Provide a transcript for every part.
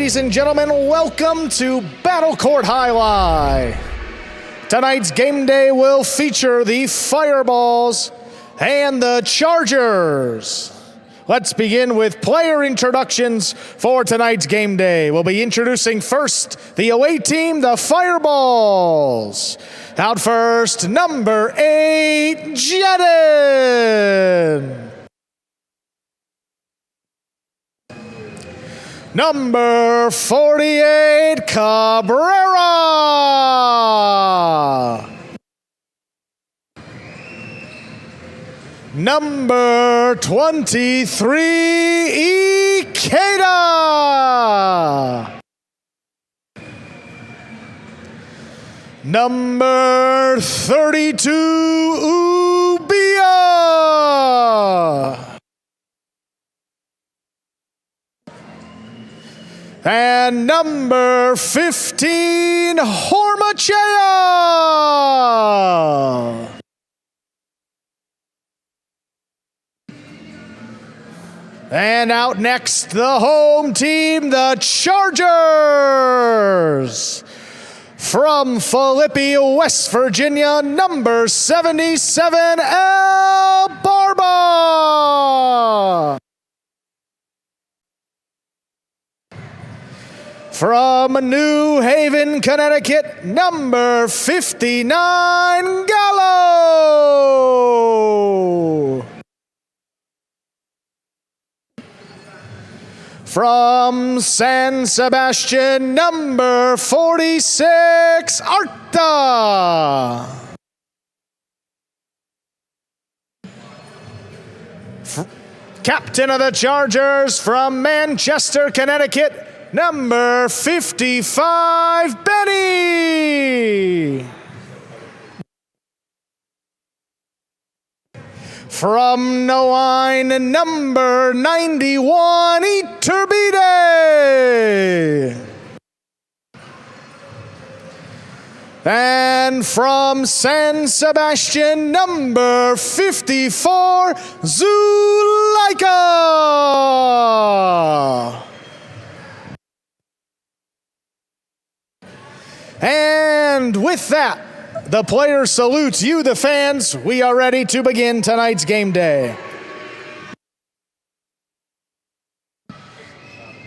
Ladies and gentlemen, welcome to Battle Court Jai-Alai. Tonight's game day will feature the Fireballs and the Chargers. Let's begin with player introductions for tonight's game day. We'll be introducing first the away team, the Fireballs. Out first, number 8, Jedden. Number 48, Cabrera. Number 23, Ikeda. Number 32, Ubia. And number 15, Hormachea. And out next, the home team, the Chargers. From Philippi, West Virginia, number 77, El Barba. From New Haven, Connecticut, number 59, Gallo. From San Sebastian, number 46, Arta. Captain of the Chargers from Manchester, Connecticut, number 55, Benny. From Noine, number 91, Iturbide. And from San Sebastian, number 54, Zuleika. And with that, the player salutes you, the fans. We are ready to begin tonight's game day.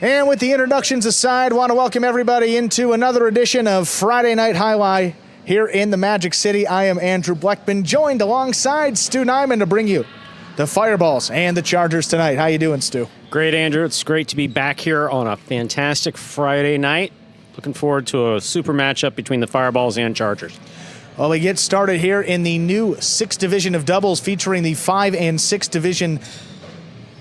And with the introductions aside, want to welcome everybody into another edition of Friday Night Jai-Alai here in the Magic City. I am Andrew Bleckman, joined alongside Stu Nyman to bring you the Fireballs and the Chargers tonight. How you doing, Stu? Great, Andrew. It's great to be back here on a fantastic Friday night. Looking forward to a super matchup between the Fireballs and Chargers. Well, we get started here in the new 6th division of doubles featuring the 5 and 6 division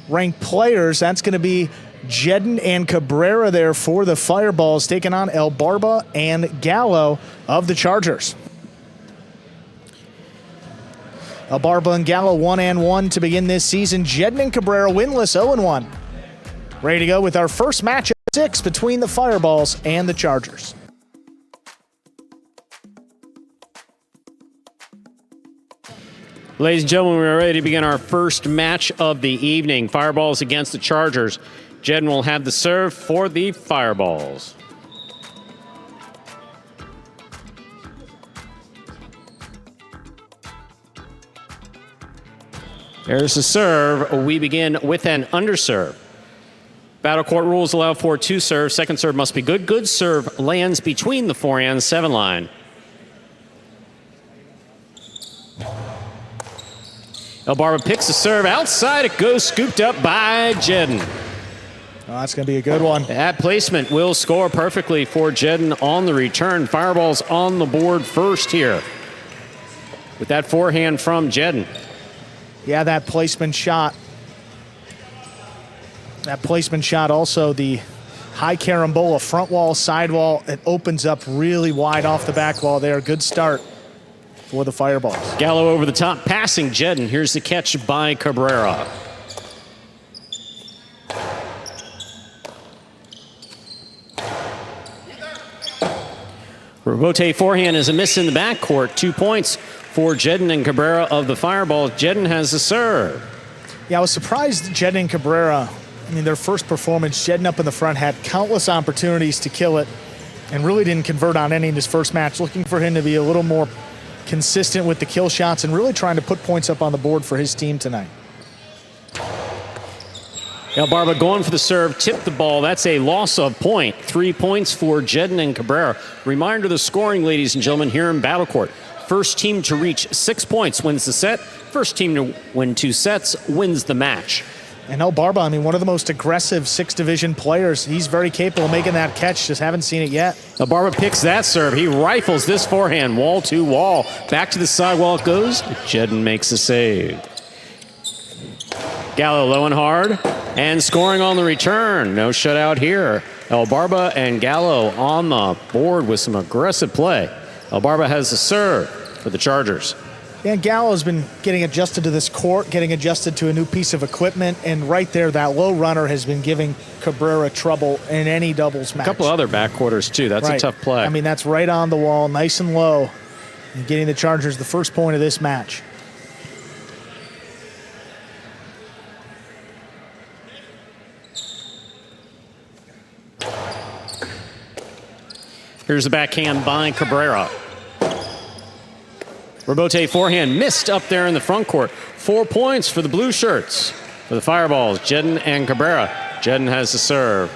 ranked players. That's going to be Jedden and Cabrera there for the Fireballs, taking on El Barba and Gallo of the Chargers. El Barba and Gallo 1-1 to begin this season. Jedden and Cabrera winless 0-1. Ready to go with our first matchup 6 between the Fireballs and the Chargers. Ladies and gentlemen, we are ready to begin our first match of the evening. Fireballs against the Chargers. Jedden will have the serve for the Fireballs. There's the serve. We begin with an underserve. Battle Court rules allow for 2 serves. Second serve must be good. Good serve lands between the 4 and 7 line. El Barba picks the serve outside. It goes scooped up by Jedden. Oh, that's going to be a good one. That placement will score perfectly for Jedden on the return. Fireballs on the board first here with that forehand from Jedden. Yeah, that placement shot. That placement shot, also the high carambola, front wall, side wall. It opens up really wide off the back wall there. Good start for the Fireballs. Gallo over the top, passing Jedden. Here's the catch by Cabrera. Rebote forehand is a miss in the backcourt. 2 points for Jedden and Cabrera of the Fireballs. Jedden has the serve. Yeah, I was surprised Jedden and Cabrera I mean, their first performance, Jedden up in the front, had countless opportunities to kill it and really didn't convert on any in his first match. Looking for him to be a little more consistent with the kill shots and really trying to put points up on the board for his team tonight. Barba going for the serve, tipped the ball. That's a loss of point. 3 points for Jedden and Cabrera. Reminder of the scoring, ladies and gentlemen, here in Battle Court. First team to reach 6 points wins the set. First team to win 2 sets wins the match. And Barba, I mean, one of the most aggressive 6th division players. He's very capable of making that catch, just haven't seen it yet. Barba picks that serve. He rifles this forehand, wall to wall. Back to the sidewall it goes. Jedden makes a save. Gallo low and hard, and scoring on the return. No shutout here. Barba and Gallo on the board with some aggressive play. Barba has the serve for the Chargers. Yeah, Gallo's been getting adjusted to this court, getting adjusted to a new piece of equipment, and right there, that low runner has been giving Cabrera trouble in any doubles match. A couple other backquarters, too. That's a tough play. I mean, that's right on the wall, nice and low, and getting the Chargers the first point of this match. Here's the backhand by Cabrera. Rebote forehand missed up there in the front court. 4 points for the blue shirts. For the Fireballs, Jedden and Cabrera. Jedden has the serve.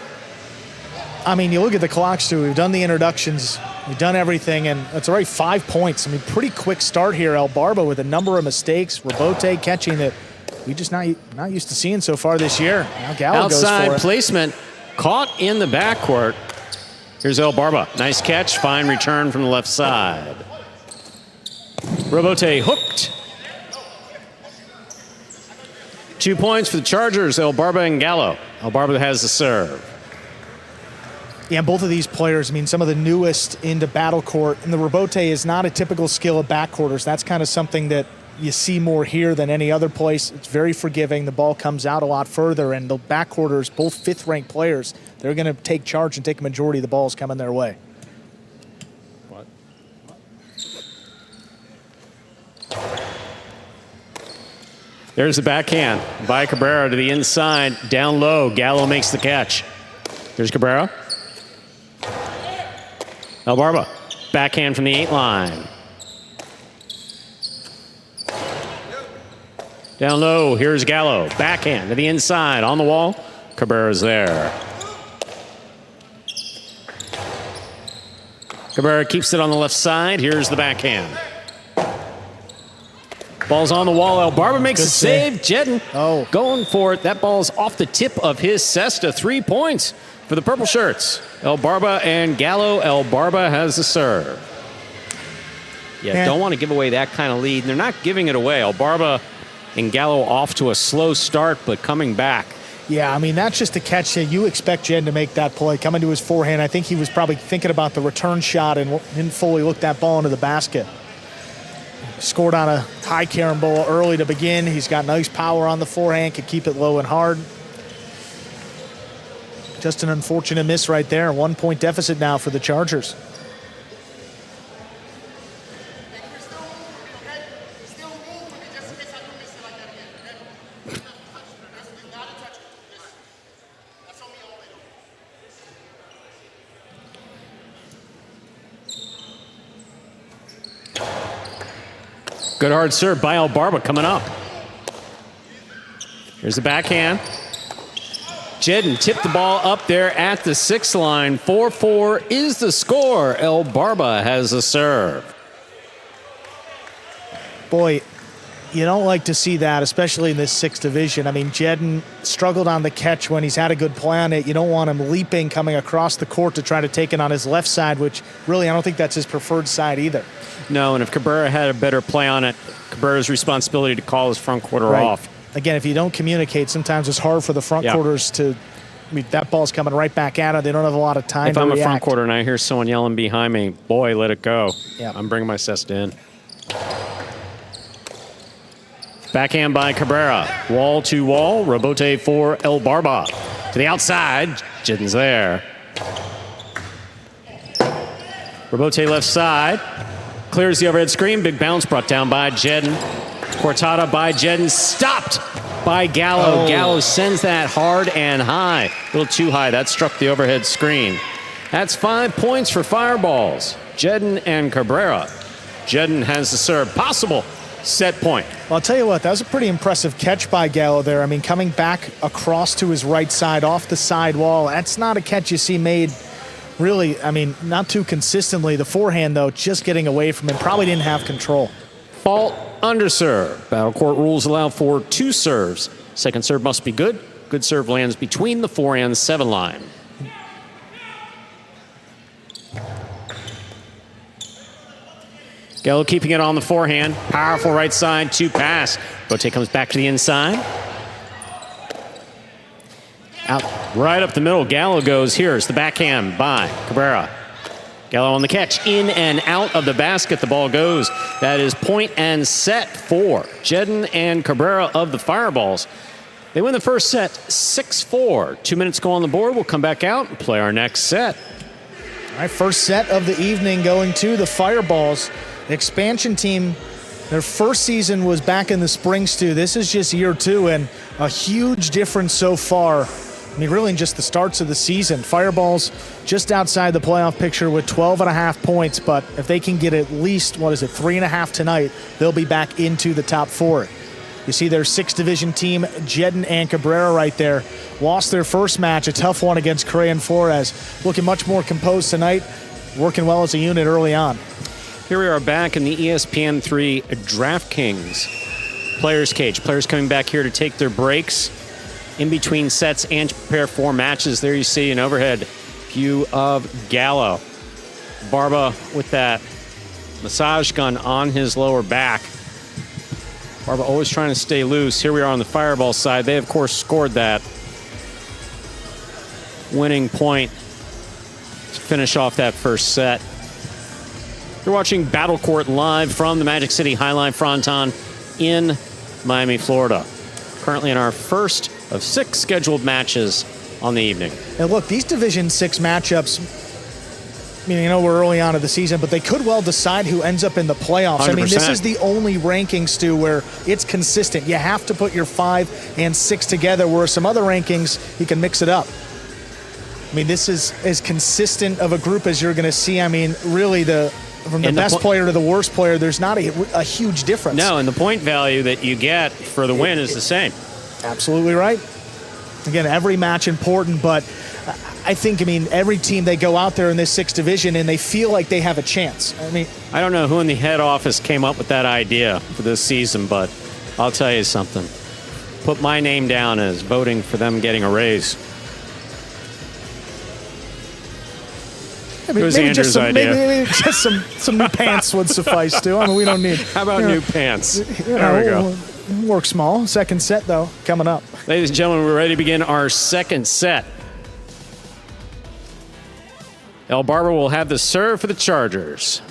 I mean, you look at the clocks, too. We've done the introductions. We've done everything, and it's already 5 points. I mean, pretty quick start here. Barba with a number of mistakes. Rebote catching that we just not used to seeing so far this year. Now Gallo goes for it. Outside placement, caught in the backcourt. Here's Barba. Nice catch, fine return from the left side. Rebote hooked. 2 points for the Chargers, Barba and Gallo. Barba has the serve. Yeah, both of these players, I mean, some of the newest into battle court, and the rebote is not a typical skill of backcourters. That's kind of something that you see more here than any other place. It's very forgiving. The ball comes out a lot further, and the backcourters, both fifth-ranked players, they're going to take charge and take a majority of the balls coming their way. What? There's the backhand by Cabrera to the inside, down low. Gallo makes the catch. Here's Cabrera. Barba, backhand from the 8 line. Down low, here's Gallo. Backhand to the inside, on the wall. Cabrera's there. Cabrera keeps it on the left side. Here's the backhand. Ball's on the wall. Barba makes a save. Jedden going for it. That ball's off the tip of his cesta. 3 points for the purple shirts. Barba and Gallo. Barba has the serve. Yeah, don't want to give away that kind of lead. And they're not giving it away. Barba and Gallo off to a slow start, but coming back. Yeah, I mean, that's just a catch that you expect Jedden to make that play. Coming to his forehand, I think he was probably thinking about the return shot and didn't fully look that ball into the basket. Scored on a high carom ball early to begin. He's got nice power on the forehand, can keep it low and hard. Just an unfortunate miss right there. 1 point deficit now for the Chargers. Good hard serve by Barba coming up. Here's the backhand. Jedden tipped the ball up there at the 6 line. 4-4 is the score. Barba has a serve. Boy, you don't like to see that, especially in this 6th division. I mean, Jedden struggled on the catch when he's had a good play on it. You don't want him leaping, coming across the court to try to take it on his left side, which really I don't think that's his preferred side either. No, and if Cabrera had a better play on it, Cabrera's responsibility to call his front quarter off. Again, if you don't communicate, sometimes it's hard for the front quarters to, I mean, that ball's coming right back at it. They don't have a lot of time to react. If I'm a front quarter and I hear someone yelling behind me, boy, let it go. Yep. I'm bringing my cesta in. Backhand by Cabrera. Wall to wall. Rebote for Barba. To the outside. Jedden's there. Rebote left side. Clears the overhead screen. Big bounce brought down by Jedden. Cortada by Jedden. Stopped by Gallo. Gallo sends that hard and high. A little too high. That struck the overhead screen. That's 5 points for Fireballs. Jedden and Cabrera. Jedden has the serve. Possible set point. Well, I'll tell you what, that was a pretty impressive catch by Gallo there. I mean, coming back across to his right side, off the side wall, that's not a catch you see made really, I mean, not too consistently. The forehand, though, just getting away from him. Probably didn't have control. Fault underserve. Battle Court rules allow for 2 serves. Second serve must be good. Good serve lands between the 4 and 7 line. Gallo keeping it on the forehand. Powerful right side to pass. Bote comes back to the inside. Out right up the middle. Gallo goes. Here's the backhand by Cabrera. Gallo on the catch. In and out of the basket. The ball goes. That is point and set for Jedden and Cabrera of the Fireballs. They win the first set 6-4. 2 minutes go on the board. We'll come back out and play our next set. All right, first set of the evening going to the Fireballs. The expansion team, their first season was back in the spring, Stu. This is just year 2, and a huge difference so far. I mean, really in just the starts of the season. Fireballs just outside the playoff picture with 12.5 points, but if they can get at least, 3.5 tonight, they'll be back into the top 4. You see their 6th division team, Jedden and Cabrera right there. Lost their first match, a tough one against Correa and Flores. Looking much more composed tonight, working well as a unit early on. Here we are back in the ESPN3 DraftKings Players Cage. Players coming back here to take their breaks in between sets and to prepare for matches. There you see an overhead view of Gallo. Barba with that massage gun on his lower back. Barba always trying to stay loose. Here we are on the Fireball side. They, of course, scored that winning point to finish off that first set. You're watching Battle Court live from the Magic City Fronton in Miami, Florida. Currently in our first of 6 scheduled matches on the evening. And look, these Division 6 matchups, I mean, we're early on in the season, but they could well decide who ends up in the playoffs. 100%. I mean, this is the only ranking, Stu, where it's consistent. You have to put your 5 and 6 together, where some other rankings, you can mix it up. I mean, this is as consistent of a group as you're going to see. I mean, really, from the best player to the worst player, there's not a huge difference. No, and the point value that you get for the win is the same. Absolutely right. Again, every match important, but I think, every team, they go out there in this 6th division and they feel like they have a chance. I don't know who in the head office came up with that idea for this season, but I'll tell you something. Put my name down as voting for them getting a raise. It was Andrew's idea. Maybe just some new pants would suffice, too. We don't need... How about new pants? There we go. Work small. Second set, though, coming up. Ladies and gentlemen, we're ready to begin our second set. El Barber will have the serve for the Chargers.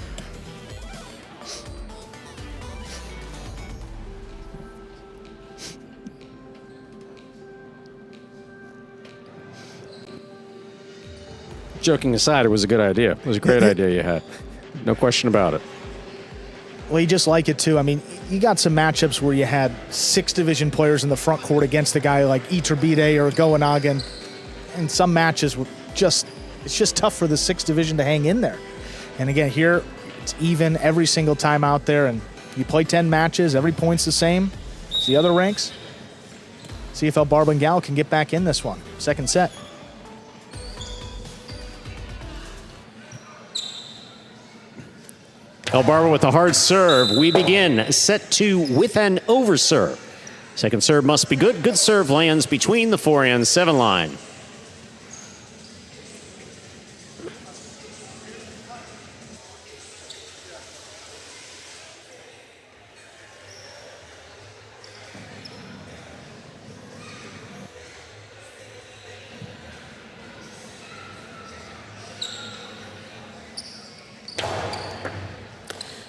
Joking aside, it was a good idea. It was a great idea you had. No question about it. Well, you just like it, too. You got some matchups where you had 6 division players in the front court against a guy like Iturbide or Goanagan. And some matches were it's just tough for the 6th division to hang in there. And again, here, it's even every single time out there. And you play 10 matches, every point's the same. It's the other ranks. See if El Barba and Gallo can get back in this one. Second set. El Barba with a hard serve. We begin set 2 with an overserve. Second serve must be good. Good serve lands between the 4 and 7 line.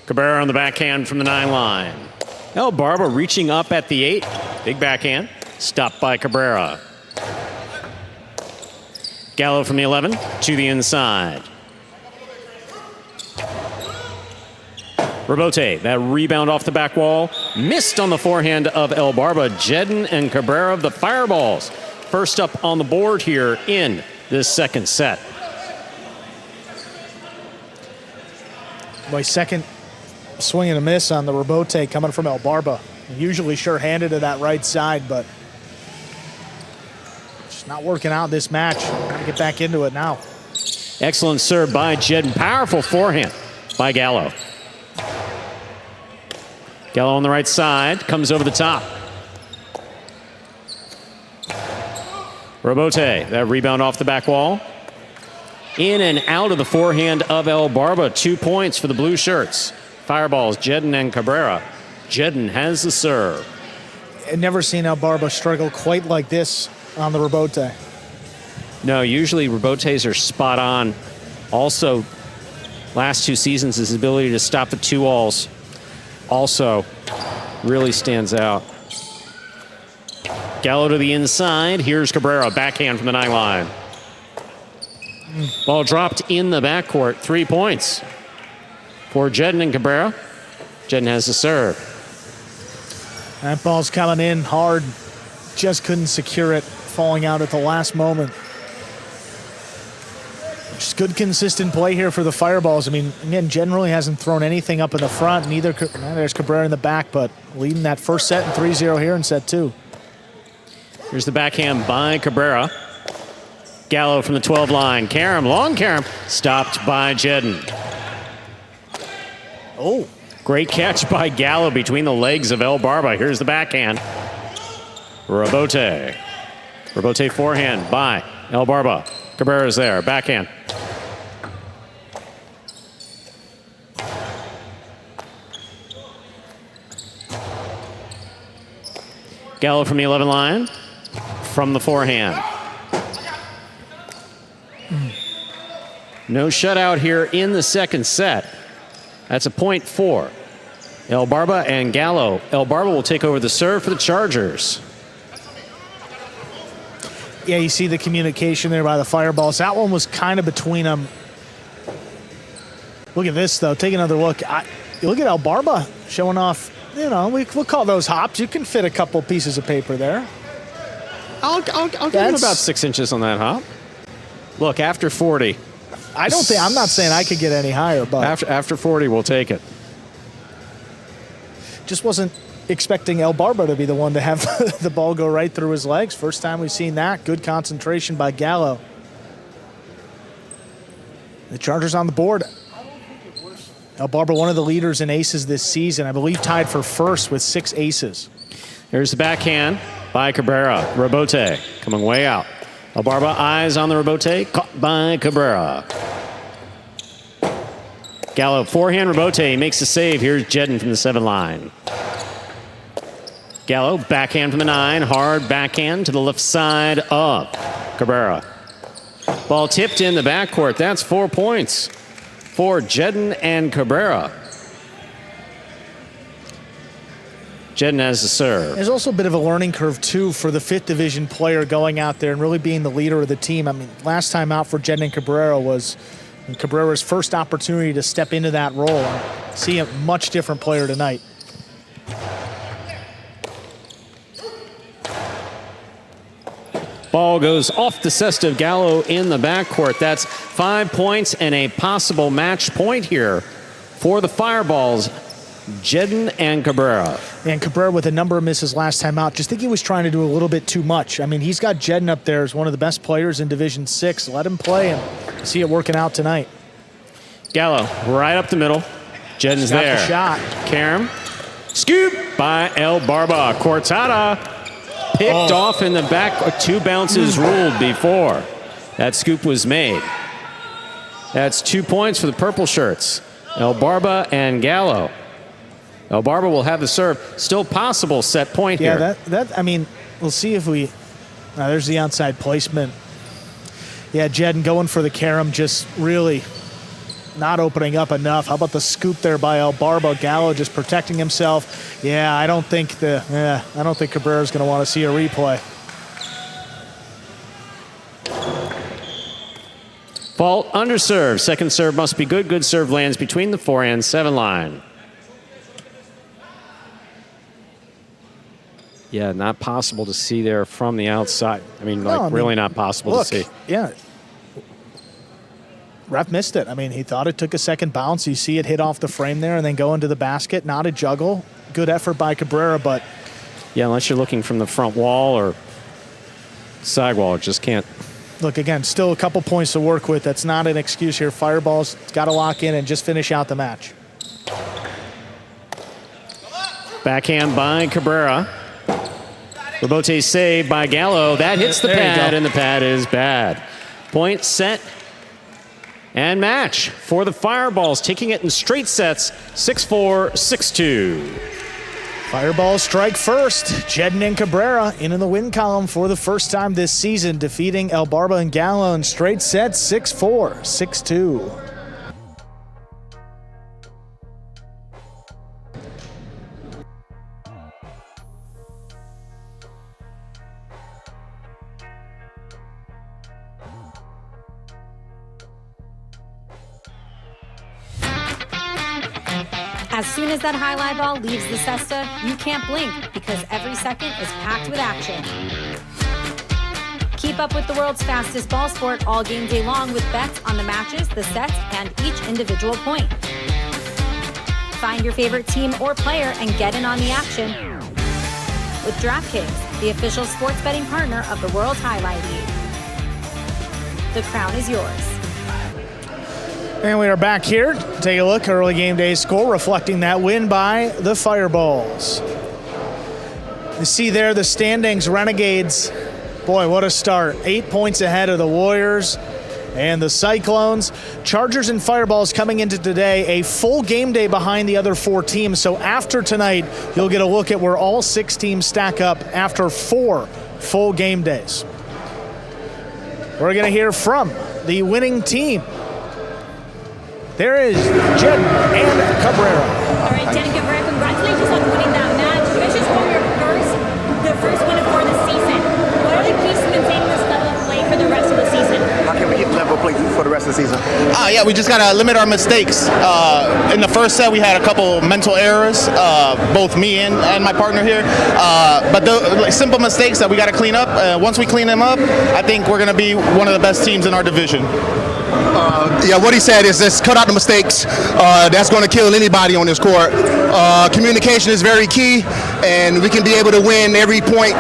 Cabrera on the backhand from the 9 line. El Barba reaching up at the 8. Big backhand. Stopped by Cabrera. Gallo from the 11 to the inside. Robote, that rebound off the back wall. Missed on the forehand of El Barba. Jedden and Cabrera, the fireballs. First up on the board here in this second set. My second swing and a miss on the Robote coming from El Barba. Usually sure-handed to that right side, but just not working out this match. Got to get back into it now. Excellent serve by Jedden. Powerful forehand by Gallo. Gallo on the right side, comes over the top. Robote, that rebound off the back wall. In and out of the forehand of El Barba. 2 points for the blue shirts. Fireballs, Jedden and Cabrera. Jedden has the serve. I've never seen El Barba struggle quite like this on the Robote. No, usually Robotes are spot on. Also, last 2 seasons, his ability to stop the 2-alls also really stands out. Gallo to the inside. Here's Cabrera, backhand from the 9 line. Ball dropped in the backcourt. 3 points for Jedden and Cabrera. Jedden has the serve. That ball's coming in hard. Just couldn't secure it, falling out at the last moment. Just good, consistent play here for the Fireballs. I mean, again, Jedden really hasn't thrown anything up in the front. Neither, there's Cabrera in the back, but leading that first set and 3-0 here in set 2. Here's the backhand by Cabrera. Gallo from the 12 line. Karam, long Karam, stopped by Jedden. Oh. Great catch by Gallo between the legs of El Barba. Here's the backhand. Robote. Robote forehand by El Barba. Cabrera's there, backhand. Gallo from the 11 line. From the forehand. No shutout here in the second set. That's a point for El Barba and Gallo. El Barba will take over the serve for the Chargers. Yeah, you see the communication there by the Fireballs. That one was kind of between them. Look at this, though. Take another look. You look at El Barba showing off, you know, we'll call those hops. You can fit a couple pieces of paper there. I'll give him about 6 inches on that hop. Look, after 40. I'm not saying I could get any higher, but after 40, we'll take it. Just wasn't expecting El Barba to be the one to have the ball go right through his legs. First time we've seen that. Good concentration by Gallo. The Chargers on the board. El Barba, one of the leaders in aces this season. I believe tied for first with 6 aces. Here's the backhand by Cabrera. Robote coming way out. El Barba eyes on the Robote, caught by Cabrera. Gallo forehand Robote makes the save. Here's Jedden from the 7 line. Gallo backhand from the 9, hard backhand to the left side of Cabrera. Ball tipped in the backcourt. That's 4 points for Jedden and Cabrera. Jedden has the serve. There's also a bit of a learning curve, too, for the 5th division player going out there and really being the leader of the team. I mean, last time out for Jedden and Cabrera was Cabrera's first opportunity to step into that role. And see a much different player tonight. Ball goes off the cesta of Gallo in the backcourt. That's 5 points and a possible match point here for the Fireballs. Jedden and Cabrera. And Cabrera with a number of misses last time out. Just think he was trying to do a little bit too much. I mean, he's got Jedden up there as one of the best players in Division 6. Let him play and see it working out tonight. Gallo right up the middle. Jedden's there. The shot. Karam. Scoop by El Barba. Cortada picked off in the back. 2 bounces ruled before that scoop was made. That's 2 points for the purple shirts. El Barba and Gallo. El Barba will have the serve. Still possible set point here. Yeah, that I mean, we'll see if we... there's the outside placement. Yeah, Jedden going for the Karam, just really not opening up enough. How about the scoop there by El Barba? Gallo just protecting himself. Yeah, I don't think Cabrera's going to want to see a replay. Fault under serve. Second serve must be good. Good serve lands between the 4 and 7 line. Yeah, not possible to see there from the outside. I mean, really not possible to see. Yeah. Ref missed it. I mean, he thought it took a second bounce. You see it hit off the frame there and then go into the basket. Not a juggle. Good effort by Cabrera, but... Yeah, unless you're looking from the front wall or side wall, it just can't. Look, again, still a couple points to work with. That's not an excuse here. Fireball's got to lock in and just finish out the match. Backhand by Cabrera. Rebote save by Gallo. That hits the pad, and the pad is bad. Point, set, and match for the Fireballs, taking it in straight sets, 6-4, 6-2. Fireballs strike first. Jedin and Cabrera in the win column for the first time this season, defeating El Barba and Gallo in straight sets, 6-4, 6-2. As soon as that highlight ball leaves the cesta, you can't blink because every second is packed with action. Keep up with the world's fastest ball sport all game day long with bets on the matches, the sets, and each individual point. Find your favorite team or player and get in on the action with DraftKings, the official sports betting partner of the World Jai-Alai League. The crown is yours. And we are back here. Take a look. Early game day score reflecting that win by the Fireballs. You see there the standings. Renegades, boy, what a start. 8 points ahead of the Warriors and the Cyclones. Chargers and Fireballs coming into today a full game day behind the other 4 teams. So after tonight, you'll get a look at where all 6 teams stack up after 4 full game days. We're going to hear from the winning team. There is Jedin and Cabrera. All right, Jedin Cabrera, congratulations on winning that match. You guys just won the first win for the season. What are the keys to maintaining this level of play for the rest of the season? How can we keep level play for the rest of the season? Yeah, we just got to limit our mistakes. In the first set, we had a couple mental errors, both me and my partner here. But the simple mistakes that we got to clean up. Once we clean them up, I think we're going to be one of the best teams in our division. Yeah, what he said is just cut out the mistakes. That's going to kill anybody on this court. Communication is very key, and we can be able to win every point,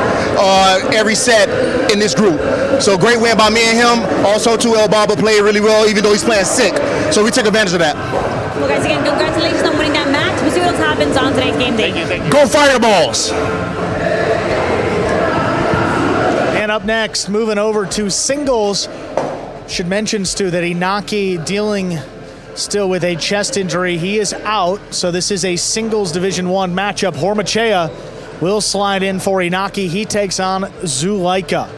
every set in this group. So great win by me and him. Also, too, El Barba played really well, even though he's playing sick. So we took advantage of that. Well, guys, again, congratulations on winning that match. We'll see what else happens on tonight's game day. Thank you. Go Fireballs! And up next, moving over to singles. Should mention, Stu, that Inaki dealing still with a chest injury. He is out, so this is a singles Division I matchup. Hormachea will slide in for Inaki. He takes on Zulaika.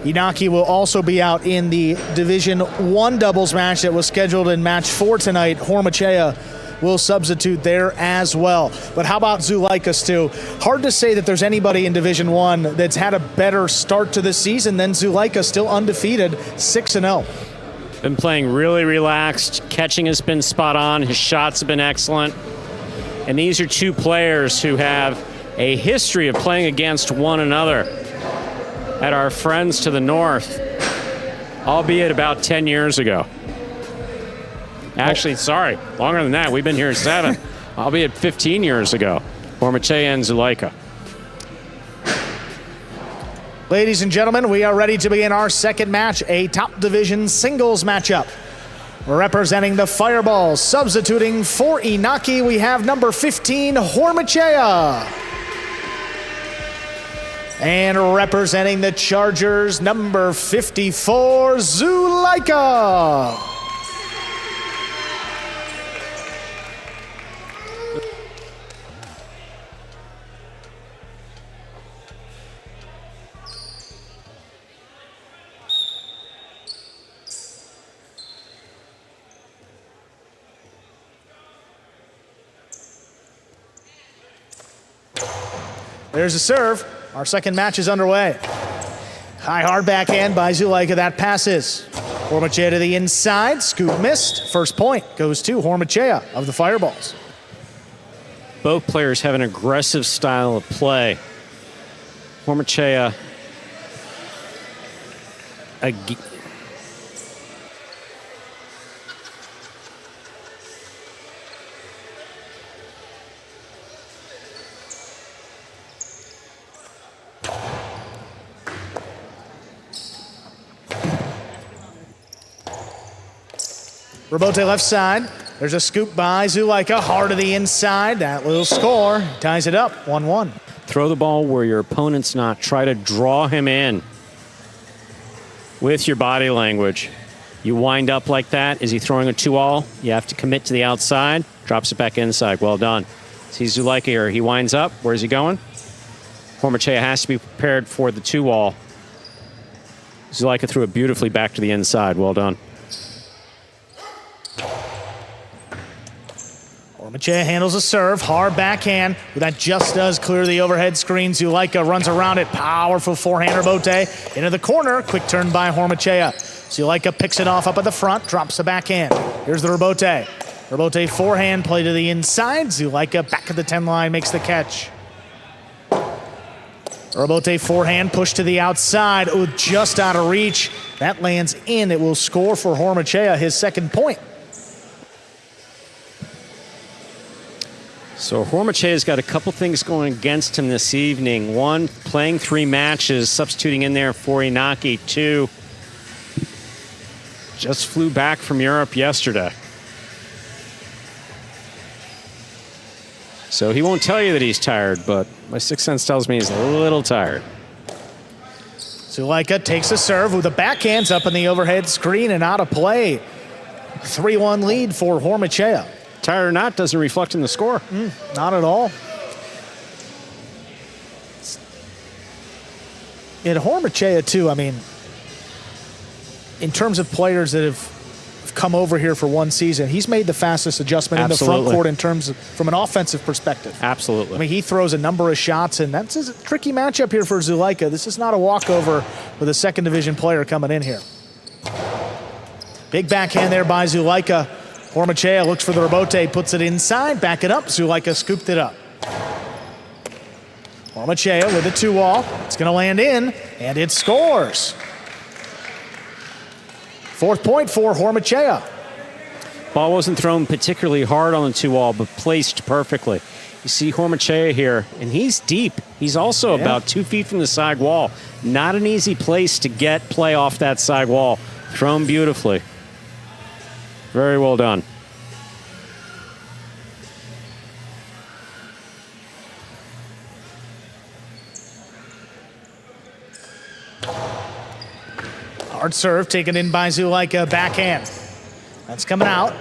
Inaki will also be out in the Division I doubles match that was scheduled in match 4 tonight. Hormachea will substitute there as well. But how about Zulaika, Stu? Hard to say that there's anybody in Division I that's had a better start to the season than Zulaika, still undefeated, 6-0. Been playing really relaxed. Catching has been spot on. His shots have been excellent. And these are 2 players who have a history of playing against one another at our friends to the north, albeit about 10 years ago. Actually, sorry, longer than that. We've been here 7, albeit 15 years ago. Hormachea and Zulaika. Ladies and gentlemen, we are ready to begin our second match, a top division singles matchup. Representing the Fireballs, substituting for Inaki, we have number 15, Hormachea. And representing the Chargers, number 54, Zulaika. There's a serve. Our second match is underway. High hard backhand by Zulaika. That passes. Hormachea to the inside. Scoop missed. First point goes to Hormachea of the Fireballs. Both players have an aggressive style of play. Hormachea. Robote left side. There's a scoop by Zulaika, hard to the inside. That will score. Ties it up, 1-1. Throw the ball where your opponent's not. Try to draw him in with your body language. You wind up like that. Is he throwing a 2-all? You have to commit to the outside. Drops it back inside. Well done. See Zulaika here. He winds up. Where's he going? Hormachea has to be prepared for the 2-all. Zulaika threw it beautifully back to the inside. Well done. Hormachea handles a serve, hard backhand. That just does clear the overhead screen. Zulaika runs around it. Powerful forehand Robote into the corner. Quick turn by Hormachea. Zulaika picks it off up at the front, drops the backhand. Here's the Robote. Robote forehand, play to the inside. Zulaika back at the 10 line, makes the catch. Robote forehand, push to the outside. Oh, just out of reach. That lands in. It will score for Hormachea, his second point. So Hormachea's got a couple things going against him this evening. One, playing 3 matches, substituting in there for Inaki. 2, just flew back from Europe yesterday. So he won't tell you that he's tired, but my sixth sense tells me he's a little tired. Zulaika takes a serve with the backhands up in the overhead screen and out of play. 3-1 lead for Hormachea. Tired or not, doesn't reflect in the score. Not at all. In Hormachea, too, I mean, in terms of players that have come over here for one season, he's made the fastest adjustment in the front court in terms of, from an offensive perspective. Absolutely. I mean, he throws a number of shots, and that's a tricky matchup here for Zulaika. This is not a walkover with a second division player coming in here. Big backhand there by Zulaika. Hormachea looks for the Robote, puts it inside, back it up. Zulaika scooped it up. Hormachea with the 2-all. It's going to land in, and it scores. 4th point for Hormachea. Ball wasn't thrown particularly hard on the 2-all, but placed perfectly. You see Hormachea here, and he's deep. He's also about 2 feet from the side wall. Not an easy place to get play off that side wall. Thrown beautifully. Very well done. Hard serve taken in by Zulaika, backhand. That's coming out.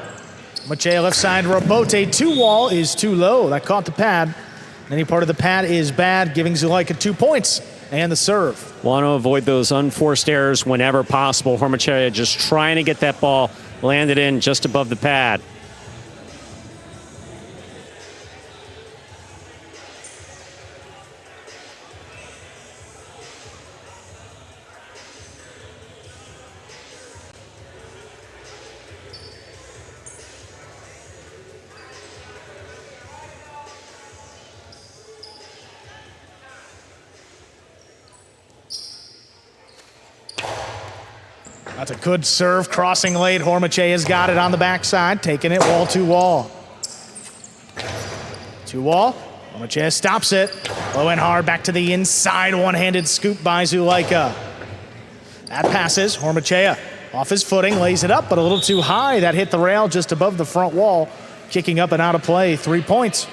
Hormachea left side, Robote 2-wall is too low. That caught the pad. Any part of the pad is bad, giving Zulaika 2 points and the serve. Want to avoid those unforced errors whenever possible. Hormachea just trying to get that ball landed in just above the pad. That's a good serve, crossing late. Hormachea's got it on the backside, taking it wall to wall. 2-wall, Hormachea stops it. Low and hard, back to the inside, one-handed scoop by Zulaika. That passes, Hormachea off his footing, lays it up, but a little too high. That hit the rail just above the front wall, kicking up and out of play, 3 points.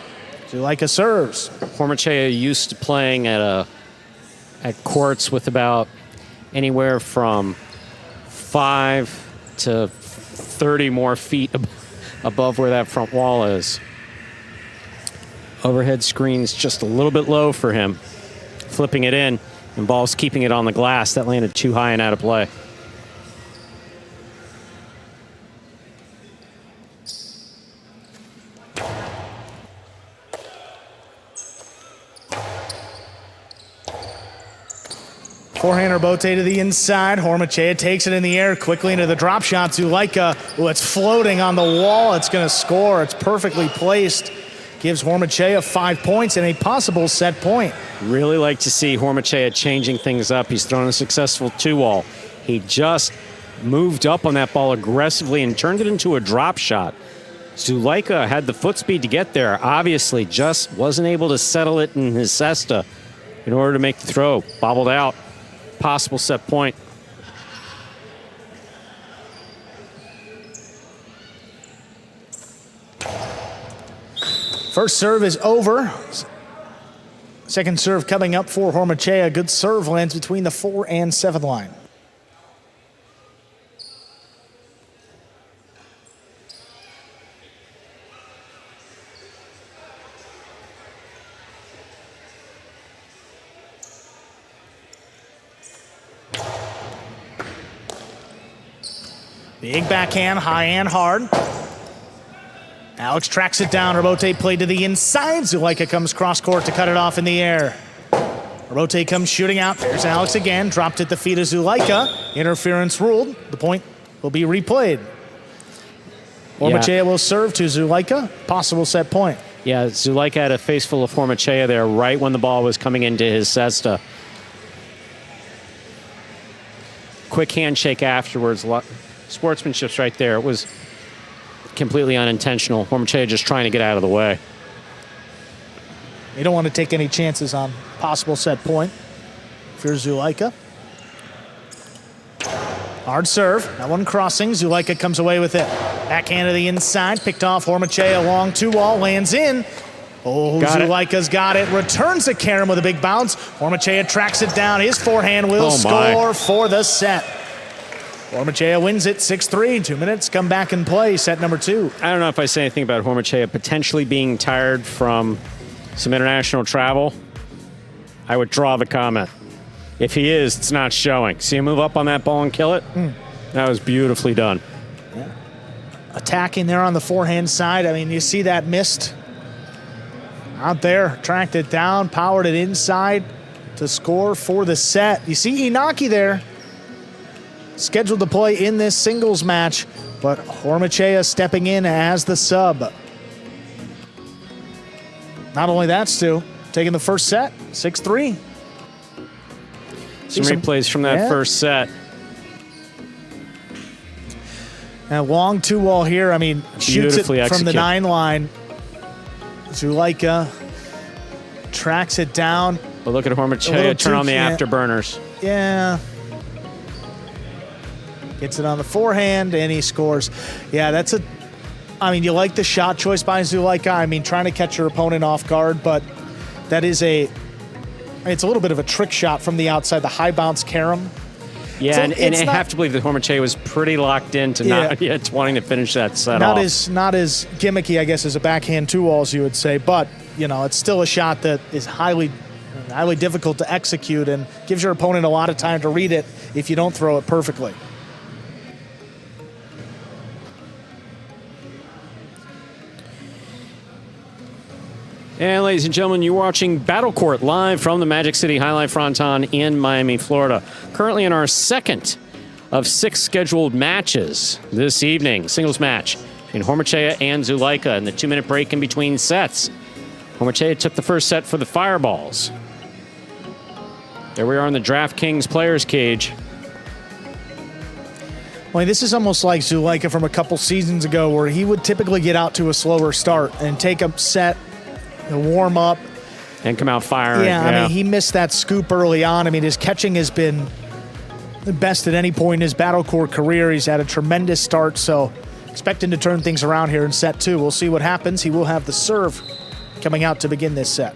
Zulaika serves. Hormachea used to playing at courts with about anywhere from 5 to 30 more feet above where that front wall is. Overhead screen's just a little bit low for him. Flipping it in, and ball's keeping it on the glass. That landed too high and out of play. Forehand Robote to the inside. Hormachea takes it in the air quickly into the drop shot. Zulaika, it's floating on the wall. It's going to score. It's perfectly placed. gives Hormachea 5 points and a possible set point. Really like to see Hormachea changing things up. He's thrown a successful 2-all. He just moved up on that ball aggressively and turned it into a drop shot. Zulaika had the foot speed to get there. Obviously, just wasn't able to settle it in his cesta in order to make the throw. Bobbled out. Possible set point. First serve is over. Second serve coming up for Hormachea. Good serve lands between the 4 and 7 line. Big backhand, high and hard. Alex tracks it down. Rabote played to the inside. Zulaika comes cross court to cut it off in the air. Rabote comes shooting out. There's Alex again. Dropped at the feet of Zulaika. Interference ruled. The point will be replayed. Hormachea will serve to Zulaika. Possible set point. Yeah, Zulaika had a face full of Hormachea there right when the ball was coming into his cesta. Quick handshake afterwards. Sportsmanship's right there. It was completely unintentional. Hormachea just trying to get out of the way. You don't want to take any chances on possible set point if you're Zulaika. Hard serve. That one crossing. Zulaika comes away with it. Backhand to the inside. Picked off Hormachea. Long 2-all. Lands in. Oh, Zulaika's got it. Returns the carom with a big bounce. Hormachea tracks it down. His forehand will score for the set. Hormachea wins it 6-3. 2 minutes come back and play set number 2. I don't know if I say anything about Hormachea potentially being tired from some international travel. I would draw the comment. If he is, it's not showing. See him move up on that ball and kill it? That was beautifully done. Yeah. Attacking there on the forehand side. I mean, you see that missed out there. Tracked it down, powered it inside to score for the set. You see Inaki there. Scheduled to play in this singles match, but Hormachea stepping in as the sub. Not only that, Stu, taking the first set, 6-3. Some replays from that first set. And long 2-all here. I mean, shoots it from the 9 line. Zulaika tracks it down. But look at Hormachea turn on the afterburners. Yeah. Gets it on the forehand, and he scores. Yeah, I mean, you like the shot choice by Zulaika. I mean, trying to catch your opponent off guard, but that is it's a little bit of a trick shot from the outside, the high bounce carom. Yeah, so and I have to believe that Hormachea was pretty locked into not wanting to finish that set off. Not as gimmicky, I guess, as a backhand 2-all, as you would say, but, you know, it's still a shot that is highly difficult to execute and gives your opponent a lot of time to read it if you don't throw it perfectly. And ladies and gentlemen, you're watching Battle Court live from the Magic City Fronton in Miami, Florida. Currently in our second of 6 scheduled matches this evening. Singles match between Hormachea and Zulaika and the 2-minute break in between sets. Hormachea took the first set for the Fireballs. There we are in the DraftKings players cage. Well, this is almost like Zulaika from a couple seasons ago where he would typically get out to a slower start and take a set, warm up, and come out firing. Yeah, I mean, he missed that scoop early on. I mean, his catching has been the best at any point in his Battle Court career. He's had a tremendous start, so expecting to turn things around here in set 2. We'll see what happens. He will have the serve coming out to begin this set.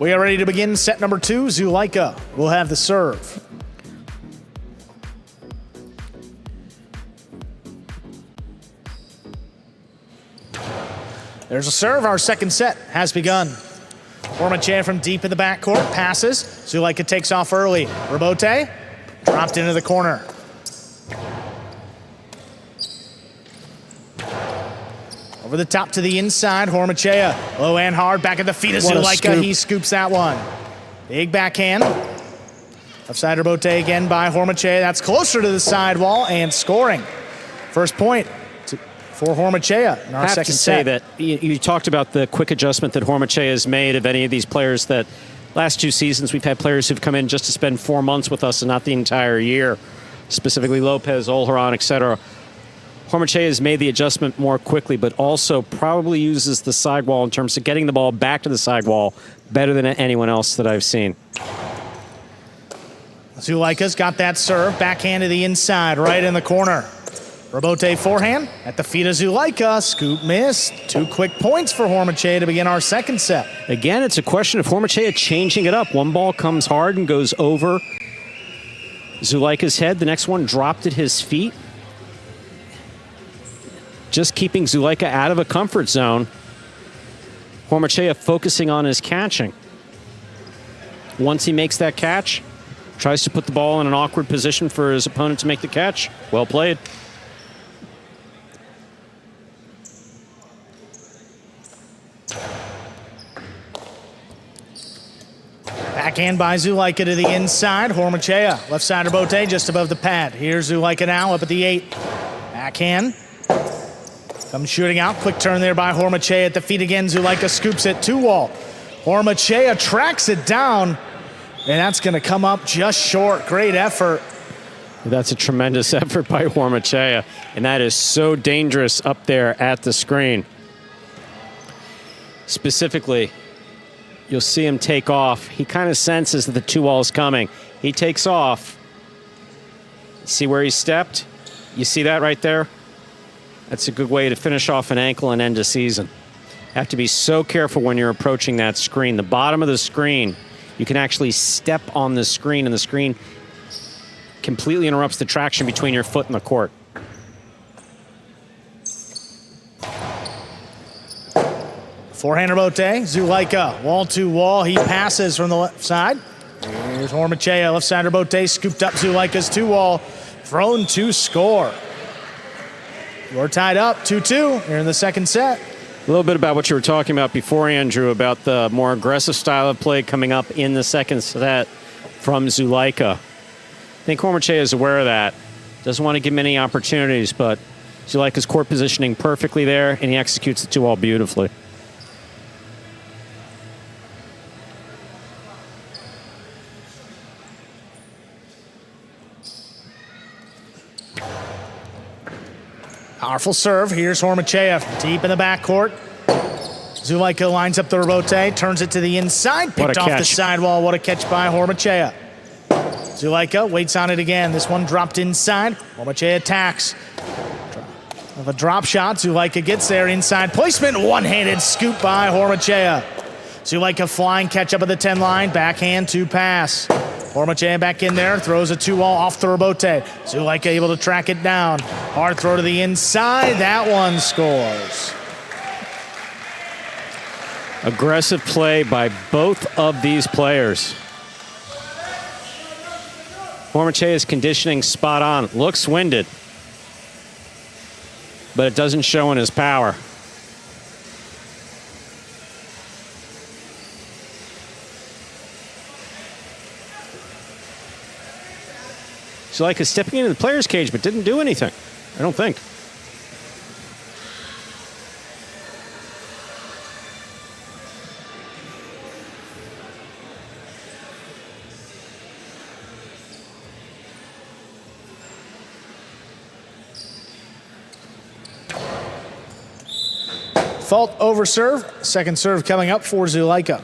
We are ready to begin set number 2. Zulaika will have the serve. There's a serve. Our second set has begun. Hormachea from deep in the backcourt passes. Zulaika takes off early. Rabote dropped into the corner. Over the top to the inside, Hormachea. Low and hard, back at the feet of Zulaika. He scoops that one. Big backhand. Left side rebote again by Hormachea. That's closer to the sidewall and scoring. First point for Hormachea in our second set. I have to say that you talked about the quick adjustment that Hormachea has made of any of these players that last 2 seasons we've had players who've come in just to spend 4 months with us and not the entire year, specifically Lopez, Olharan, etc. Hormachea has made the adjustment more quickly, but also probably uses the sidewall in terms of getting the ball back to the sidewall better than anyone else that I've seen. Zulaika's got that serve, backhand to the inside, right in the corner. Rebote forehand at the feet of Zulaika. Scoop miss. 2 quick points for Hormachea to begin our second set. Again, it's a question of Hormachea changing it up. One ball comes hard and goes over Zulaika's head. The next one dropped at his feet. Just keeping Zulaika out of a comfort zone. Hormachea focusing on his catching. Once he makes that catch, tries to put the ball in an awkward position for his opponent to make the catch. Well played. Backhand by Zulaika to the inside. Hormachea, left side rebote just above the pad. Here's Zulaika now up at the 8. Backhand. Comes shooting out. Quick turn there by Hormachea at the feet again. Zulaika scoops it 2-wall. Hormachea tracks it down, and that's going to come up just short. Great effort. That's a tremendous effort by Hormachea, and that is so dangerous up there at the screen. Specifically, you'll see him take off. He kind of senses that the 2-wall is coming. He takes off. See where he stepped? You see that right there? That's a good way to finish off an ankle and end a season. Have to be so careful when you're approaching that screen. The bottom of the screen, you can actually step on the screen, and the screen completely interrupts the traction between your foot and the court. Forehand rebote, Zulaika, wall to wall. He passes from the left side. Here's Hormachea, left side rebote, scooped up Zulaika's 2-wall, thrown to score. We're tied up 2-2 here in the second set. A little bit about what you were talking about before, Andrew, about the more aggressive style of play coming up in the second set from Zulaika. I think Hormachea is aware of that. Doesn't want to give many opportunities, but Zulaika's court positioning perfectly there, and he executes the 2-wall beautifully. Powerful serve. Here's Hormachea deep in the backcourt. Zulaika lines up the rebote, turns it to the inside, picked off the sidewall. What a catch by Hormachea. Zulaika waits on it again. This one dropped inside. Hormachea attacks. Of a drop shot, Zulaika gets there. Inside placement, one-handed scoop by Hormachea. Zulaika flying, catch up at the 10 line, backhand to pass. Hormachea back in there, throws a 2-wall off the rebote. Zulaika able to track it down. Hard throw to the inside, that one scores. Aggressive play by both of these players. Hormachea's conditioning spot on. Looks winded, but it doesn't show in his power. Zulaika stepping into the player's cage, but didn't do anything, I don't think. Fault over serve. Second serve coming up for Zulaika.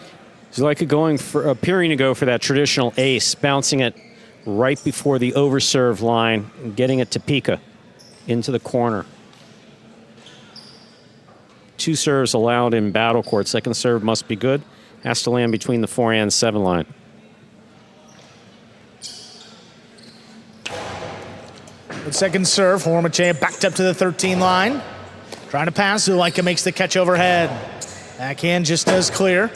Zulaika appearing to go for that traditional ace, bouncing it right before the overserve line and getting it to Pika into the corner. 2 serves allowed in battle court. Second serve must be good. Has to land between the 4 and 7 line. With second serve, Hormachea backed up to the 13 line. Trying to pass, Zulaika makes the catch overhead. Backhand just as clear.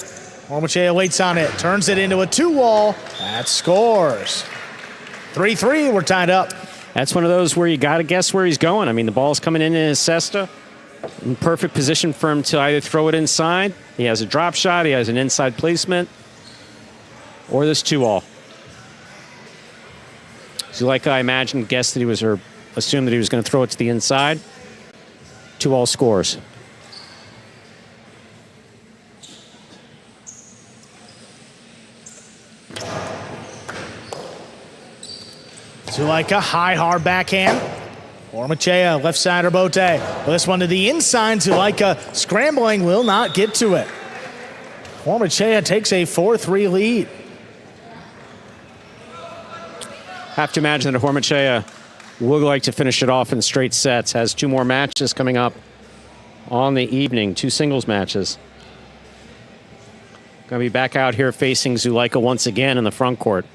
Hormachea waits on it, turns it into a 2-wall. That scores. 3-3, we're tied up. That's one of those where you got to guess where he's going. I mean, the ball's coming in his cesta. In perfect position for him to either throw it inside. He has a drop shot. He has an inside placement. Or this 2-all. Zulaika, I imagine, guessed that he was, or assumed that he was going to throw it to the inside. 2-all scores. Zulaika, high, hard backhand. Hormachea, left side Bote. This one to the inside. Zulaika scrambling, will not get to it. Hormachea takes a 4-3 lead. Have to imagine that Hormachea would like to finish it off in straight sets. Has 2 more matches coming up on the evening, 2 singles matches. Going to be back out here facing Zulaika once again in the front court.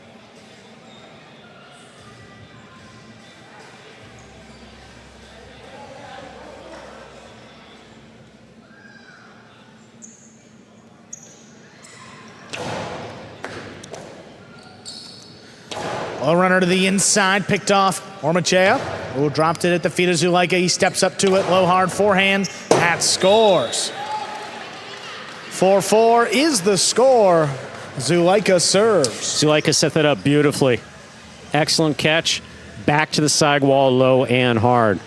Low runner to the inside, picked off Hormachea, who dropped it at the feet of Zulaika. He steps up to it, low hard forehand, that scores. 4-4 is the score. Zulaika serves. Zulaika set that up beautifully. Excellent catch, back to the side wall, low and hard.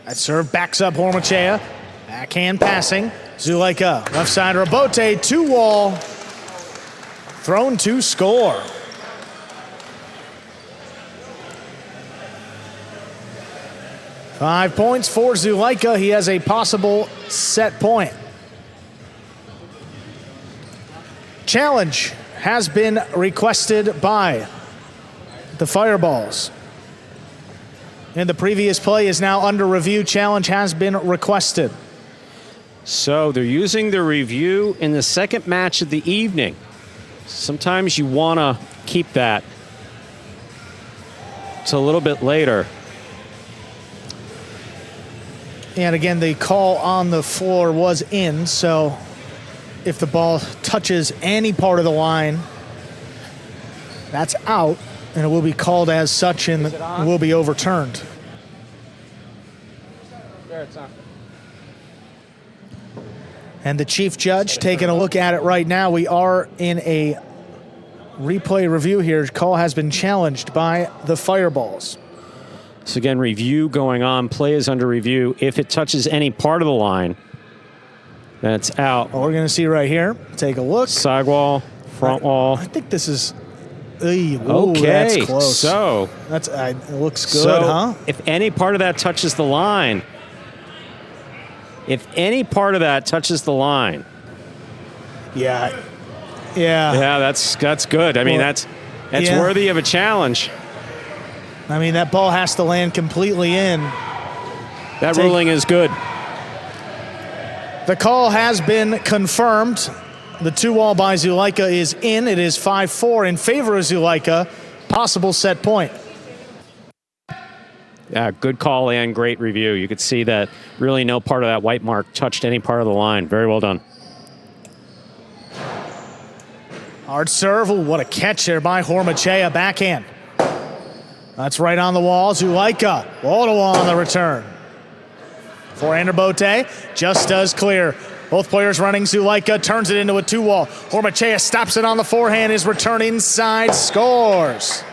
That serve backs up Hormachea. Backhand passing. Zulaika, left side Rabote, 2-wall. Thrown to score. Five points for Zulaika. He has a possible set point. Challenge has been requested by the Fireballs. And the previous play is now under review. Challenge has been requested. So they're using the review in the second match of the evening. Sometimes you want to keep that to a little bit later. And again, the call on the floor was in, so if the ball touches any part of the line, that's out. And it will be called as such and will be overturned. And the chief judge taking a look at it right now. We are in a replay review here. Call has been challenged by the Fireballs. So again, review going on. Play is under review. If it touches any part of the line, that's out. Well, we're going to see right here. Take a look. Sidewall, front wall. I think this is... Ooh, okay, that's close. So that's it looks good, huh? If any part of that touches the line, Yeah. That's good. I mean, that's worthy of a challenge. I mean, that ball has to land completely in. That ruling is good. The call has been confirmed. The 2-wall by Zulaika is in. It is 5-4 in favor of Zulaika. Possible set point. Yeah, good call and great review. You could see that really no part of that white mark touched any part of the line. Very well done. Hard serve. Ooh, what a catch there by Hormachea. Backhand. That's right on the wall. Zulaika, wall to wall on the return. Forehand Bote just does clear. Both players running. Zulaika turns it into a 2-wall. Hormachea stops it on the forehand. His return inside scores.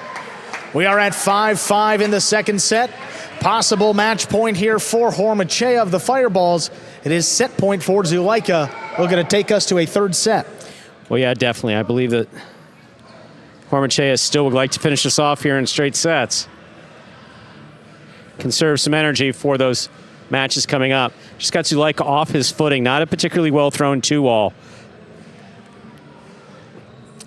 We are at 5-5 in the second set. Possible match point here for Hormachea of the Fireballs. It is set point for Zulaika. We're going to take us to a third set. Well, yeah, definitely. I believe that Hormachea still would like to finish this off here in straight sets. Conserve some energy for those matches coming up. Just got Zulaika off his footing. Not a particularly well-thrown 2-wall.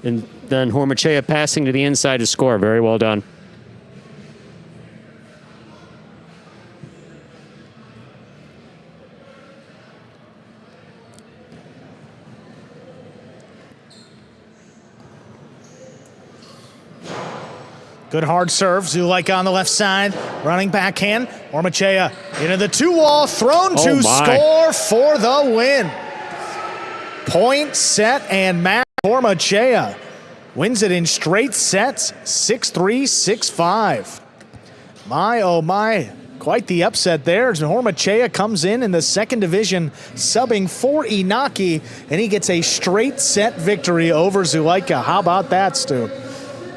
And then Hormachea passing to the inside to score. Very well done. Good hard serve. Zulaika on the left side. Running backhand. Hormachea into the 2-wall. Thrown to score for the win. Point, set, and match. Hormachea wins it in straight sets. 6-3, 6-5. My, oh my. Quite the upset there. Hormachea comes in the second division, subbing for Inaki, and he gets a straight set victory over Zulaika. How about that, Stu?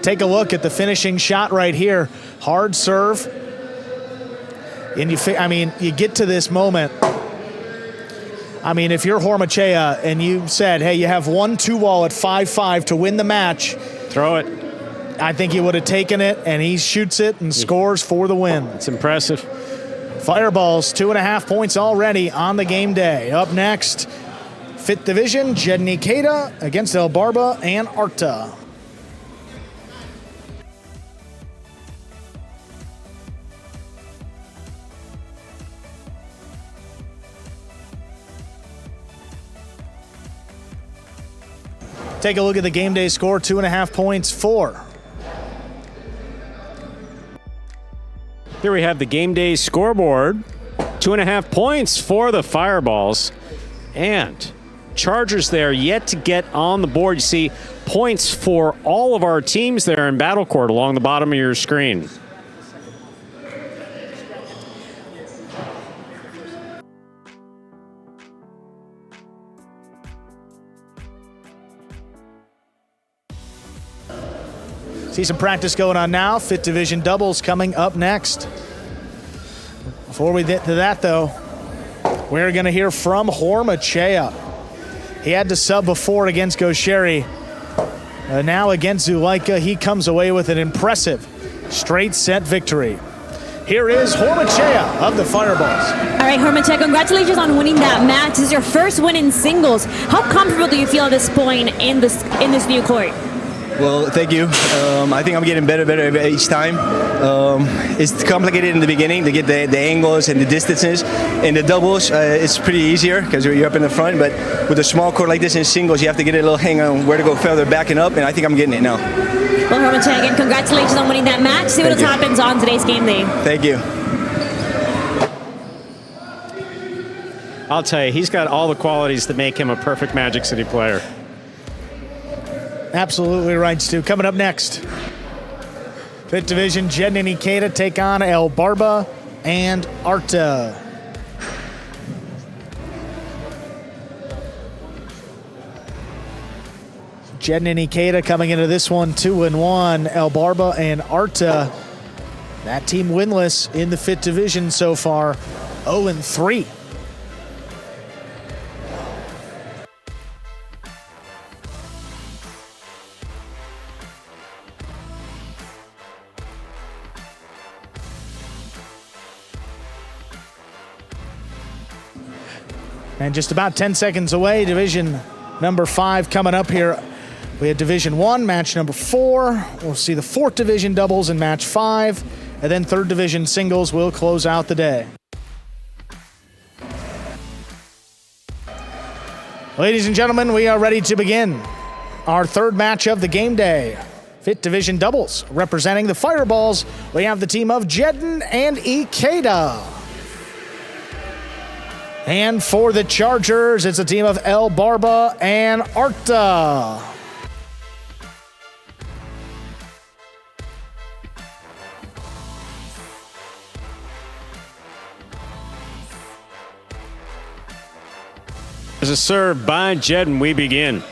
Take a look at the finishing shot right here. Hard serve. And you get to this moment. I mean, if you're Hormachea and you said, hey, you have 1-2-wall at 5-5 to win the match. Throw it. I think he would have taken it, and he shoots it and scores for the win. It's impressive. Fireballs, 2.5 points already on the game day. Up next, 5th Division, Jed Nikeda against El Barba and Arta. Take a look at the game day score, 2.5 points for. Here we have the game day scoreboard. 2.5 points for the Fireballs. And Chargers there yet to get on the board. You see points for all of our teams there in Battle Court along the bottom of your screen. See some practice going on now. 5th Division doubles coming up next. Before we get to that, though, we're going to hear from Hormachea. He had to sub before against Gosheri. Now against Zulaika, he comes away with an impressive straight set victory. Here is Hormachea of the Fireballs. All right, Hormachea, congratulations on winning that match. This is your first win in singles. How comfortable do you feel at this point in this new court? Well, thank you. I think I'm getting better each time. It's complicated in the beginning to get the angles and the distances. In the doubles, it's pretty easier because you're up in the front. But with a small court like this in singles, you have to get a little hang on where to go further back and up, and I think I'm getting it now. Well, Hormachea, again, congratulations on winning that match. See what else happens on today's game day. Thank you. I'll tell you, he's got all the qualities that make him a perfect Magic City player. Absolutely right, Stu. Coming up next, 5th Division, Jed and Ikeda take on El Barba and Arta. Jed and Ikeda coming into this one 2-1. El Barba and Arta, that team winless in the 5th Division so far, 0-3. And just about 10 seconds away, Division number 5 coming up here. We had Division 1, match number 4. We'll see the 4th Division doubles in match 5. And then 3rd Division singles will close out the day. Ladies and gentlemen, we are ready to begin our 3rd match of the game day. 5th Division doubles. Representing the Fireballs, we have the team of Jedden and Ikeda. And for the Chargers, it's a team of El Barba and Arta. There's a serve by Jed, and we begin.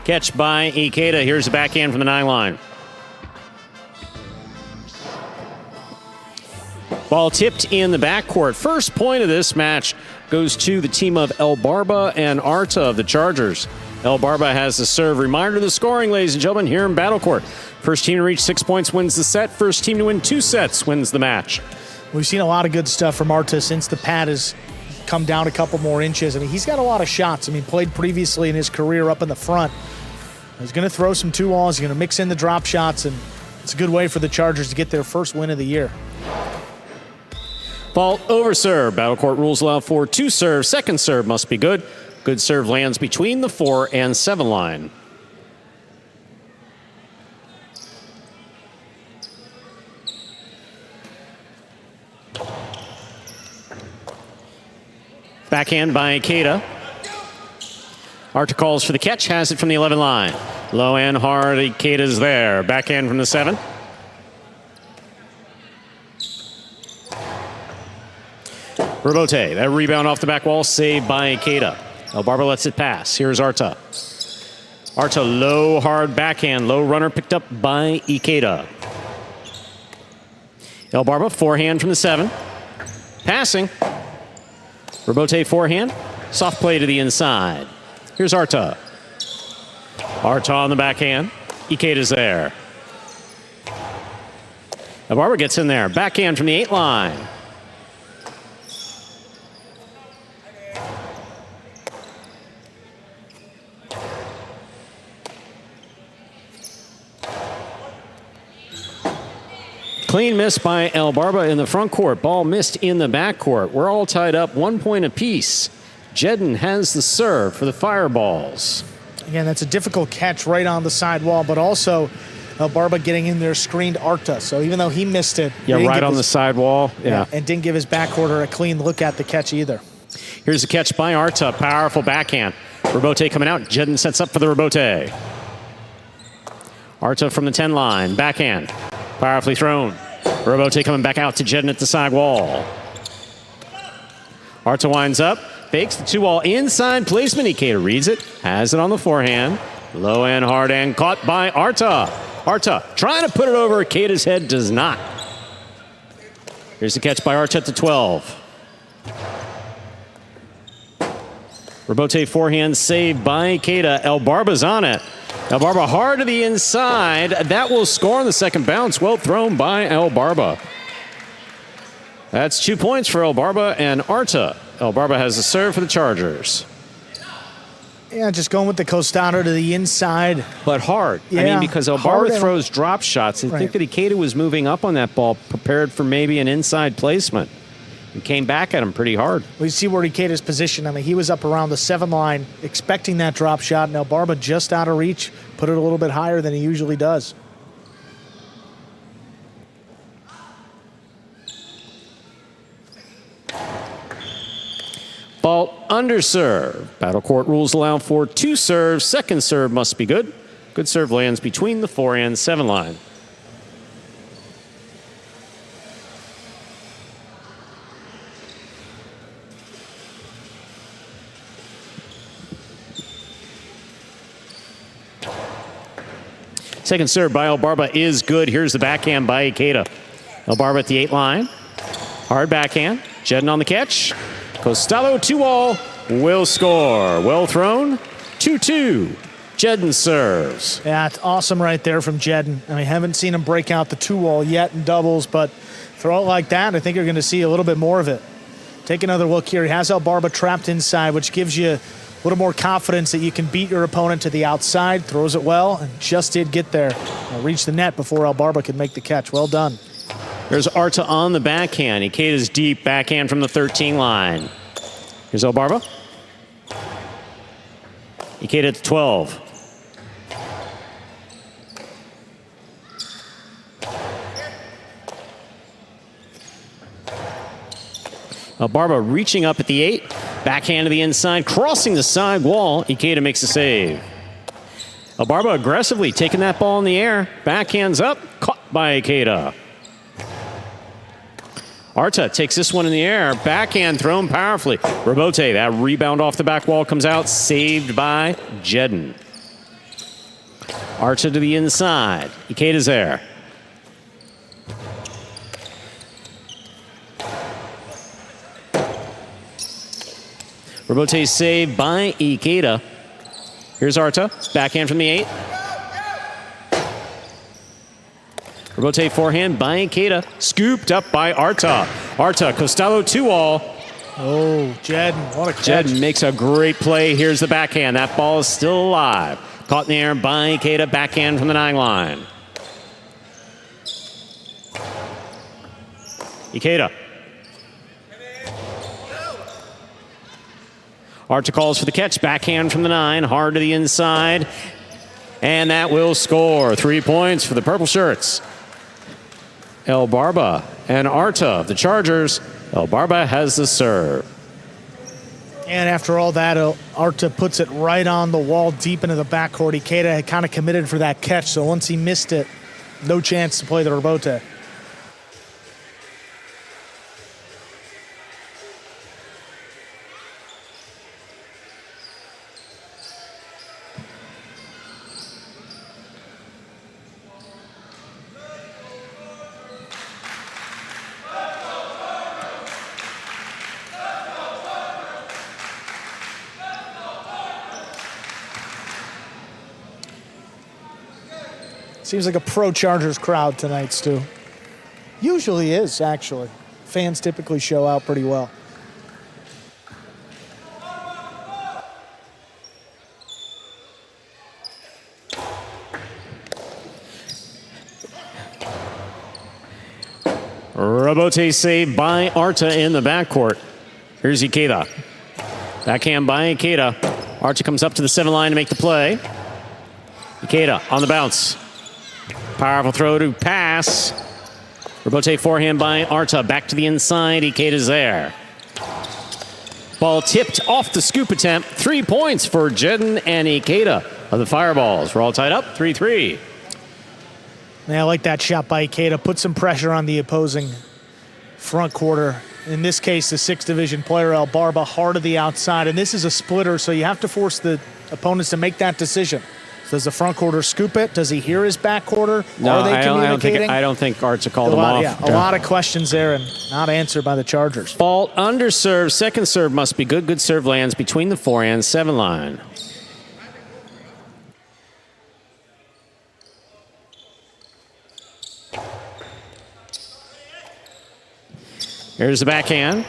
Catch by Ikeda. Here's the backhand from the 9 line. Ball tipped in the backcourt. First point of this match goes to the team of El Barba and Arta of the Chargers. El Barba has the serve. Reminder of the scoring, ladies and gentlemen, here in Battle Court. First team to reach 6 points wins the set. First team to win 2 sets wins the match. We've seen a lot of good stuff from Arta since the pad has come down a couple more inches. I mean, he's got a lot of shots. I mean, played previously in his career up in the front. He's going to throw some 2-walls. He's going to mix in the drop shots, and it's a good way for the Chargers to get their first win of the year. Fault over serve. Battle Court rules allow for 2 serves. Second serve must be good. Good serve lands between the 4 and 7 line. Backhand by Ikeda. Arta calls for the catch, has it from the 11 line. Low and hard, Ikeda's there. Backhand from the 7. Robote, that rebound off the back wall, saved by Ikeda. Elbarba lets it pass. Here's Arta. Arta, low, hard backhand. Low runner picked up by Ikeda. Elbarba, forehand from the 7. Passing. Robote, forehand. Soft play to the inside. Here's Arta. Arta on the backhand. Ikeda's there. Elbarba gets in there. Backhand from the 8 line. Clean miss by Elbarba in the front court. Ball missed in the back court. We're all tied up 1 point apiece. Jedden has the serve for the Fireballs. Again, that's a difficult catch right on the side wall, but also Elbarba getting in there screened Arta. So even though he missed it. Yeah, right on the side wall. Yeah. And didn't give his backcourter a clean look at the catch either. Here's a catch by Arta. Powerful backhand. Robote coming out. Jedden sets up for the Robote. Arta from the 10 line. Backhand. Powerfully thrown. Robote coming back out to Jedden at the side wall. Arta winds up. Fakes the 2-wall inside placement. Ikeda reads it. Has it on the forehand. Low and hard and caught by Arta. Arta trying to put it over Ikeda's head. Does not. Here's the catch by Arta at the 12. Robote forehand saved by Ikeda. Elbarba's on it. Elbarba hard to the inside. That will score on the second bounce. Well thrown by Elbarba. That's 2 points for Elbarba and Arta. Elbarba has the serve for the Chargers. Yeah, just going with the costado to the inside. But hard. Yeah, I mean, because Elbarba throws drop shots. I Right. think that Ikeda was moving up on that ball, prepared for maybe an inside placement. And came back at him pretty hard. We see where Ikeda's position. I mean, he was up around the 7 line, expecting that drop shot. Now, Elbarba just out of reach, put it a little bit higher than he usually does. Ball under serve. Battle court rules allow for 2 serves. Second serve must be good. Good serve lands between the 4 and 7 line. Second serve by Elbarba is good. Here's the backhand by Ikeda. Elbarba at the 8 line. Hard backhand. Jedden on the catch. Costalo 2-wall will score. Well thrown. 2-2. Jedden serves. Yeah, it's awesome right there from Jedden. I mean, haven't seen him break out the 2-wall yet in doubles, but throw it like that, I think you're going to see a little bit more of it. Take another look here. He has Elbarba trapped inside, which gives you a little more confidence that you can beat your opponent to the outside. Throws it well and just did get there. Reach the net before Elbarba could make the catch. Well done. There's Arta on the backhand. Ikeda's deep backhand from the 13 line. Here's Elbarba. Ikeda at the 12. Elbarba reaching up at the 8. Backhand to the inside, crossing the side wall. Ikeda makes a save. Elbarba aggressively taking that ball in the air. Backhands up, caught by Ikeda. Arta takes this one in the air. Backhand thrown powerfully. Robote, that rebound off the back wall comes out. Saved by Jedden. Arta to the inside. Ikeda's there. Robote saved by Ikeda. Here's Arta. Backhand from the 8. Robote forehand by Ikeda. Scooped up by Arta. Arta, Costalo 2-wall. Oh, Jedden, what a catch. Jedden makes a great play. Here's the backhand. That ball is still alive. Caught in the air by Ikeda. Backhand from the 9 line. Ikeda. Arta calls for the catch. Backhand from the 9. Hard to the inside. And that will score. 3 points for the purple shirts. Elbarba and Arta of the Chargers. Elbarba has the serve. And after all that, Arta puts it right on the wall deep into the backcourt. Ikeda had kind of committed for that catch, so once he missed it, no chance to play the rebote. Seems like a pro Chargers crowd tonight, Stu. Usually is, actually. Fans typically show out pretty well. Rebote saved by Arta in the backcourt. Here's Ikeda. Backhand by Ikeda. Arta comes up to the 7 line to make the play. Ikeda on the bounce. Powerful throw to pass. Rebote forehand by Arta. Back to the inside. Ikeda's there. Ball tipped off the scoop attempt. 3 points for Jedden and Ikeda of the Fireballs. We're all tied up 3-3. Yeah, I like that shot by Ikeda. Put some pressure on the opposing front quarter. In this case, the 6th division player, El Barba, hard to the outside. And this is a splitter, so you have to force the opponents to make that decision. Does the front quarter scoop it? Does he hear his back quarter? No, Are they communicating? I don't think Arta called him off. Yeah, a lot of questions there and not answered by the Chargers. Fault under serve. Second serve must be good. Good serve lands between the 4 and 7 line. Here's the backhand.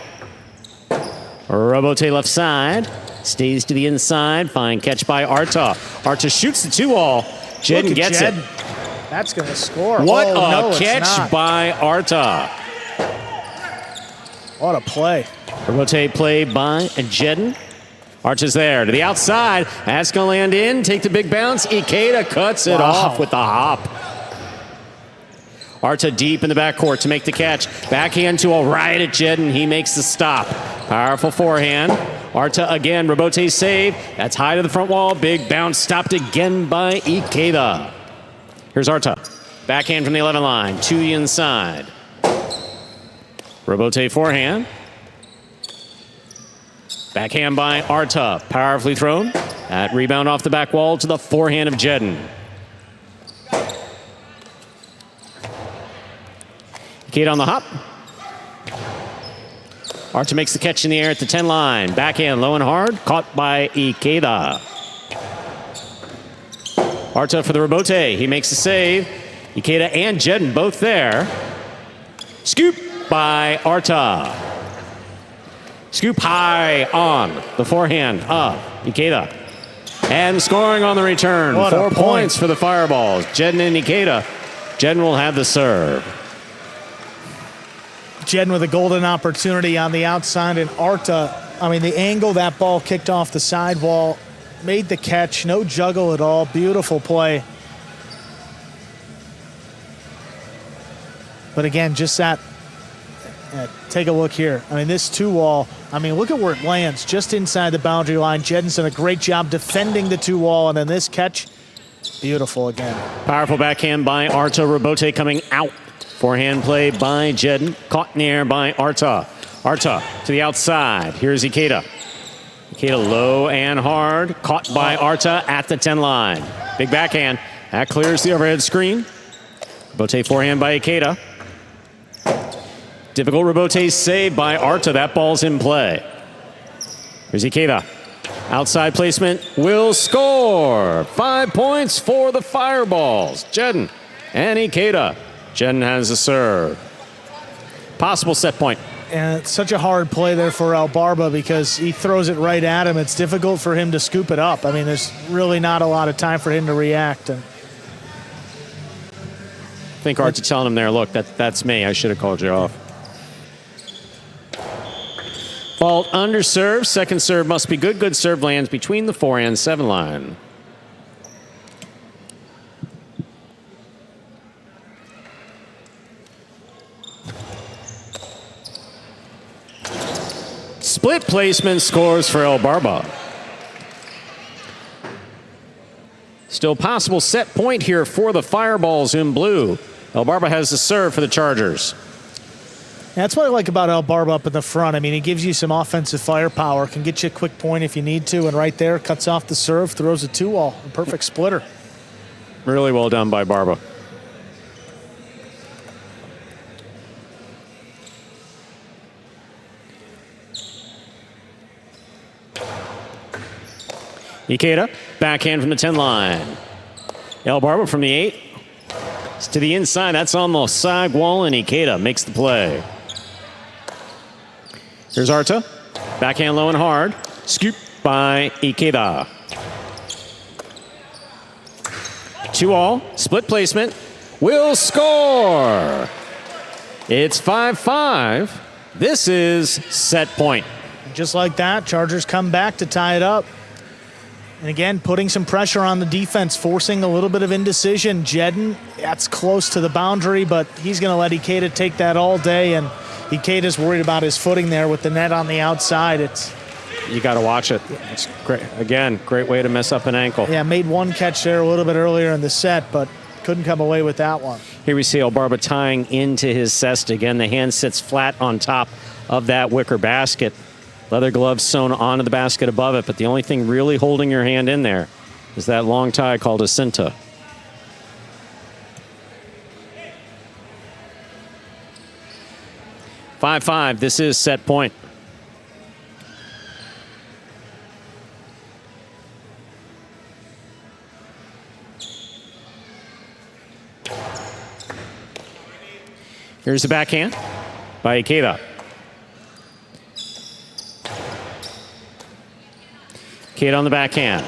Rebote left side. Stays to the inside. Fine catch by Arta. Arta shoots the 2-all. Jedden gets it. That's going to score. What a catch by Arta. What a play. Rebote play by Jedden. Arta's there to the outside. That's going to land in. Take the big bounce. Ikeda cuts it off with the hop. Arta deep in the backcourt to make the catch. Backhand to a right at Jedden. He makes the stop. Powerful forehand. Arta again. Rebote save. That's high to the front wall. Big bounce stopped again by Ikeda. Here's Arta. Backhand from the 11 line to the inside. Rebote forehand. Backhand by Arta. Powerfully thrown. That rebound off the back wall to the forehand of Jedden. Ikeda on the hop. Arta makes the catch in the air at the 10 line. Backhand low and hard. Caught by Ikeda. Arta for the rebote. He makes the save. Ikeda and Jedden both there. Scoop by Arta. Scoop high on the forehand of Ikeda. And scoring on the return. 4 points for the Fireballs. Jedden and Ikeda. Jedden will have the serve. Jedden with a golden opportunity on the outside, and Arta, I mean, the angle that ball kicked off the sidewall, made the catch, no juggle at all, beautiful play. But again, just that, take a look here. I mean, this 2-wall, I mean, look at where it lands, just inside the boundary line. Jedden's done a great job defending the 2-wall, and then this catch, beautiful again. Powerful backhand by Arta. Rebote coming out. Forehand play by Jedden. Caught in the air by Arta. Arta to the outside. Here's Ikeda. Ikeda low and hard. Caught by Arta at the 10 line. Big backhand. That clears the overhead screen. Rebote forehand by Ikeda. Difficult rebote save by Arta. That ball's in play. Here's Ikeda. Outside placement will score. 5 points for the Fireballs. Jedden and Ikeda. Jedden has the serve. Possible set point. And it's such a hard play there for El Barba because he throws it right at him. It's difficult for him to scoop it up. I mean, there's really not a lot of time for him to react. And I think Arta telling him there, look, that's me. I should have called you off. Fault under serve. Second serve must be good. Good serve lands between the 4 and 7 line. Split placement scores for El Barba. Still possible set point here for the Fireballs in blue. El Barba has the serve for the Chargers. That's what I like about El Barba up in the front. I mean, he gives you some offensive firepower, can get you a quick point if you need to, and right there, cuts off the serve, throws a 2-all. A perfect splitter. Really well done by Barba. Ikeda, backhand from the 10 line. El Barba from the 8. It's to the inside. That's on the side wall, and Ikeda makes the play. Here's Arta. Backhand low and hard. Scoop by Ikeda. 2-all. Split placement. Will score. It's 5-5. This is set point. Just like that, Chargers come back to tie it up. And again, putting some pressure on the defense, forcing a little bit of indecision. Jedden, that's close to the boundary, but he's going to let Ikeda take that all day, and Ikeda's worried about his footing there with the net on the outside. You got to watch it. It's great. Again, great way to mess up an ankle. Yeah, made one catch there a little bit earlier in the set, but couldn't come away with that one. Here we see El Barba tying into his cesta. Again, the hand sits flat on top of that wicker basket. Leather gloves sewn onto the basket above it, but the only thing really holding your hand in there is that long tie called a cinta. Five. This is set point. Here's the backhand by Ikeda. Ikeda on the backhand.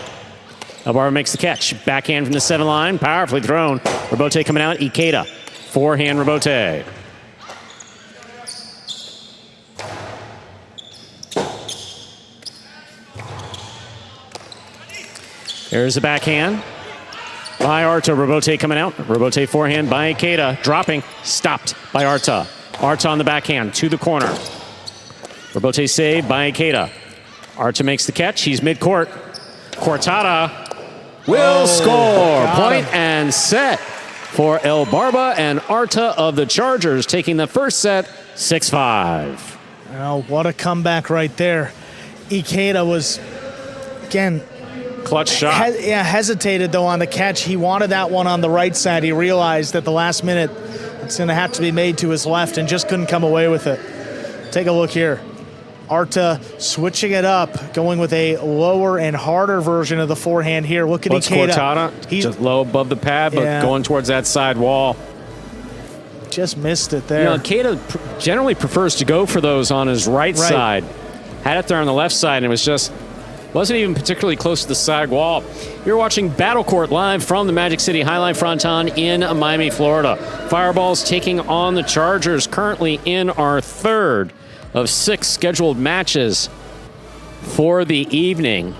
El Barba makes the catch. Backhand from the 7 line. Powerfully thrown. Rebote coming out. Ikeda. Forehand Rebote. There's the backhand by Arta. Rebote coming out. Rebote forehand by Ikeda. Dropping. Stopped by Arta. Arta on the backhand to the corner. Rebote saved by Ikeda. Arta makes the catch. He's mid-court. Cortada will score. Point and set for El Barba and Arta of the Chargers, taking the first set 6-5. Oh, what a comeback right there. Ikeda was, again, clutch shot. Hesitated, though, on the catch. He wanted that one on the right side. He realized at the last minute it's going to have to be made to his left and just couldn't come away with it. Take a look here. Arta switching it up, going with a lower and harder version of the forehand here. Look at Ikeda. Cortada, he's just low above the pad, but going towards that side wall. Just missed it there. You know, Ikeda generally prefers to go for those on his right side. Had it there on the left side, and it was just wasn't even particularly close to the side wall. You're watching Battle Court live from the Magic City Fronton in Miami, Florida. Fireballs taking on the Chargers, currently in our third of 6 scheduled matches for the evening.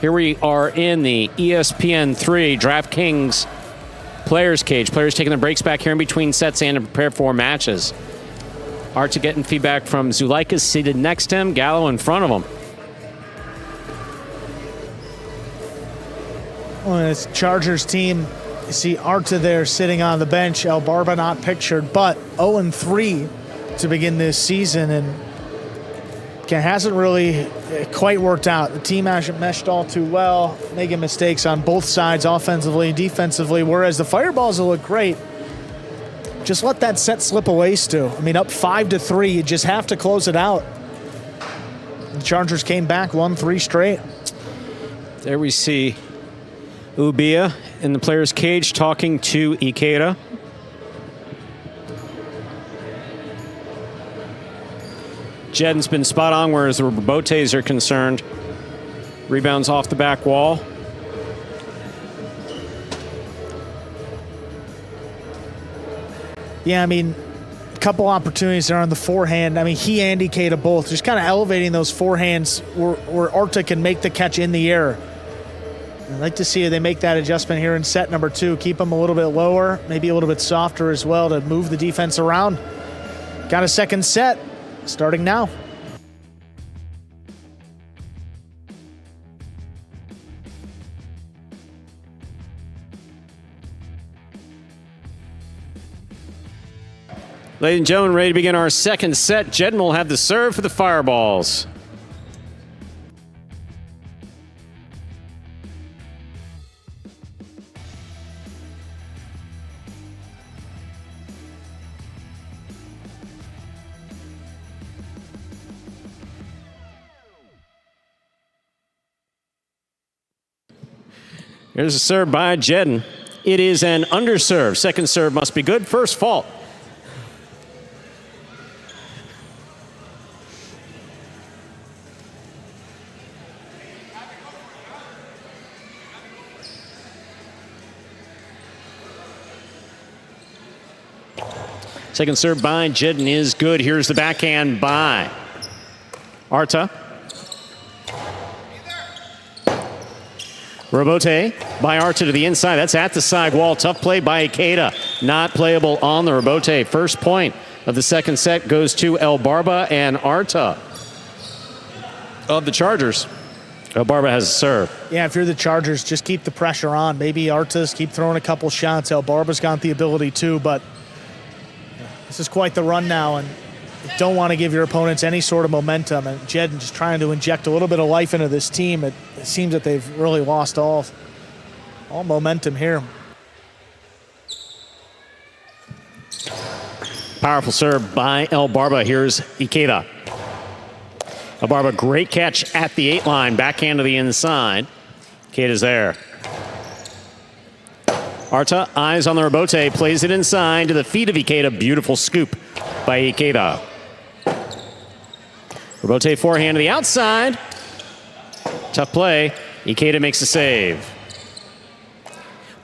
Here we are in the ESPN3 DraftKings Players Cage. Players taking their breaks back here in between sets and to prepare for matches. Arta getting feedback from Zuleika seated next to him, Gallo in front of him. Well, it's Chargers team. You see Arta there sitting on the bench. El Barba not pictured, but 0-3 to begin this season, and hasn't really quite worked out. The team hasn't meshed all too well, making mistakes on both sides, offensively and defensively, whereas the Fireballs will look great. Just let that set slip away, Stu. I mean, up 5-3, you just have to close it out. The Chargers came back, won 3 straight. There we see Ubia in the player's cage talking to Ikeda. Jedden's been spot on whereas the Rebotes are concerned. Rebounds off the back wall. Yeah, I mean, a couple opportunities there on the forehand. I mean, he and Ikeda both just kind of elevating those forehands where Arta can make the catch in the air. I'd like to see if they make that adjustment here in set number 2. Keep them a little bit lower, maybe a little bit softer as well to move the defense around. Got a second set starting now. Ladies and gentlemen, ready to begin our second set. Jedden will have the serve for the Fireballs. Here's a serve by Jedden. It is an underserve. Second serve must be good. First fault. Second serve by Jedden is good. Here's the backhand by Arta. Robote by Arta to the inside. That's at the side wall. Tough play by Ikeda. Not playable on the Robote. First point of the second set goes to El Barba and Arta of the Chargers. El Barba has a serve. Yeah, if you're the Chargers, just keep the pressure on. Maybe Arta's keep throwing a couple shots. El Barba's got the ability too, but this is quite the run now, and you don't want to give your opponents any sort of momentum. And Jedden just trying to inject a little bit of life into this team. It seems that they've really lost all momentum here. Powerful serve by El Barba. Here's Ikeda. El Barba, great catch at the 8 line. Backhand to the inside. Ikeda's there. Arta, eyes on the Robote, plays it inside to the feet of Ikeda. Beautiful scoop by Ikeda. Robote forehand to the outside. Tough play. Ikeda makes a save.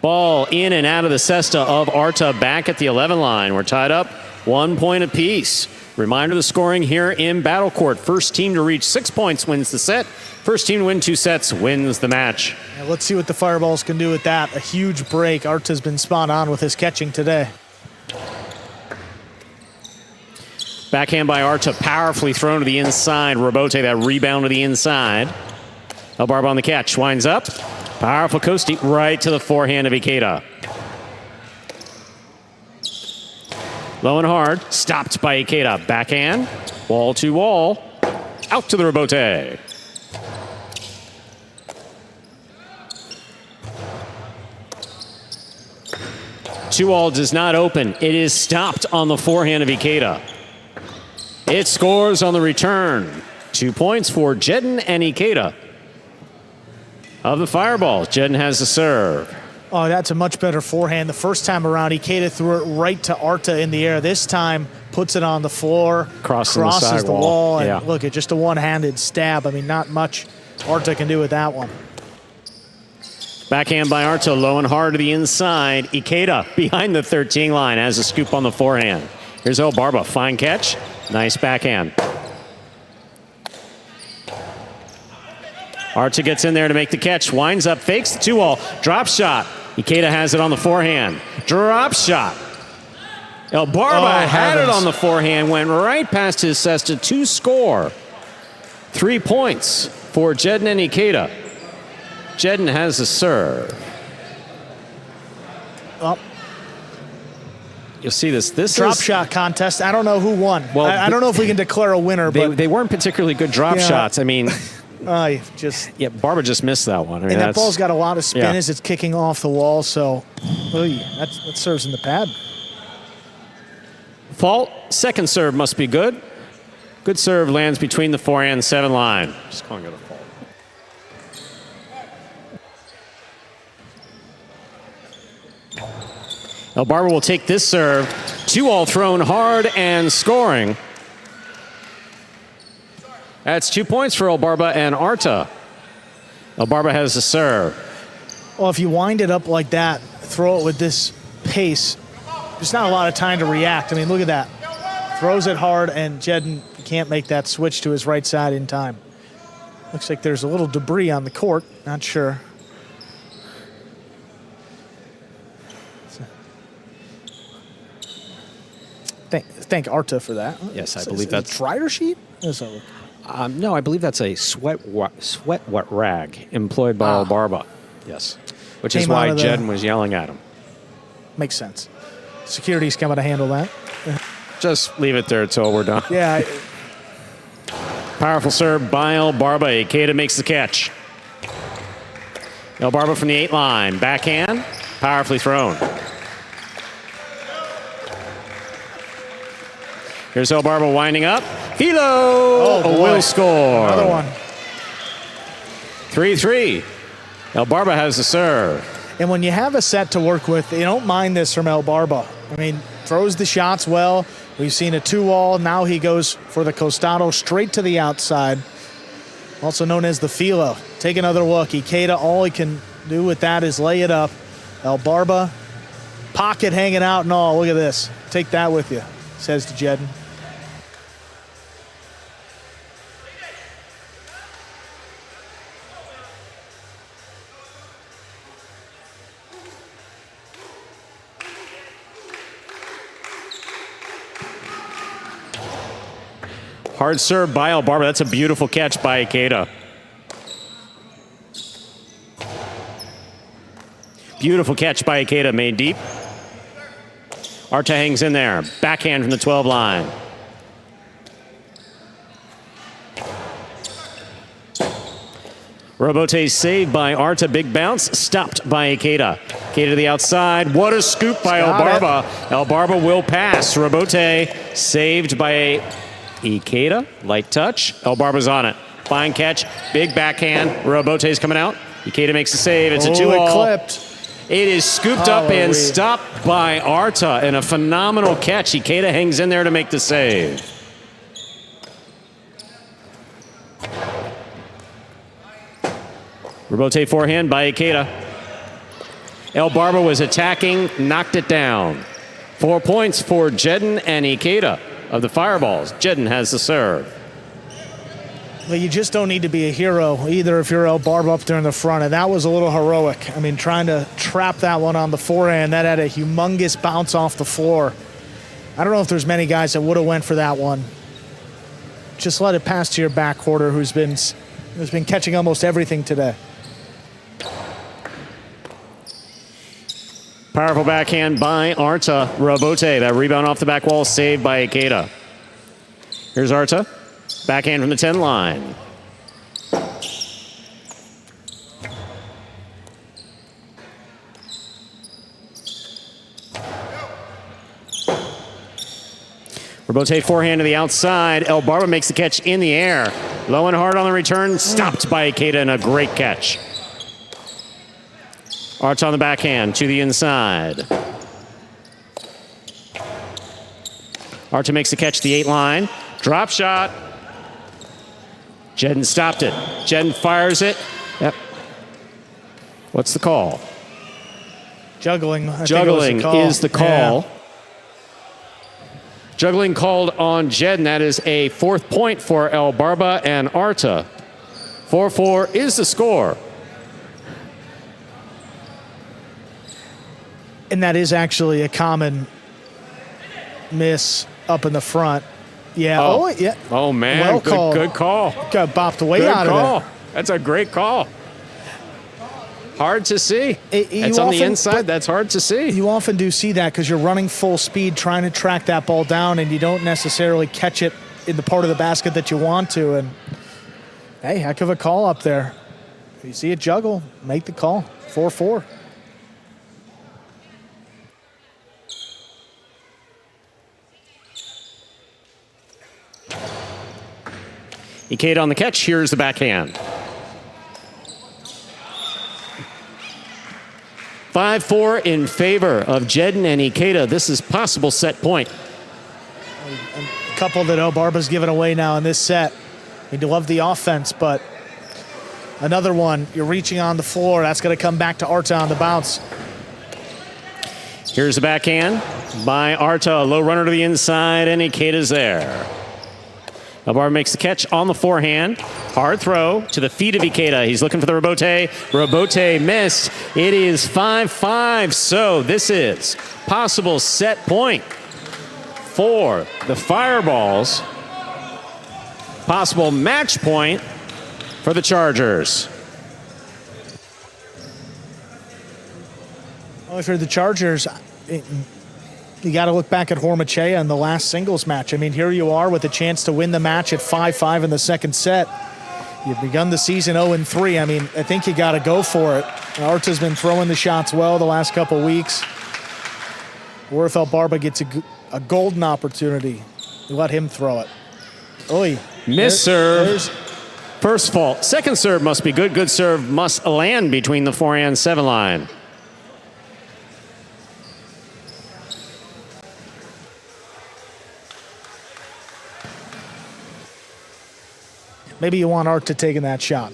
Ball in and out of the cesta of Arta back at the 11 line. We're tied up 1 point apiece. Reminder of the scoring here in Battle Court. First team to reach 6 points wins the set. First team to win 2 sets wins the match. Yeah, let's see what the Fireballs can do with that. A huge break. Arta's been spot on with his catching today. Backhand by Arta, powerfully thrown to the inside. Robote, that rebound to the inside. El Barba on the catch, winds up. Powerful coastie right to the forehand of Ikeda. Low and hard, stopped by Ikeda. Backhand, wall to wall, out to the Robote. Two-all does not open. It is stopped on the forehand of Ikeda. It scores on the return. 2 points for Jedden and Ikeda of the Fireballs. Jedden has the serve. Oh, that's a much better forehand. The first time around, Ikeda threw it right to Arta in the air. This time, puts it on the floor, crosses the wall, and yeah. Look, it's just a one-handed stab. I mean, not much Arta can do with that one. Backhand by Arta, low and hard to the inside. Ikeda behind the 13 line has a scoop on the forehand. Here's El Barba, fine catch, nice backhand. Arta gets in there to make the catch, winds up, fakes the 2-all, drop shot. Ikeda has it on the forehand, drop shot. El Barba had it on the forehand, went right past his cesta to score. 3 points for Jedden and Ikeda. Jedden has a serve. Oh. You'll see this. This drop is shot contest. I don't know who won. Well, I don't know if we can declare a winner, but they weren't particularly good drop shots. I mean, Barba just missed that one. I mean, and that ball's got a lot of spin as it's kicking off the wall, so that serves in the pad. Fault. Second serve must be good. Good serve lands between the forehand 7 line. Just calling it a fault. El Barba will take this serve. 2-all thrown hard and scoring. That's 2 points for El Barba and Arta. El Barba has the serve. Well, if you wind it up like that, throw it with this pace, there's not a lot of time to react. I mean, look at that. Throws it hard, and Jedden can't make that switch to his right side in time. Looks like there's a little debris on the court. Not sure. Thank Arta for that. Yes, I believe that's a dryer sheet. No, I believe that's a sweat wet rag employed by El Barba. Yes, which is why Jedden was yelling at him. Makes sense. Security's coming to handle that. Just leave it there until we're done. Yeah. Powerful serve by El Barba. Ikeda makes the catch. El Barba from the 8 line. Backhand. Powerfully thrown. Here's El Barba winding up. Hilo will score. Another one. 3-3. El Barba has the serve. And when you have a set to work with, you don't mind this from El Barba. I mean, throws the shots well. We've seen a 2-all. Now he goes for the costado straight to the outside, also known as the filo. Take another look. Ikeda, all he can do with that is lay it up. El Barba, pocket hanging out and all. Look at this. Take that with you, says to Jedden. Hard serve by El Barba. That's a beautiful catch by Ikeda. Beautiful catch by Ikeda, made deep. Arta hangs in there. Backhand from the 12 line. Robote saved by Arta. Big bounce. Stopped by Ikeda. Ikeda to the outside. What a scoop by El Barba. El Barba will pass. Robote saved by Ikeda. Light touch. El Barba's on it. Fine catch. Big backhand. Robote's coming out. Ikeda makes the save. It's a 2-all. It clipped. It is scooped up and stopped by Arta, and a phenomenal catch. Ikeda hangs in there to make the save. Robote forehand by Ikeda. El Barba was attacking, knocked it down. 4 points for Jedden and Ikeda of the Fireballs. Jedden has the serve. Well, you just don't need to be a hero either if you're El Barba up there in the front, and that was a little heroic. I mean, trying to trap that one on the forehand, that had a humongous bounce off the floor. I don't know if there's many guys that would have went for that one. Just let it pass to your back quarter, who's been catching almost everything today. Powerful backhand by Arta. Robote, that rebound off the back wall, saved by Ikeda. Here's Arta. Backhand from the 10 line. Robote forehand to the outside. El Barba makes the catch in the air. Low and hard on the return. Stopped by Ikeda, and a great catch. Arts on the backhand to the inside. Arta makes the catch, the 8 line. Drop shot. Jedden stopped it. Jedden fires it. Yep. What's the call? Juggling. Juggling is the call. Yeah. Juggling called on Jedden. That is a 4th point for El Barba and Arta. 4-4 is the score. And that is actually a common miss up in the front. Yeah. Oh, yeah. Oh, man. Well called. Good call. Got bopped away Good out call. of it. That's a great call. Hard to see. It's on the inside. That's hard to see. You often do see that because you're running full speed trying to track that ball down, and you don't necessarily catch it in the part of the basket that you want to. And, hey, heck of a call up there. If you see it juggle, make the call. 4-4. Ikeda on the catch. Here's the backhand. 5-4 in favor of Jedden and Ikeda. This is possible set point. A couple that El Barba's given away now in this set. You love the offense, but another one, you're reaching on the floor. That's going to come back to Arta on the bounce. Here's the backhand by Arta. Low runner to the inside, and Ikeda's there. El Barba makes the catch on the forehand. Hard throw to the feet of Ikeda. He's looking for the Robote. Robote missed. It is 5-5. So this is possible set point for the Fireballs. Possible match point for the Chargers. Well, for the Chargers, you got to look back at Hormachea in the last singles match. I mean, here you are with a chance to win the match at 5-5 in the second set. You've begun the season 0-3. I mean, I think you got to go for it. Arta's been throwing the shots well the last couple weeks. Or if El Barba gets a golden opportunity, let him throw it. Oy. Miss serve. First fault. Second serve must be good. Good serve must land between the 4 and 7 line. Maybe you want Arta taking that shot.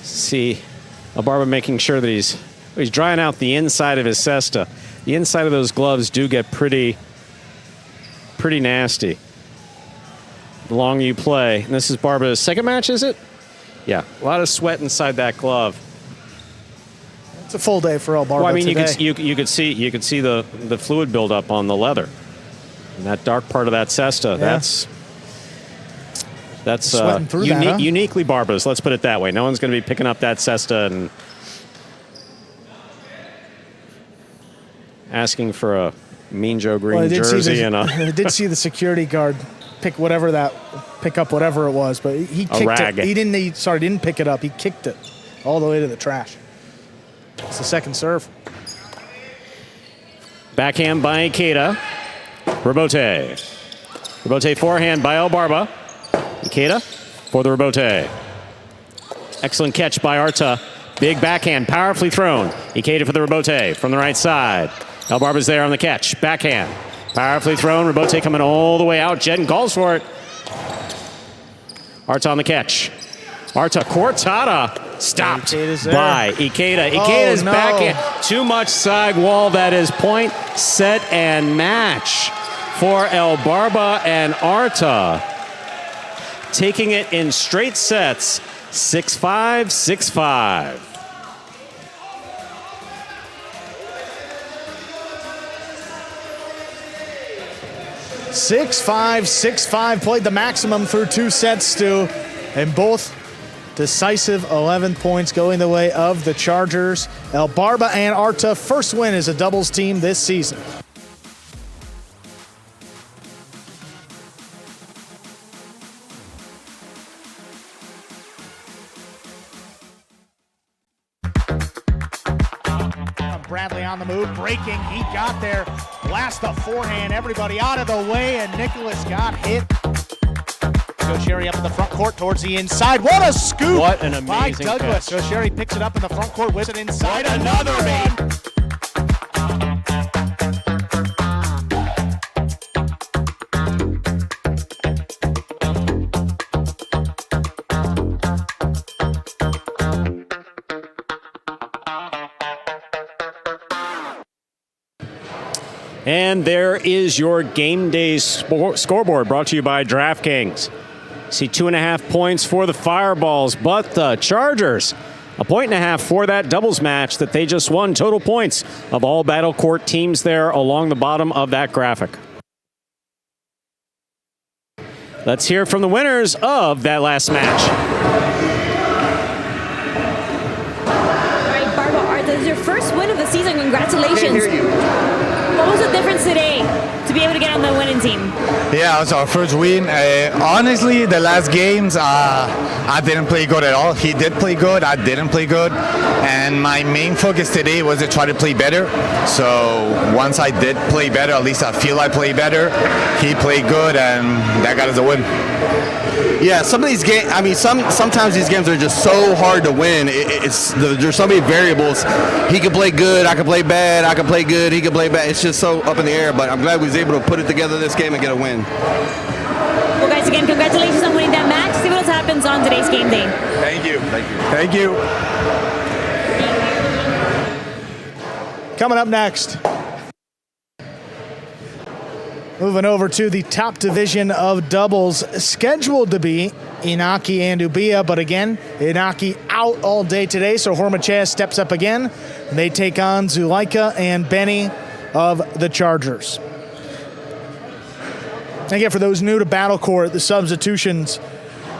See, El Barba making sure that he's drying out the inside of his cesta. The inside of those gloves do get pretty nasty the longer you play. And this is Barba's second match, is it? Yeah, a lot of sweat inside that glove. It's a full day for El Barba. Well, I mean, today. you could see the fluid buildup on the leather, and that dark part of that cesta. Yeah. That's uniquely Barba's. Let's put it that way. No one's going to be picking up that cesta and asking for a Mean Joe Green jersey I did see the security guard pick up whatever it was, but he kicked rag. it. He didn't pick it up. He kicked it all the way to the trash. It's the second serve. Backhand by Ikeda. Rebote forehand by El Barba. Ikeda for the rebote. Excellent catch by Arta. Big backhand, powerfully thrown. Ikeda for the rebote from the right side. El Barba's there on the catch. Backhand, powerfully thrown. Rebote coming all the way out. Jedin calls for it. Arta on the catch. Arta cortada. Stopped by Ikeda. Ikeda's backhand. Too much side wall. That is point, set, and match for El Barba and Arta. Taking it in straight sets, 6-5, 6-5. Played the maximum through 2 sets, Stu, and both decisive 11 points going the way of the Chargers. El Barba and Arta, first win as a doubles team this season. Bradley on the move, breaking, he got there, blast the forehand, everybody out of the way, and Nicholas got hit. Joe Sherry up in the front court towards the inside. What a scoop! What an amazing by Douglas. catch. Joe Sherry picks it up in the front court, whips it inside. Another one! And there is your Game Day scoreboard brought to you by DraftKings. See 2.5 points for the Fireballs, but the Chargers, 1.5 points for that doubles match that they just won. Total points of all Battle Court teams there along the bottom of that graphic. Let's hear from the winners of that last match. All right, Barba, Arta, this is your first win of the season. Congratulations. Can't hear you. What was the difference today to be able to get on the winning team? Yeah, it was our first win. Honestly, the last games, I didn't play good at all. He did play good, I didn't play good. And my main focus today was to try to play better. So once I did play better, at least I feel I played better. He played good, and that got us a win. Yeah, some of these games, I mean, sometimes these games are just so hard to win. There's so many variables. He can play good, I can play bad, I can play good, he can play bad. It's just so up in the air, but I'm glad we was able to put it together this game and get a win. Well, guys, again, congratulations on winning that match. See what else happens on today's game day. Thank you. Thank you. Thank you. Coming up next, moving over to the top division of doubles, scheduled to be Inaki and Ubia, but again, Inaki out all day today, so Hormachea steps up again. And they take on Zuleika and Benny of the Chargers. Again, for those new to Battle Court, the substitutions,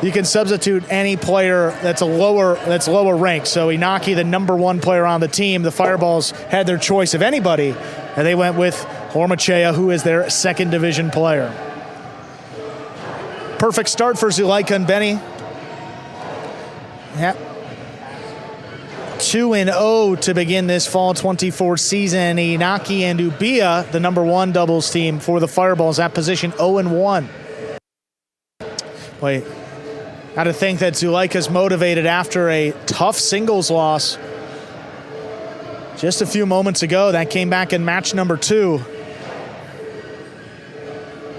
you can substitute any player that's lower ranked. So Inaki, the number 1 player on the team, the Fireballs had their choice of anybody, and they went with Hormachea, who is their second division player. Perfect start for Zulaika and Benny. Yep. 2-0 to begin this fall 24 season. Inaki and Ubia, the number 1 doubles team for the Fireballs, at position 0-1. Wait, got to think that Zulaika's motivated after a tough singles loss just a few moments ago. That came back in match number 2.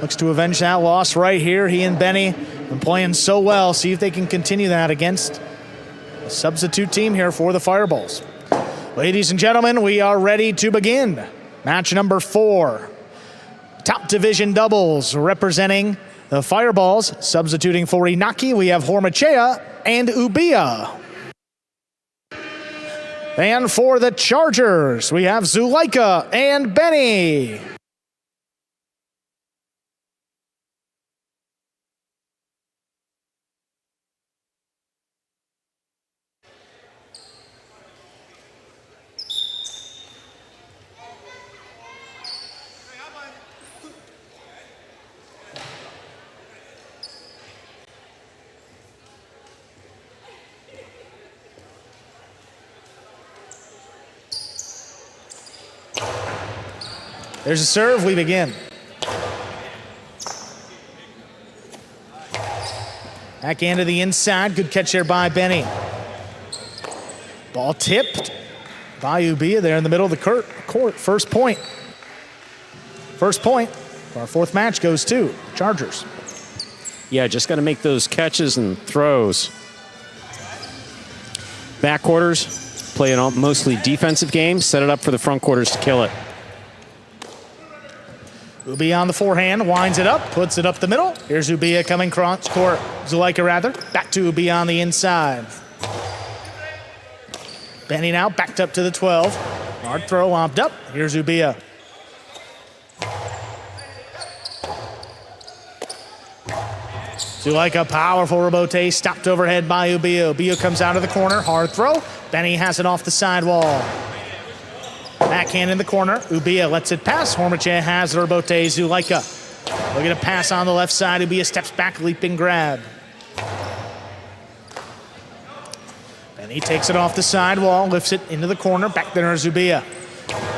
Looks to avenge that loss right here. He and Benny been playing so well. See if they can continue that against a substitute team here for the Fireballs. Ladies and gentlemen, we are ready to begin. Match number 4. Top division doubles representing the Fireballs. Substituting for Inaki, we have Hormachea and Ubia. And for the Chargers, we have Zulaika and Benny. There's a serve, we begin. Backhand to the inside, good catch there by Benny. Ball tipped by Ubia there in the middle of the court. First point. First point for our 4th match goes to Chargers. Yeah, just got to make those catches and throws. Back quarters, play a mostly defensive game, set it up for the front quarters to kill it. Ubia on the forehand, winds it up, puts it up the middle. Here's Ubia coming cross court. Zulaika rather. Back to Ubia on the inside. Benny now backed up to the 12. Hard throw, lobbed up. Here's Ubia. Zulaika, powerful rebote, stopped overhead by Ubia. Ubia comes out of the corner, hard throw. Benny has it off the sidewall. Backhand in the corner. Ubia lets it pass. Hormachea has the rebote. Zulaika. Look at a pass on the left side. Ubia steps back, leaping grab. And he takes it off the sidewall, lifts it into the corner. Back there is Ubia.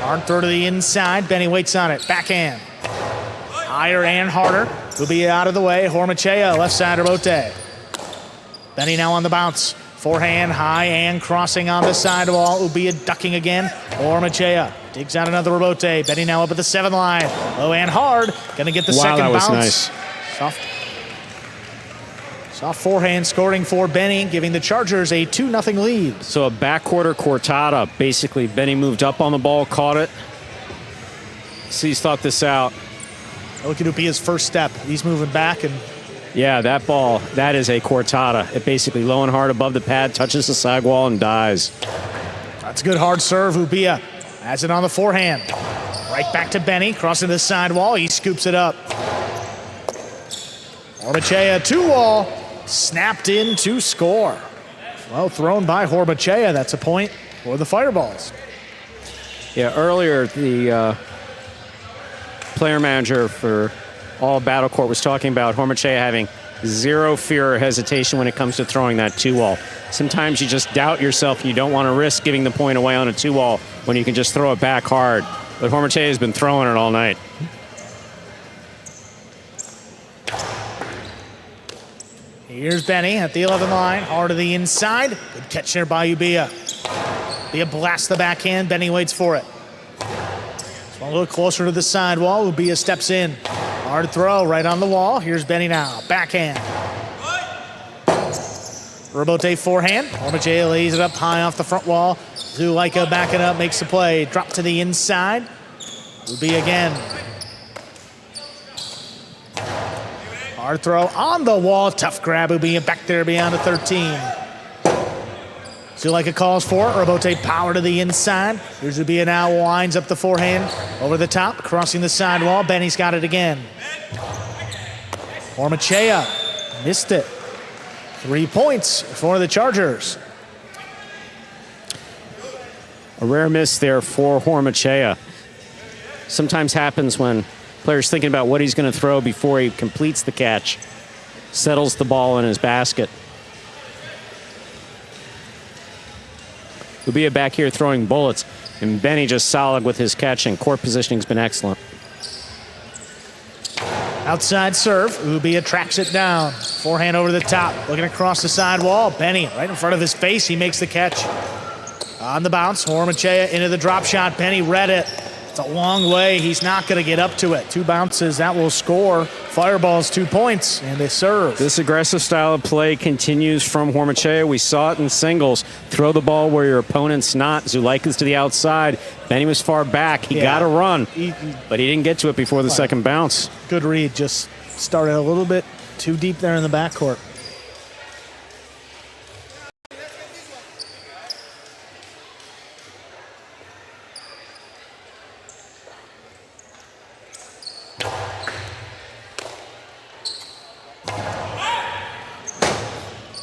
Hard throw to the inside. Benny waits on it. Backhand. Higher and harder. Ubia out of the way. Hormachea, left side rebote. Benny now on the bounce. Forehand, high and crossing on the sidewall. Ubia ducking again. Hormachea digs out another rebote. Benny now up at the 7 line. Low and hard. Gonna get the second that was bounce. Nice. Soft forehand scoring for Benny, giving the Chargers a 2-0 lead. So a backquarter cortada. Basically, Benny moved up on the ball, caught it. He's thought this out. Look at Ubia's first step. He's moving back and yeah, that ball, that is a cortada. It basically low and hard above the pad, touches the sidewall and dies. That's a good hard serve. Ubia has it on the forehand. Right back to Benny, crossing the sidewall. He scoops it up. Hormachea, 2-wall, snapped in to score. Well thrown by Hormachea. That's a point for the Fireballs. Yeah, earlier the player manager for all Battle Court was talking about Hormachea having zero fear or hesitation when it comes to throwing that 2-wall. Sometimes you just doubt yourself and you don't want to risk giving the point away on a 2-wall when you can just throw it back hard. But Hormachea has been throwing it all night. Here's Benny at the 11 line, hard to the inside. Good catch there by Ubia. Ubia blasts the backhand, Benny waits for it. A little closer to the sidewall, Ubia steps in. Hard throw right on the wall. Here's Benny now. Backhand. Rebote forehand. Hormachea lays it up high off the front wall. Zulaika backing up, makes the play. Drop to the inside. Ubia again. Hard throw on the wall. Tough grab. Ubia back there beyond the 13. Zulaika calls for it. Rebote power to the inside. Here's Ubia now, winds up the forehand. Over the top, crossing the sidewall. Benny's got it again. Hormachea missed it. 3 points for the Chargers. A rare miss there for Hormachea. sometimes happens when player's thinking about what he's going to throw before he completes the catch, settles the ball in his basket. Ubia back here throwing bullets, and Benny just solid with his catch, and court positioning's been excellent. Outside serve, Ubia tracks it down. Forehand over the top, looking across the side wall. Benny right in front of his face, he makes the catch. On the bounce, Hormachea into the drop shot. Benny read it. It's a long way. He's not going to get up to it. 2 bounces, that will score. Fireball's 2 points, and they serve. This aggressive style of play continues from Hormachea. We saw it in singles. Throw the ball where your opponent's not. Zulaika's to the outside. Benny was far back. He got a run, but he didn't get to it before the second bounce. Good read. Just started a little bit too deep there in the backcourt.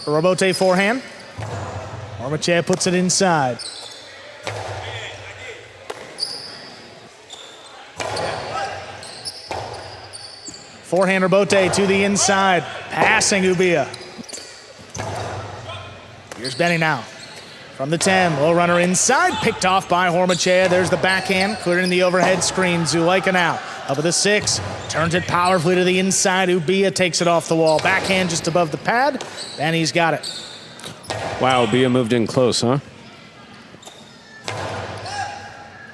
Robote forehand. Hormachea puts it inside. Forehand Robote to the inside. Passing Ubia. Here's Benny now. From the 10, low runner inside. Picked off by Hormachea. There's the backhand. Clearing the overhead screen. Zulaika now. Up at the 6. Turns it powerfully to the inside. Ubia takes it off the wall. Backhand just above the pad. Benny's got it. Wow, Ubia moved in close, huh?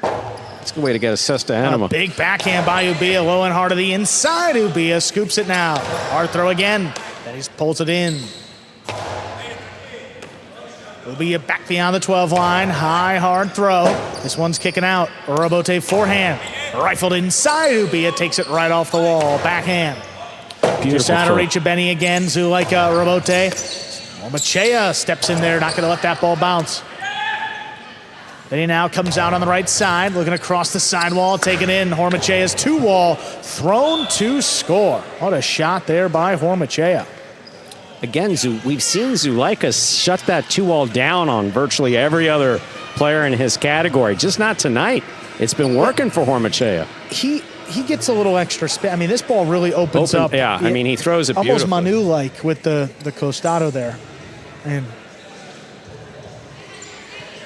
That's a good way to get a cesta anima. Big backhand by Ubia. Low and hard to the inside. Ubia scoops it now. Hard throw again. Benny pulls it in. Ubia back beyond the 12 line. High, hard throw. This one's kicking out. Robote forehand. Rifled inside. Ubia takes it right off the wall. Backhand. Just out of reach of Benny again. Zulaika, Robote. Hormachea steps in there. Not going to let that ball bounce. Benny now comes out on the right side. Looking across the sidewall. Taken in. Hormachea's 2-wall. Thrown to score. What a shot there by Hormachea. Again, we've seen Zulaika shut that 2-wall down on virtually every other player in his category. Just not tonight. It's been working for Hormachea. He gets a little extra spin. I mean, this ball really opens up. Yeah, I mean, he throws it beautifully. Almost Manu-like with the costado there. And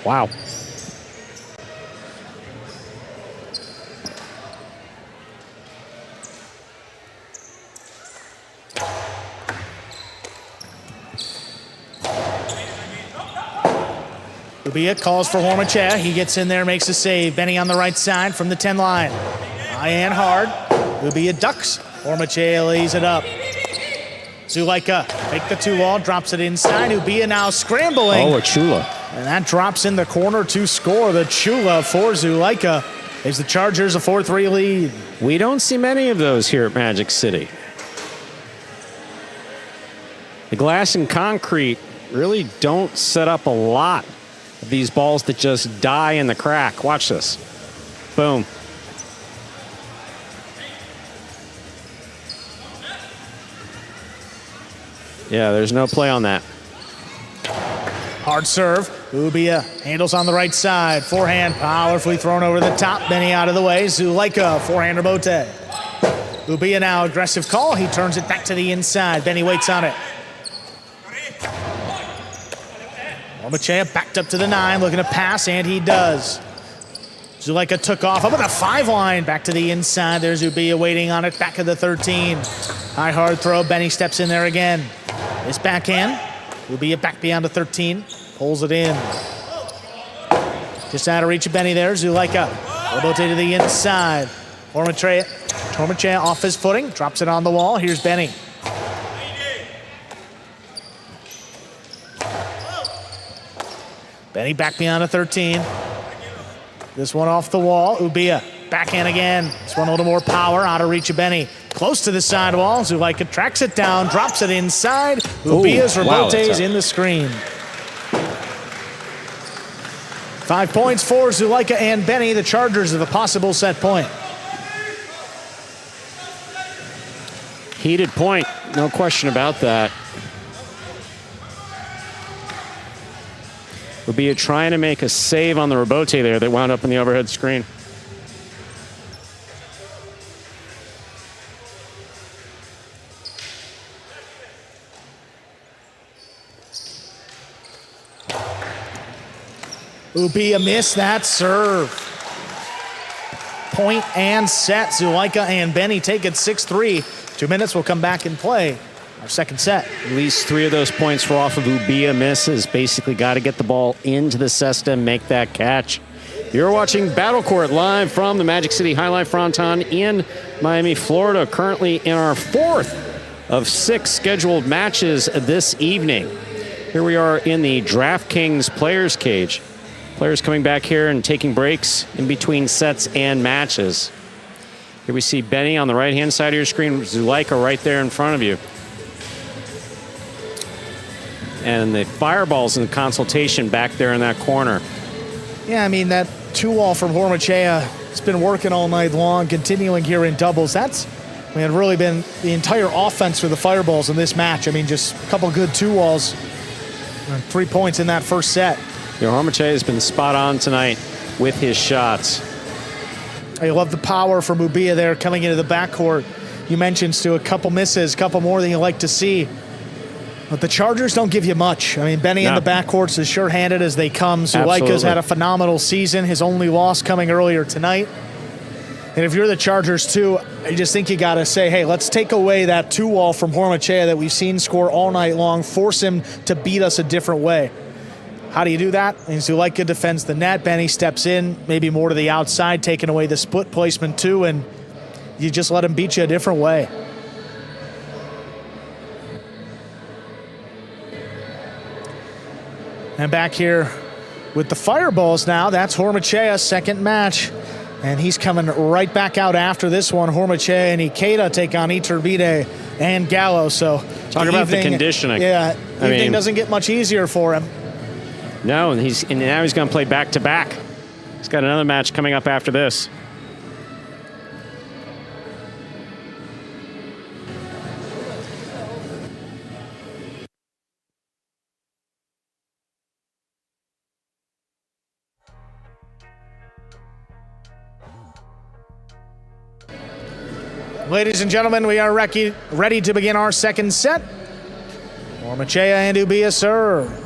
wow. Ubia calls for Hormachea. He gets in there, makes a save. Benny on the right side from the 10 line. High and hard. Ubia ducks. Hormachea lays it up. Zulaika take the 2-wall, drops it inside. Ubia now scrambling. Oh, a chula. And that drops in the corner to score. The chula for Zulaika. Gives the Chargers a 4-3 lead. We don't see many of those here at Magic City. The glass and concrete really don't set up a lot of these balls that just die in the crack. Watch this. Boom. Yeah, there's no play on that. Hard serve. Ubia handles on the right side. Forehand powerfully thrown over the top. Benny out of the way. Zulaika, forehand Robote. Ubia now aggressive call. He turns it back to the inside. Benny waits on it. Hormachea backed up to the 9, looking to pass, and he does. Zulaika took off up at the 5 line, back to the inside. There's Ubia waiting on it, back of the 13. High hard throw. Benny steps in there again. His backhand. Ubia back beyond the 13, pulls it in. Just out of reach of Benny there. Zulaika. Robote to the inside. Hormachea off his footing, drops it on the wall. Here's Benny. Benny back beyond a 13. This one off the wall. Ubia backhand again. This one a little more power, out of reach of Benny. Close to the sidewall. Zulaika tracks it down, drops it inside. Ubia's Robote's in the screen. 5 points for Zulaika and Benny. The Chargers have a possible set point. Heated point, no question about that. Ubia trying to make a save on the Robote there that wound up in the overhead screen. Ubia missed that serve. Point and set. Zuleika and Benny take it 6-3. 2 minutes will come back and play our second set. At least 3 of those points were off of Ubia misses. Basically got to get the ball into the cesta and make that catch. You're watching Battle Court live from the Magic City Jai-Alai Fronton in Miami, Florida. Currently in our 4th of 6 scheduled matches this evening. Here we are in the DraftKings Players Cage. Players coming back here and taking breaks in between sets and matches. Here we see Benny on the right-hand side of your screen, Zuleika right there in front of you. And the fireballs in the consultation back there in that corner. Yeah, I mean, that 2-wall from Hormachea has been working all night long, continuing here in doubles. That's, I mean, really been the entire offense for the fireballs in this match. I mean, just a couple good 2-walls, 3 points in that first set. Hormachea has been spot on tonight with his shots. I love the power from Ubia there coming into the backcourt. You mentioned, Stu, a couple misses, a couple more than you like to see. But the Chargers don't give you much. I mean, Benny in the backcourt's as sure-handed as they come. Zuleika's had a phenomenal season. His only loss coming earlier tonight. And if you're the Chargers, too, I just think you got to say, hey, let's take away that 2-wall from Hormachea that we've seen score all night long, force him to beat us a different way. How do you do that? I mean, Zuleika defends the net. Benny steps in, maybe more to the outside, taking away the split placement too, and you just let him beat you a different way. And back here with the fireballs now, that's Hormachea's second match. And he's coming right back out after this one. Hormachea and Ikeda take on Iturbide and Gallo. So talk about the conditioning. Yeah, evening doesn't get much easier for him. No, and now he's going to play back-to-back. He's got another match coming up after this. Ladies and gentlemen, we are ready to begin our second set. Hormachea and Ubia serve.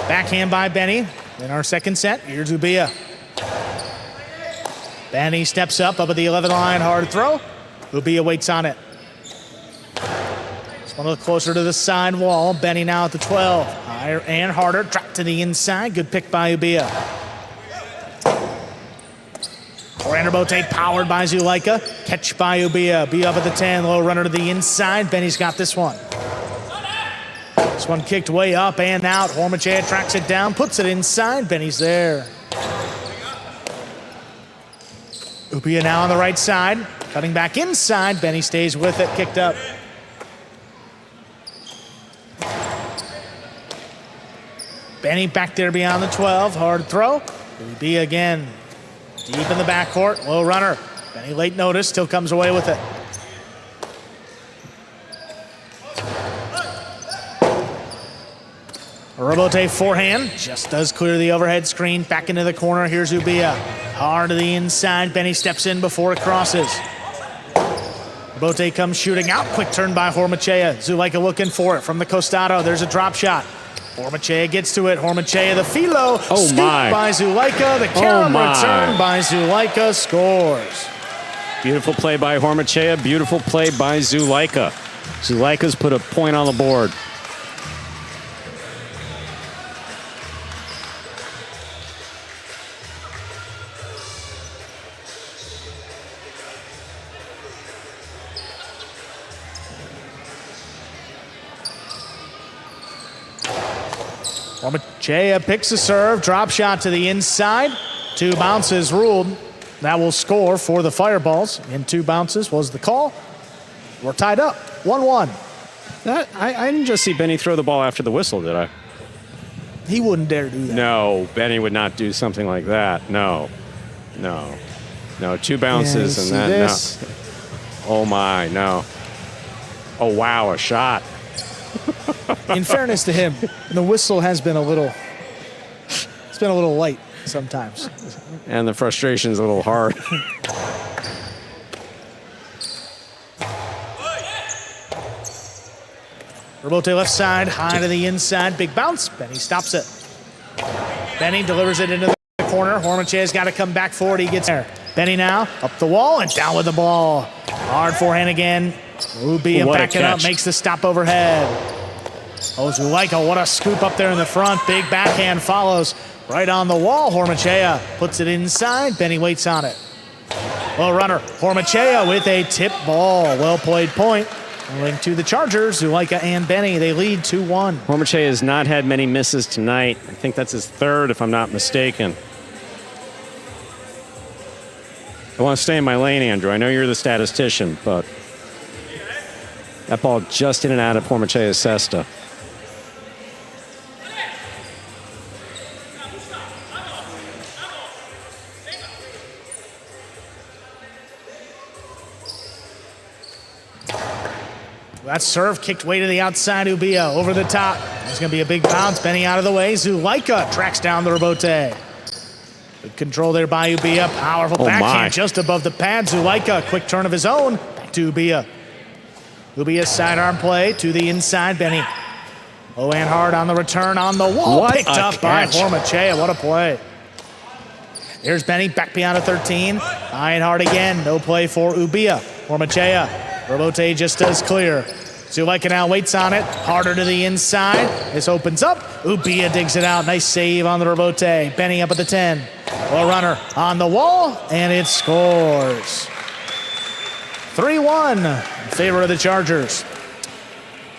Backhand by Benny in our second set. Here's Ubia. Benny steps up at the 11 line, hard throw. Ubia waits on it. Just one look closer to the side wall. Benny now at the 12. Higher and harder, drop to the inside. Good pick by Ubia. Rebote powered by Zuleika. Catch by Ubia. Ubia up at the 10, low runner to the inside. Benny's got this one. This one kicked way up and out. Hormachea tracks it down, puts it inside. Benny's there. Ubia now on the right side, cutting back inside. Benny stays with it, kicked up. Benny back there beyond the 12, hard throw. Ubia again, deep in the backcourt, low runner. Benny late notice, still comes away with it. Rebote forehand, just does clear the overhead screen. Back into the corner, here's Ubia. Hard to the inside, Benny steps in before it crosses. Rebote comes shooting out, quick turn by Hormachea. Zuleika looking for it from the costado, there's a drop shot. Hormachea gets to it, Hormachea the filo. Oh my. By Zuleika, the carry return by Zuleika, scores. Beautiful play by Hormachea, beautiful play by Zuleika. Zuleika's put a point on the board. Hormachea picks a serve, drop shot to the inside. 2 bounces ruled. That will score for the Fireballs. And 2 bounces was the call. We're tied up, 1-1. I didn't just see Benny throw the ball after the whistle, did I? He wouldn't dare do that. No, Benny would not do something like that. No. 2 bounces and that. No. Oh my, no. Oh, wow, a shot. In fairness to him, the whistle has been a little light sometimes. And the frustration's a little hard. Rebote left side, high to the inside, big bounce. Benny stops it. Benny delivers it into the corner. Hormachea's got to come back forward. He gets there. Benny now up the wall and down with the ball. Hard forehand again. Ubia backing up, makes the stop overhead. Oh, Zulaika, what a scoop up there in the front. Big backhand follows right on the wall. Hormachea puts it inside. Benny waits on it. Well, runner. Hormachea with a tip ball. Well played point. Going to the Chargers, Zulaika and Benny. They lead 2-1. Hormachea has not had many misses tonight. I think that's his third, if I'm not mistaken. I want to stay in my lane, Andrew. I know you're the statistician, but that ball just in and out of Hormachea's cesta. That serve kicked way to the outside. Ubia over the top. There's going to be a big bounce. Benny out of the way. Zulaika tracks down the rebote. Good control there by Ubia. Powerful backhand just above the pad. Zulaika, quick turn of his own. Back to Ubia. Ubia's sidearm play to the inside. Benny. Oh, and hard on the return on the wall. What picked up by Hormachea. What a play. Here's Benny back beyond a 13. High and hard again. No play for Ubia. Hormachea. Rebote just does clear. Zulaika now waits on it. Harder to the inside. This opens up. Ubia digs it out. Nice save on the rebote. Benny up at the 10. Well, runner on the wall, and it scores. 3-1 in favor of the Chargers.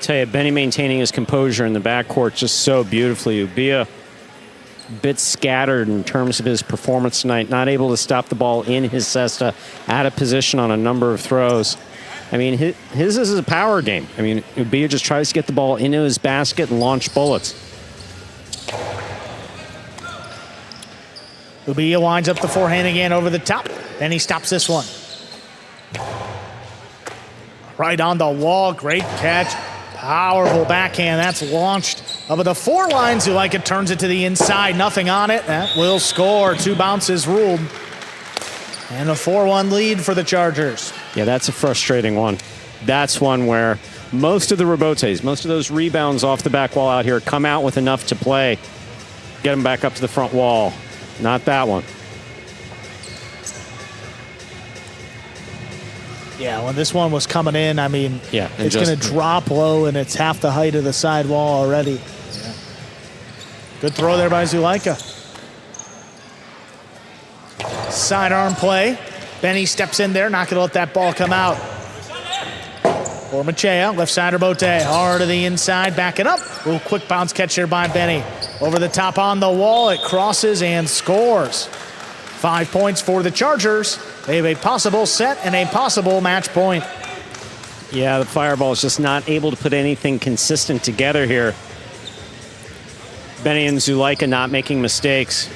Tell you, Benny maintaining his composure in the backcourt just so beautifully. Ubia a bit scattered in terms of his performance tonight. Not able to stop the ball in his cesta. Out of position on a number of throws. I mean, his is a power game. I mean, Ubia just tries to get the ball into his basket and launch bullets. Ubia winds up the forehand again over the top. Then he stops this one. Right on the wall. Great catch. Powerful backhand. That's launched up at the 4 line. Zulaika turns it to the inside. Nothing on it. That will score. 2 bounces ruled. And a 4-1 lead for the Chargers. Yeah, that's a frustrating one. That's one where most of the rebotes, most of those rebounds off the back wall out here come out with enough to play. Get them back up to the front wall. Not that one. Yeah, when this one was coming in, I mean, yeah, it's going to drop low, and it's half the height of the side wall already. Yeah. Good throw there by Zulaika. Sidearm play. Benny steps in there, not going to let that ball come out. Hormachea, left side rebote, hard to the inside, backing up. Ooh, quick bounce catch here by Benny. Over the top on the wall, it crosses and scores. 5 points for the Chargers. They have a possible set and a possible match point. Yeah, the Fireball is just not able to put anything consistent together here. Benny and Zulaika not making mistakes.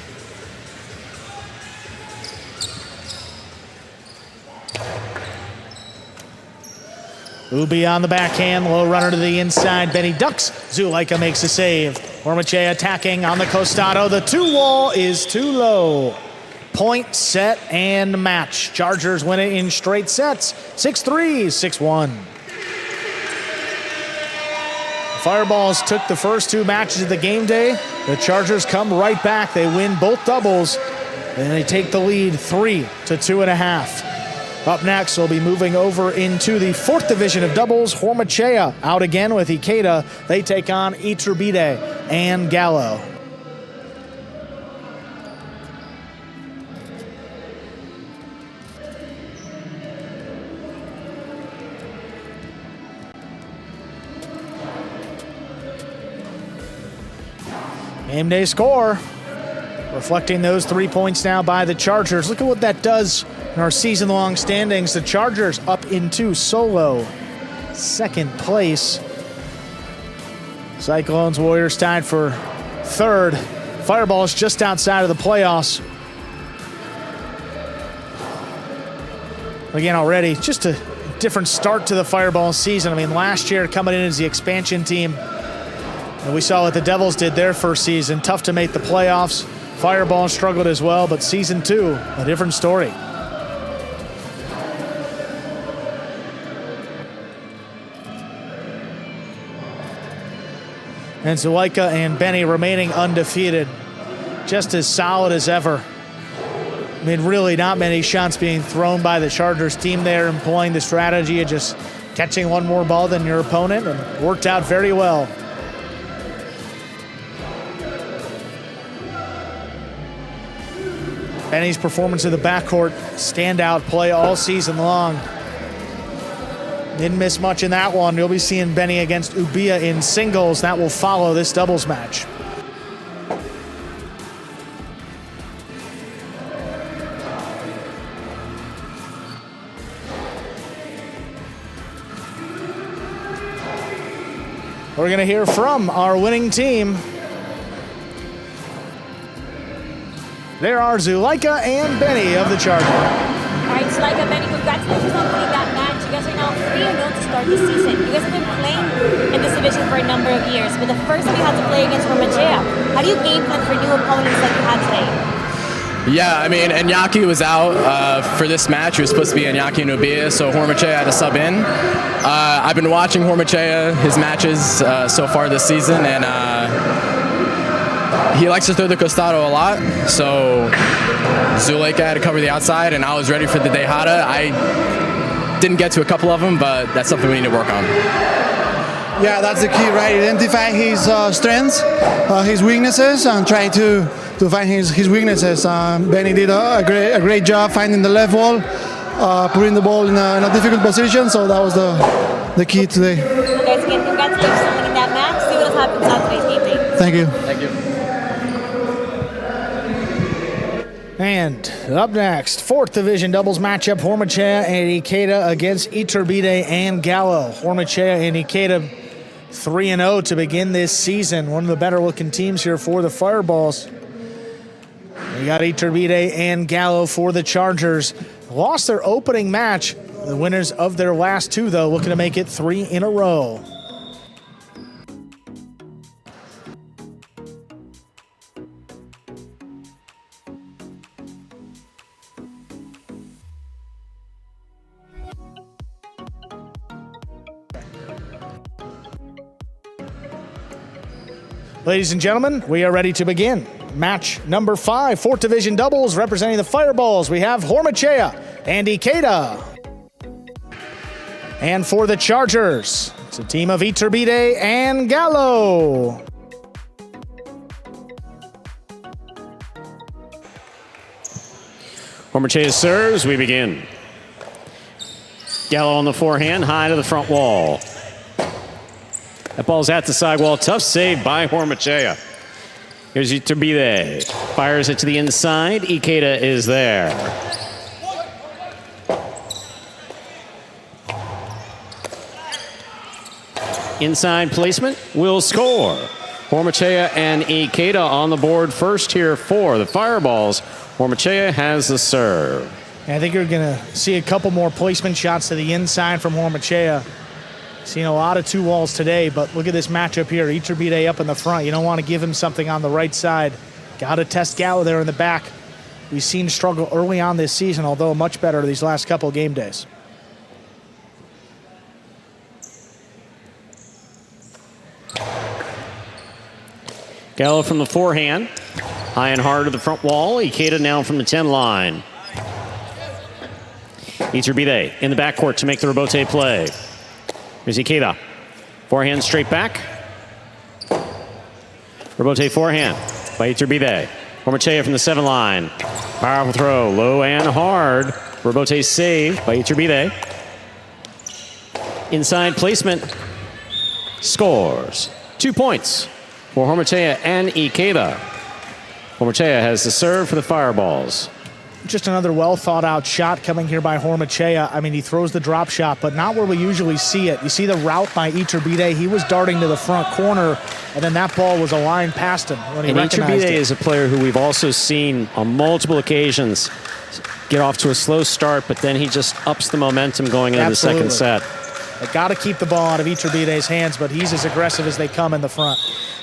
Ubia on the backhand, low runner to the inside. Benny ducks. Zulaika makes a save. Hormachea attacking on the Costado. The 2-wall is too low. Point, set, and match. Chargers win it in straight sets. 6-3, 6-1. Fireballs took the first 2 matches of the game day. The Chargers come right back. They win both doubles, and they take the lead 3-2.5. Up next, we'll be moving over into the 4th division of doubles. Hormachea out again with Ikeda. They take on Iturbide and Gallo. Game day score. Reflecting those 3 points now by the Chargers. Look at what that does in our season-long standings. The Chargers up into solo 2nd place. Cyclones, Warriors tied for 3rd. Fireballs just outside of the playoffs. Again, already just a different start to the Fireball season. I mean, last year coming in as the expansion team, and we saw what the Devils did their first season. Tough to make the playoffs. Fireball struggled as well, but season 2, a different story. And Zuleika and Benny remaining undefeated, just as solid as ever. I mean, really not many shots being thrown by the Chargers team there, employing the strategy of just catching one more ball than your opponent, and worked out very well. Benny's performance of the backcourt, standout play all season long. Didn't miss much in that one. You'll be seeing Benny against Ubia in singles. That will follow this doubles match. We're going to hear from our winning team. There are Zuleika and Benny of the Chargers. All right, Zuleika, Benny, congratulations on winning that match. You guys are now 3-0 to start the season. You guys have been playing in this division for a number of years, but the first time you had to play against World Jai-Alai. How do you game plan for new opponents like you had today? Yeah, I mean, Iñaki was out for this match. He was supposed to be Iñaki and Ubia, so Hormachea had to sub in. I've been watching Hormachea, his matches so far this season, and he likes to throw the costado a lot, so Zuleika had to cover the outside, and I was ready for the Dejada. I didn't get to a couple of them, but that's something we need to work on. Yeah, that's the key, right? Identify his strengths, his weaknesses, and try to find his weaknesses. Benny did a great job finding the left wall, putting the ball in a difficult position, so that was the key today. Well, guys, again, congratulations on winning that match. See what happens on today's game day. Thank you. Thank you. And up next, 4th Division doubles matchup, Hormachea and Ikeda against Iturbide and Gallo. Hormachea and Ikeda 3-0 to begin this season. One of the better looking teams here for the Fireballs. We got Iturbide and Gallo for the Chargers. Lost their opening match. The winners of their last 2, though, looking to make it 3 in a row. Ladies and gentlemen, we are ready to begin. Match number 5, 4th Division doubles representing the Fireballs. We have Hormachea and Ikeda. And for the Chargers, it's a team of Iturbide and Gallo. Hormachea serves, we begin. Gallo on the forehand, high to the front wall. That ball's at the sidewall. Tough save by Hormachea. Here's Iturbide. Fires it to the inside. Ikeda is there. Inside placement will score. Hormachea and Ikeda on the board first here for the Fireballs. Hormachea has the serve. And I think you're going to see a couple more placement shots to the inside from Hormachea. Seen a lot of 2 walls today, but look at this matchup here. Iturbide up in the front. You don't want to give him something on the right side. Got to test Gallo there in the back. We've seen struggle early on this season, although much better these last couple of game days. Gallo from the forehand. High and hard to the front wall. Ikeda now from the 10 line. Iturbide in the backcourt to make the rebote play. Here's Ikeda. Forehand straight back. Rebote forehand by Iturbide. Hormachea from the 7 line. Powerful throw, low and hard. Rebote saved by Iturbide. Inside placement. Scores. 2 points for Hormachea and Ikeda. Hormachea has the serve for the Fireballs. Just another well-thought-out shot coming here by Hormachea. I mean, he throws the drop shot, but not where we usually see it. You see the route by Iturbide. He was darting to the front corner, and then that ball was a line past him when he recognized it. Iturbide is a player who we've also seen on multiple occasions get off to a slow start, but then he just ups the momentum going into the second set. They got to keep the ball out of Iturbide's hands, but he's as aggressive as they come in the front.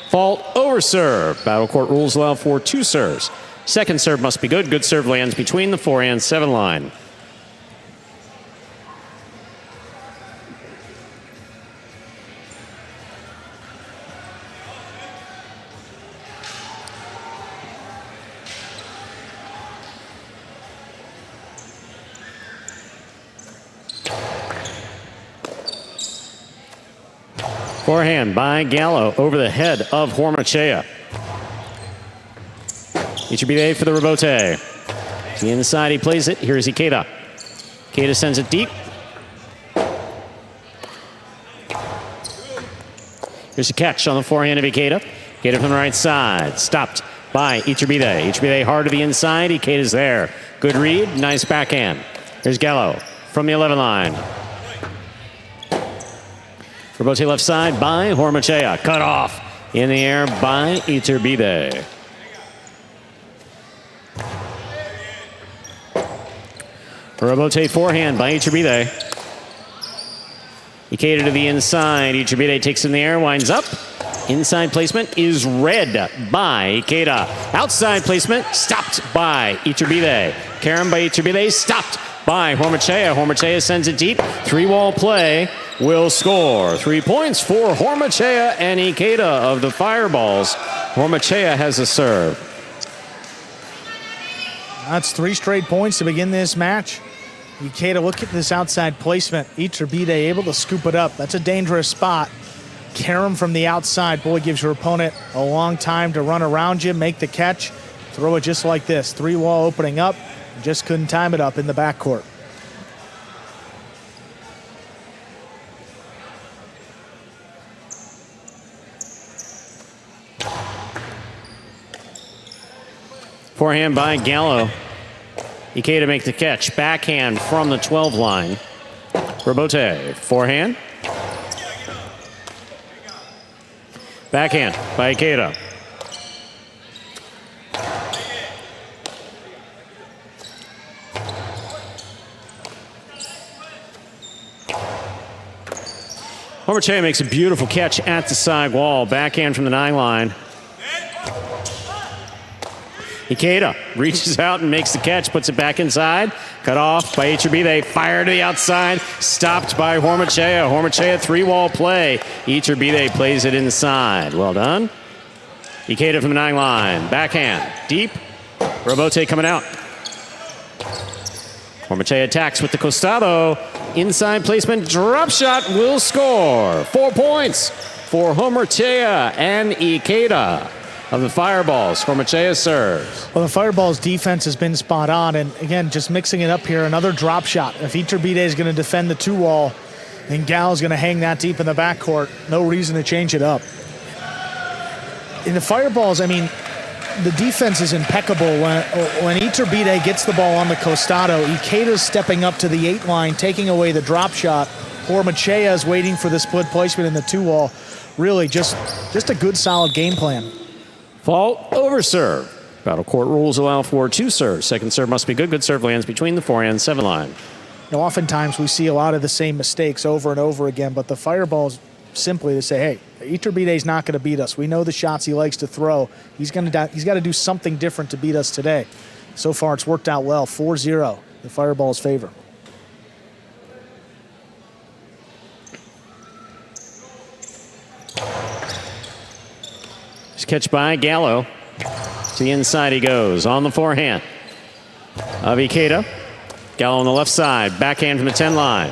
Fault over serve. Battle Court rules allow for 2 serves. Second serve must be good. Good serve lands between the 4 and 7 line. Forehand by Gallo over the head of Hormachea. Iturbe for the rebote. To the inside, he plays it. Here's Ikeda. Ikeda sends it deep. Here's a catch on the forehand of Ikeda. Ikeda from the right side. Stopped by Iturbe. Iturbe hard to the inside. Ikeda's there. Good read. Nice backhand. Here's Gallo from the 11 line. Rebote left side by Hormachea. Cut off in the air by Iturbe. Rebote forehand by Iturbe. Ikeda to the inside. Iturbe takes in the air, winds up. Inside placement is read by Ikeda. Outside placement stopped by Iturbe. Karam by Iturbe, stopped by Hormachea. Hormachea sends it deep. 3-wall play will score. 3 points for Hormachea and Ikeda of the Fireballs. Hormachea has a serve. That's 3 straight points to begin this match. Ikeda, look at this outside placement. Iturbe able to scoop it up. That's a dangerous spot. Karam from the outside. Boy, gives your opponent a long time to run around you, make the catch, throw it just like this. 3-wall opening up. Just couldn't time it up in the backcourt. Forehand by Gallo. Ikeda make the catch. Backhand from the 12 line. Rebote. Forehand. Backhand by Ikeda. Hormachea makes a beautiful catch at the side wall. Backhand from the 9 line. Ikeda reaches out and makes the catch, puts it back inside. Cut off by Iturbe. Fire to the outside. Stopped by Hormachea. Hormachea 3-wall play. Iturbe plays it inside. Well done. Ikeda from the 9 line. Backhand. Deep. Rebote coming out. Hormachea attacks with the costado. Inside placement. Drop shot will score. 4 points for Hormachea and Ikeda of the Fireballs. Hormachea serves. Well, the Fireballs defense has been spot on, and again, just mixing it up here, another drop shot. If Iturbe is going to defend the 2-wall, and Gallo's going to hang that deep in the backcourt, no reason to change it up. In the Fireballs, I mean, the defense is impeccable. When Iturbe gets the ball on the costado, Ikeda's stepping up to the 8 line, taking away the drop shot. Hormachea is waiting for the split placement in the 2-wall. Really, just a good, solid game plan. Fault over serve. Battle Court rules allow for 2 serves. Second serve must be good. Good serve lands between the 4 and 7 line. Now, oftentimes we see a lot of the same mistakes over and over again, but the Fireballs simply to say, hey, Iturbide's not going to beat us. We know the shots he likes to throw. He's got to do something different to beat us today. So far, it's worked out well. 4-0, the Fireballs' favor. Catch by Gallo. To the inside he goes. On the forehand of Ikeda. Gallo on the left side. Backhand from the 10 line.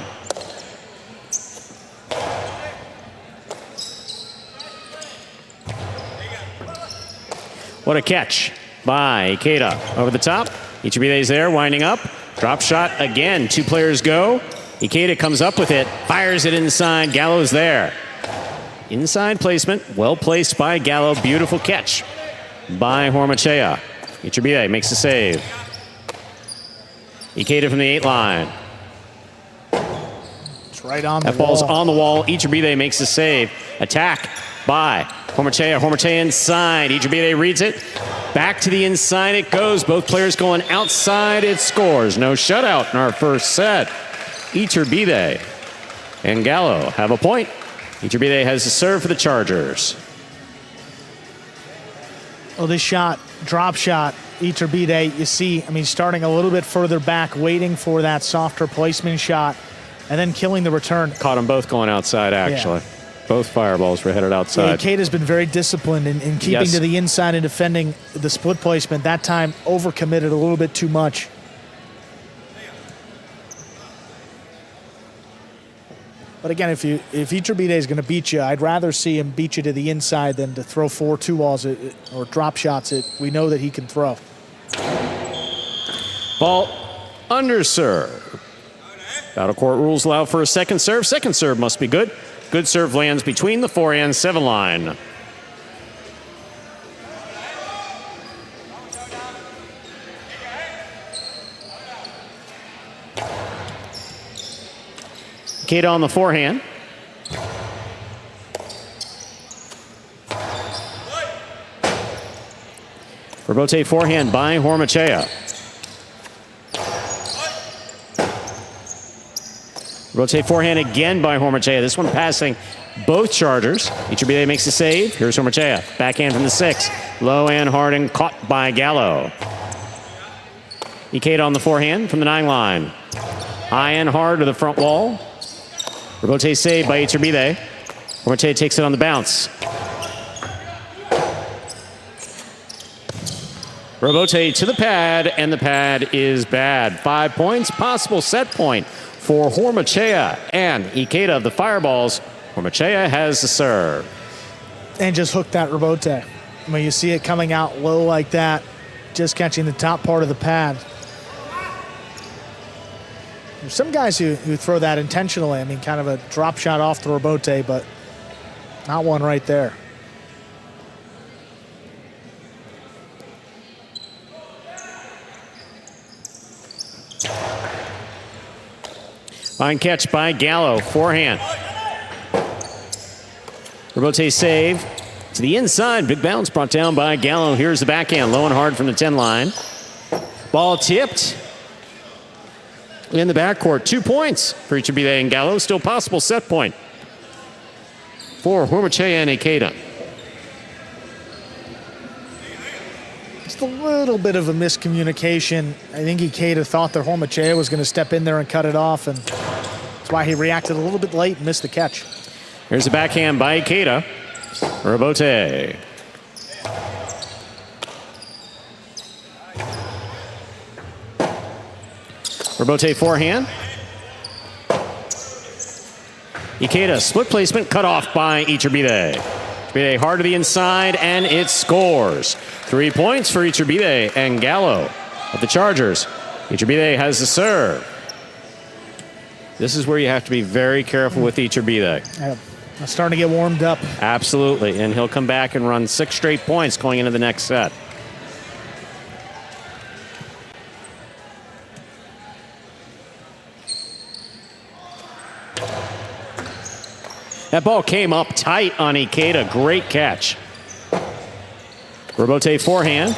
What a catch by Ikeda. Over the top. Iturbide's there, winding up. Drop shot again. 2 players go. Ikeda comes up with it. Fires it inside. Gallo's there. Inside placement, well placed by Gallo. Beautiful catch by Hormachea. Iturbe makes the save. Ikeda from the 8 line. It's right on the wall. That ball's wall. on the wall. Iturbe makes the save. Attack by Hormachea. Hormachea inside. Iturbide reads it. Back to the inside it goes. Both players going outside. It scores. No shutout in our first set. Iturbide and Gallo have a point. Iturbide has the serve for the Chargers. Well, this shot, drop shot, Iturbide, you see, I mean, starting a little bit further back, waiting for that softer placement shot, and then killing the return. Caught them both going outside, actually. Yeah. Both fireballs were headed outside. Yeah, Ikeda's been very disciplined in keeping to the inside and defending the split placement. That time, overcommitted a little bit too much. But again, if Iturbide is going to beat you, I'd rather see him beat you to the inside than to throw 4 2-balls or drop shots that we know that he can throw. Ball under serve. Battle court rules allow for a second serve. Second serve must be good. Good serve lands between the 4 and 7 line. Ikeda on the forehand. Rebote forehand by Hormachea. Rebote forehand again by Hormachea. This one passing both Chargers. Iturbide makes the save. Here's Hormachea. Backhand from the 6. Low and hard and caught by Gallo. Ikeda on the forehand from the 9 line. High and hard to the front wall. Rebote saved by Iturbide. Hormachea takes it on the bounce. Rebote to the pad, and the pad is bad. 5 points, possible set point for Hormachea and Ikeda of the Fireballs. Hormachea has the serve. And just hooked that Rebote. I mean, you see it coming out low like that, just catching the top part of the pad. There's some guys who throw that intentionally. I mean, kind of a drop shot off the Rebote, but not one right there. Fine catch by Gallo, forehand. Rebote save to the inside. Big bounce brought down by Gallo. Here's the backhand, low and hard from the 10 line. Ball tipped in the backcourt. 2 points for Iturbide and Gallo. Still possible set point for Hormachea and Ikeda. Just a little bit of a miscommunication. I think Ikeda thought that Hormachea was going to step in there and cut it off, and that's why he reacted a little bit late and missed the catch. Here's a backhand by Ikeda. Rebote. Rebote forehand. Ikeda, split placement, cut off by Iturbide. Iturbide hard to the inside, and it scores. 3 points for Iturbide and Gallo of the Chargers. Iturbide has the serve. This is where you have to be very careful with Iturbide. Yeah, starting to get warmed up. Absolutely, and he'll come back and run 6 straight points going into the next set. That ball came up tight on Ikeda. Great catch. Rebote forehand.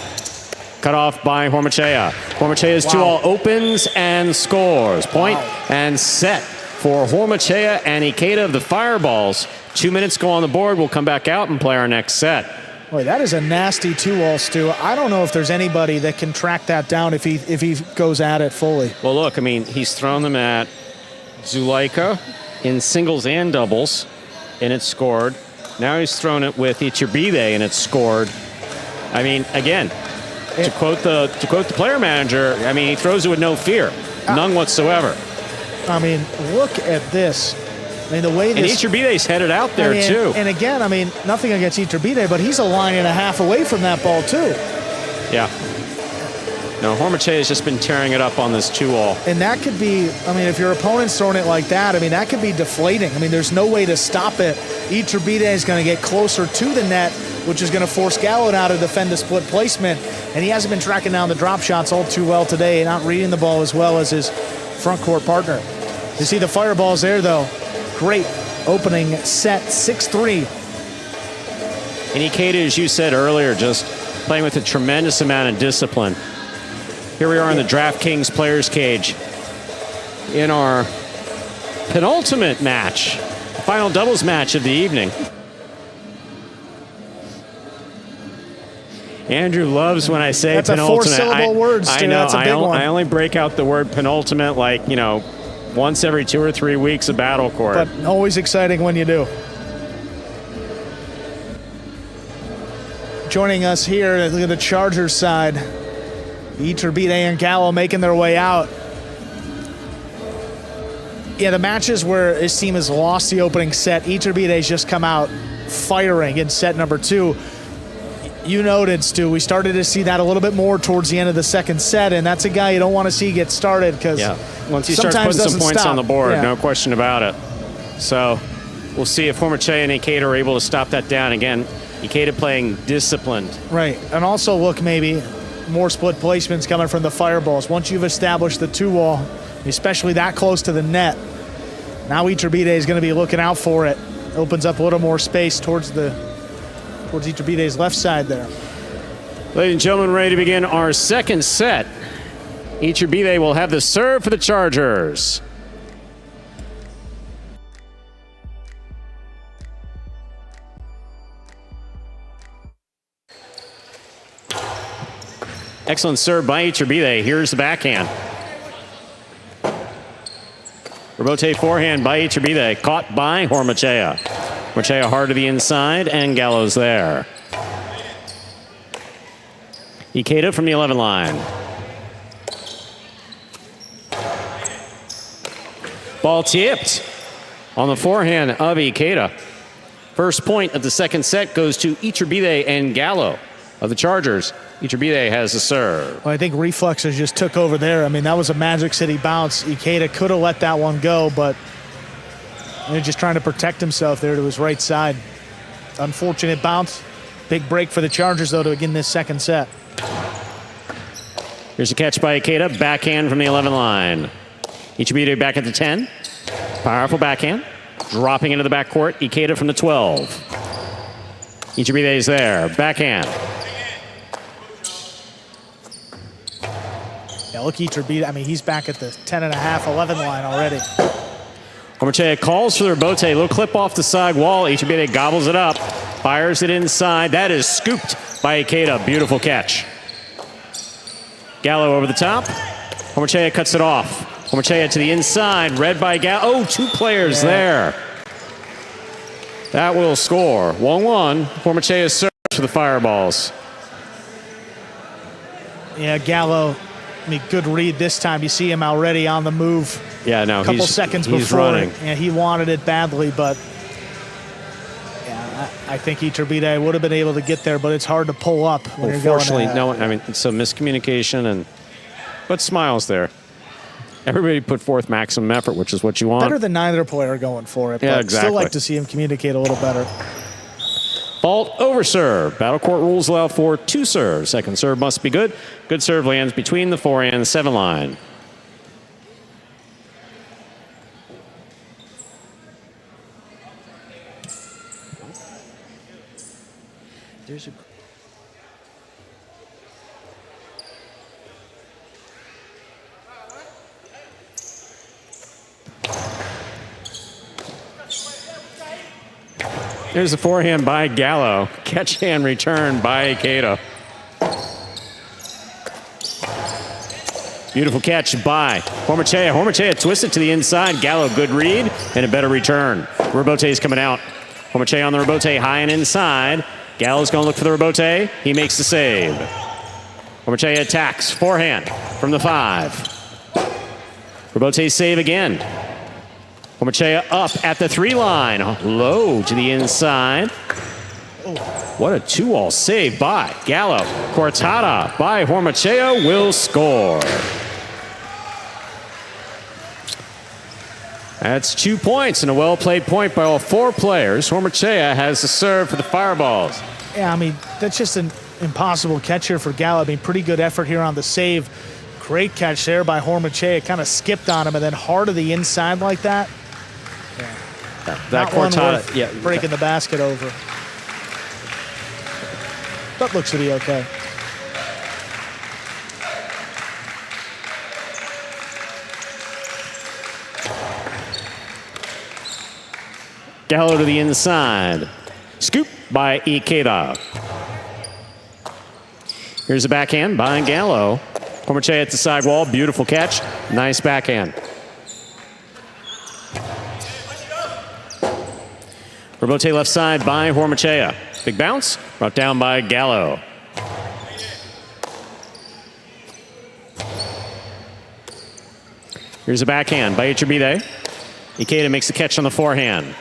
Cut off by Hormachea. Hormachea's 2-all opens and scores. Point and set for Hormachea and Ikeda of the Fireballs. 2 minutes go on the board. We'll come back out and play our next set. Boy, that is a nasty 2-all, Stu. I don't know if there's anybody that can track that down if he goes at it fully. Well, look, I mean, he's thrown them at Zulaika in singles and doubles, and it's scored. Now he's thrown it with Iturbide, and it's scored. I mean, again, to quote the player manager, I mean, he throws it with no fear, none whatsoever. I mean, look at this. I mean, the way this... And Iturbide's headed out there, too. And again, I mean, nothing against Iturbide, but he's a line and a half away from that ball, too. Yeah. No, Hormachea has just been tearing it up on this 2-all. And that could be, I mean, if your opponent's throwing it like that, I mean, that could be deflating. I mean, there's no way to stop it. Iturbide is going to get closer to the net, which is going to force Gallo now to defend the split placement. And he hasn't been tracking down the drop shots all too well today, not reading the ball as well as his front court partner. You see the fireballs there, though. Great opening set, 6-3. And Ikeda, as you said earlier, just playing with a tremendous amount of discipline. Here we are in the DraftKings Players Cage in our penultimate match, final doubles match of the evening. Andrew loves when I say that's penultimate. That's a 4-syllable word, Stu. I know. That's a big one. I only break out the word penultimate like, once every 2 or 3 weeks of Battle Court. But always exciting when you do. Joining us here, look at the Chargers side. Iturbide and Gallo making their way out. Yeah, the matches where his team has lost the opening set, Iturbide's just come out firing in set number 2. You noted, Stu, we started to see that a little bit more towards the end of the second set, and that's a guy you don't want to see get started because once he starts putting some points on the board, no question about it. So we'll see if Hormache and Ikeda are able to stop that down again. Ikeda playing disciplined. Right, and also look, maybe more split placements coming from the fireballs. Once you've established the 2-wall, especially that close to the net, now Iturbide is going to be looking out for it. Opens up a little more space towards Iturbide's left side there. Ladies and gentlemen, ready to begin our second set. Iturbide will have the serve for the Chargers. Excellent serve by Iturbide. Here's the backhand. Rebote forehand by Iturbide. Caught by Hormache. Hormache hard to the inside, and Gallo's there. Ikeda from the 11 line. Ball tipped on the forehand of Ikeda. First point of the second set goes to Iturbide and Gallo of the Chargers. Iturbide has the serve. Well, I think reflexes just took over there. I mean, that was a Magic City bounce. Ikeda could have let that one go, but they're just trying to protect himself there to his right side. Unfortunate bounce. Big break for the Chargers, though, to begin this second set. Here's a catch by Ikeda. Backhand from the 11 line. Iturbide back at the 10. Powerful backhand. Dropping into the backcourt. Ikeda from the 12. Iturbide is there. Backhand. Yeah, look, Iturbide. I mean, he's back at the 10.5, 11 line already. Hormache calls for the rebote. Little clip off the side wall. Iturbide gobbles it up. Fires it inside. That is scooped by Ikeda. Beautiful catch. Gallo over the top. Hormache cuts it off. Hormache to the inside. Read by Gallo. Oh, 2 players there. That will score. 1-1. Hormache serves for the Fireballs. Yeah, Gallo. I mean, good read this time. You see him already on the move. Yeah, no, a couple seconds before. Running. Yeah, he wanted it badly, but yeah, I think Iturbide would have been able to get there, but it's hard to pull up when you're going. Unfortunately, no. I mean, it's a miscommunication, but smiles there. Everybody put forth maximum effort, which is what you want. Better than neither player going for it, but yeah, exactly. Still like to see him communicate a little better. Fault over serve. Battle Court rules allow for 2 serves. Second serve must be good. Good serve lands between the 4 and 7 line. There's a There's the forehand by Gallo. Catch hand return by Ikeda. Beautiful catch by Hormache. Hormache twisted to the inside. Gallo, good read and a better return. Rebote's coming out. Hormache on the rebote, high and inside. Gallo's going to look for the rebote. He makes the save. Hormache attacks. Forehand from the 5. Rebote save again. Hormache up at the 3 line. Low to the inside. What a 2-all save by Gallo. Cortada by Hormache will score. That's 2 points and a well-played point by all 4 players. Hormache has the serve for the Fireballs. Yeah, I mean, that's just an impossible catch here for Gallo. I mean, pretty good effort here on the save. Great catch there by Hormache. It kind of skipped on him and then hard to the inside like that. That Cortada, yeah, breaking the basket over. but looks to be okay. Gallo to the inside. Scoop by Ikeda. Here's a backhand by Gallo. Hormachea at the sidewall. Beautiful catch. Nice backhand. Robote left side by Hormachea. Big bounce. Brought down by Gallo. Here's a backhand by Iturbide. Ikeda makes the catch on the forehand.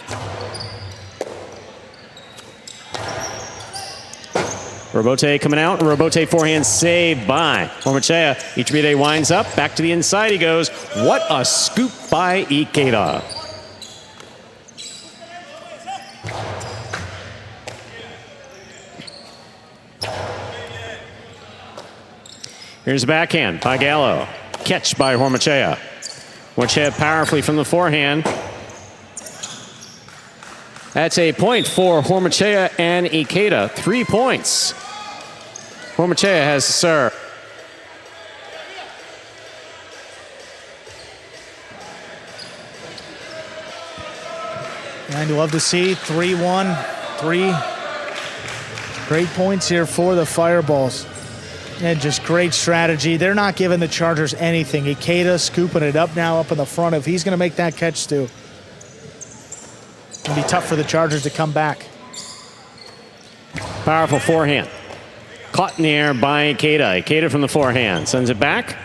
Robote coming out. Robote forehand saved by Hormachea. Iturbide winds up. Back to the inside he goes. What a scoop by Ikeda. Here's a backhand by Gallo. Catch by Hormachea. Hormachea powerfully from the forehand. That's a point for Hormachea and Ikeda. 3 points. Hormachea has the serve. And you'll love to see 3-1, 3 great points here for the Fireballs. And just great strategy. They're not giving the Chargers anything. Ikeda scooping it up now up in the front. If he's going to make that catch, Stu, it'll be tough for the Chargers to come back. Powerful forehand. Caught in the air by Ikeda. Ikeda from the forehand. Sends it back.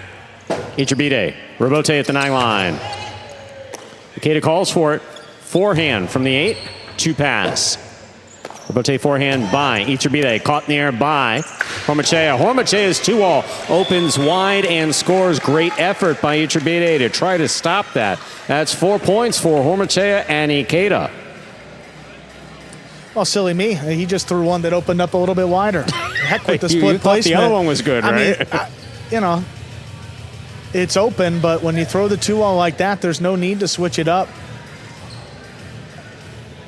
Iturbide. Robote at the 9 line. Ikeda calls for it. Forehand from the 8. 2 pass. Robote forehand by Iturbide. Caught in the air by Hormachea. Hormachea's 2-all opens wide and scores. Great effort by Iturbide to try to stop that. That's 4 points for Hormachea and Ikeda. Well, silly me. He just threw one that opened up a little bit wider. Heck with the split placement. The other one was good, right? I mean, it's open, but when you throw the 2-all like that, there's no need to switch it up.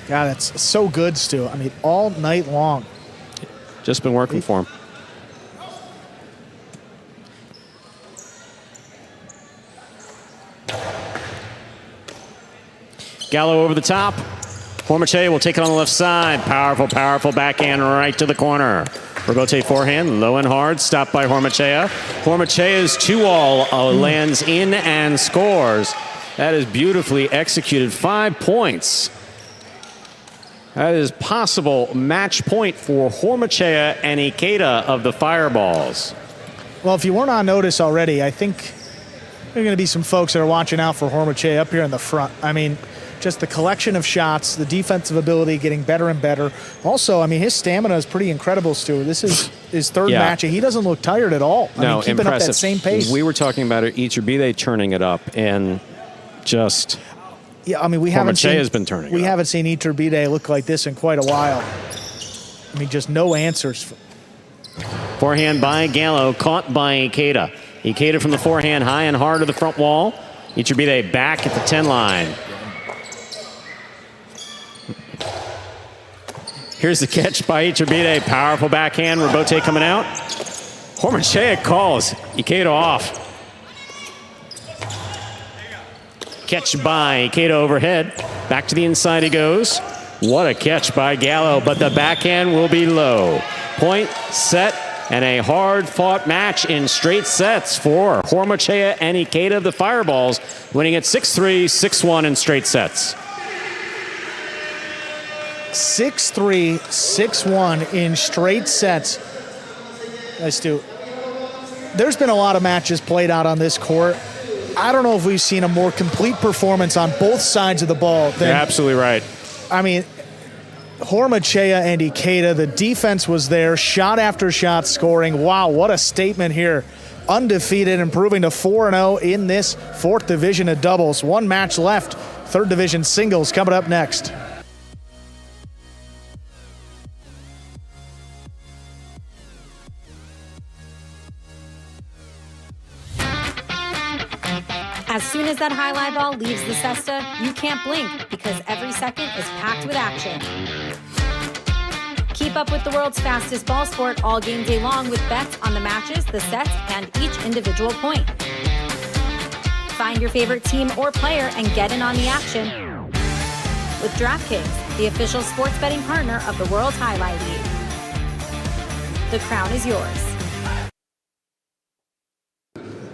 God, that's so good, Stu. I mean, all night long. Just been working for him. Gallo over the top. Hormachea will take it on the left side. Powerful, powerful backhand right to the corner. Robote forehand, low and hard, stopped by Hormachea. Hormachea's 2-all lands in and scores. That is beautifully executed. 5 points. That is possible match point for Hormachea and Ikeda of the Fireballs. Well, if you weren't on notice already, I think there are going to be some folks that are watching out for Hormachea up here in the front. I mean, just the collection of shots, the defensive ability getting better and better. Also, I mean, his stamina is pretty incredible, Stu. This is his third match, and he doesn't look tired at all. I mean, keeping impressive. Up that same pace. We were talking about it, Iturbide turning it up, and just... Yeah, I mean, we haven't seen Iturbide look like this in quite a while. I mean, just no answers. Forehand by Gallo, caught by Ikeda. Ikeda from the forehand, high and hard to the front wall. Iturbide back at the 10 line. Here's the catch by Iturbide. Powerful backhand. Robote coming out. Hormachea calls Ikeda off. Catch by Ikeda overhead. Back to the inside he goes. What a catch by Gallo, but the backhand will be low. Point, set, and a hard-fought match in straight sets for Hormachea and Ikeda of the Fireballs, winning at 6-3, 6-1 in straight sets. 6-3, 6-1 in straight sets. Nice, Stu. There's been a lot of matches played out on this court. I don't know if we've seen a more complete performance on both sides of the ball. You're absolutely right. I mean, Hormachea and Ikeda, the defense was there, shot after shot scoring. Wow, what a statement here. Undefeated, improving to 4-0 in this 4th division of doubles. One match left. 3rd division singles coming up next. As soon as that highlight ball leaves the cesta, you can't blink because every second is packed with action. Keep up with the world's fastest ball sport all game day long with bets on the matches, the sets, and each individual point. Find your favorite team or player and get in on the action with DraftKings, the official sports betting partner of the World Jai-Alai League. The crown is yours.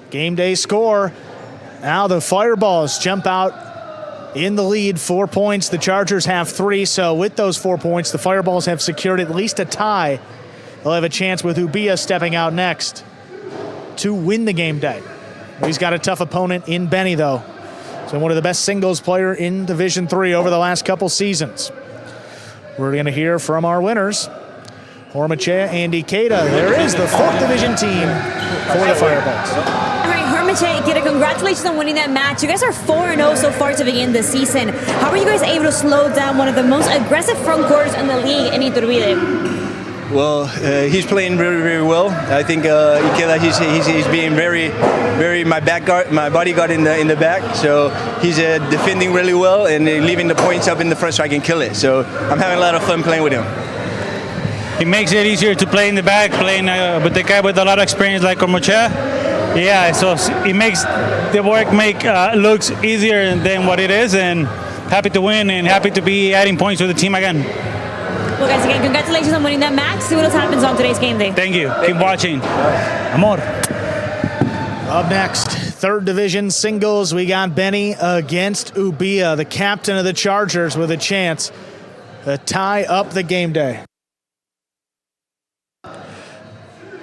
Game day score. Now the Fireballs jump out in the lead, 4 points. The Chargers have 3, so with those 4 points, the Fireballs have secured at least a tie. They'll have a chance with Ubia stepping out next to win the game day. He's got a tough opponent in Benny, though. So one of the best singles player in Division 3 over the last couple seasons. We're going to hear from our winners, Hormachea and Ikeda. There is the 4th Division team for the Fireballs. All right, Hormachea, Ikeda, congratulations on winning that match. You guys are 4-0 so far to begin the season. How are you guys able to slow down one of the most aggressive front courters in the league in Iturbide? Well, he's playing very, very well. I think Ikeda, he's being very my bodyguard in the back. So he's defending really well and leaving the points up in the front so I can kill it. So I'm having a lot of fun playing with him. It makes it easier to play in the back, playing with the guy with a lot of experience like Hormachea. Yeah, so it makes the work looks easier than what it is, and happy to win and happy to be adding points to the team again. Well, guys, again, congratulations on winning that match. See what else happens on today's game day. Thank you. Keep watching. Amor. Up next, 3rd Division singles. We got Benny against Ubia, the captain of the Chargers, with a chance to tie up the game day.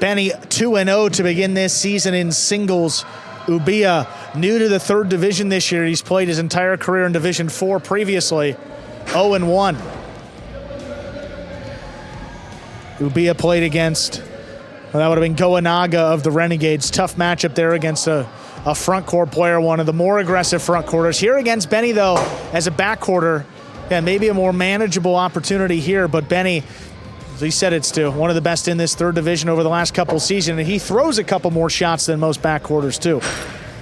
Benny 2-0 to begin this season in singles. Ubia, new to the 3rd Division this year. He's played his entire career in Division 4 previously. 0-1. Ubia played against, well, that would have been Goanaga of the Renegades. Tough matchup there against a front court player, one of the more aggressive front quarters. Here against Benny, though, as a back quarter, yeah, maybe a more manageable opportunity here, but Benny, as he said it's to one of the best in this 3rd Division over the last couple seasons, and he throws a couple more shots than most back quarters, too.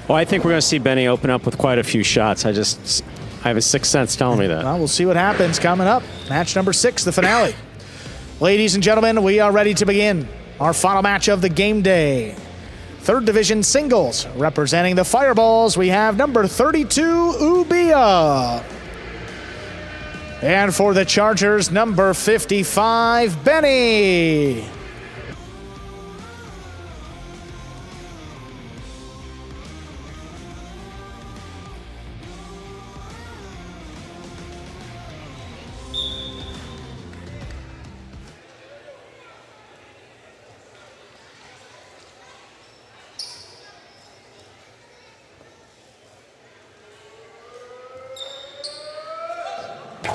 Well, I think we're going to see Benny open up with quite a few shots. I have a sixth sense telling me that. Well, we'll see what happens coming up. Match number 6, the finale. Ladies and gentlemen, we are ready to begin our final match of the game day. 3rd Division singles. Representing the Fireballs, we have number 32, Ubia. And for the Chargers, number 55, Benny.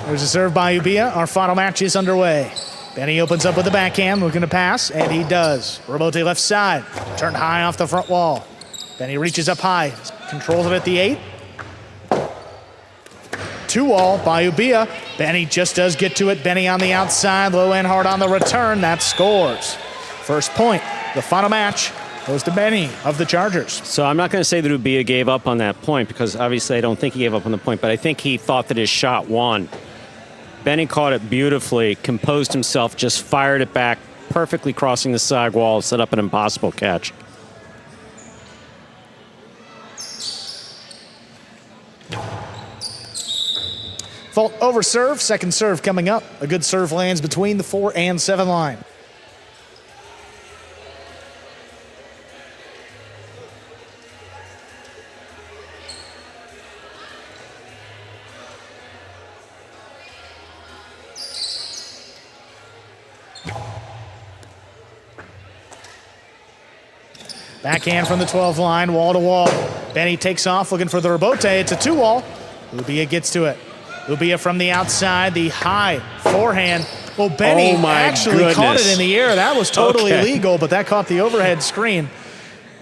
There's a serve by Ubia. Our final match is underway. Benny opens up with the backhand, looking to pass, and he does. Robote left side, turned high off the front wall. Benny reaches up high, controls it at the 8. 2-all by Ubia. Benny just does get to it. Benny on the outside, low and hard on the return. That scores. First point. The final match goes to Benny of the Chargers. So I'm not going to say that Ubia gave up on that point, because obviously I don't think he gave up on the point, but I think he thought that his shot won. Benny caught it beautifully, composed himself, just fired it back, perfectly crossing the side wall, set up an impossible catch. Fault over serve, second serve coming up. A good serve lands between the 4 and 7 line. Backhand from the 12 line, wall to wall. Benny takes off looking for the rebote. It's a 2-all. Ubia gets to it. Ubia from the outside, the high forehand. Well, Benny actually caught it in the air. That was totally legal, but that caught the overhead screen.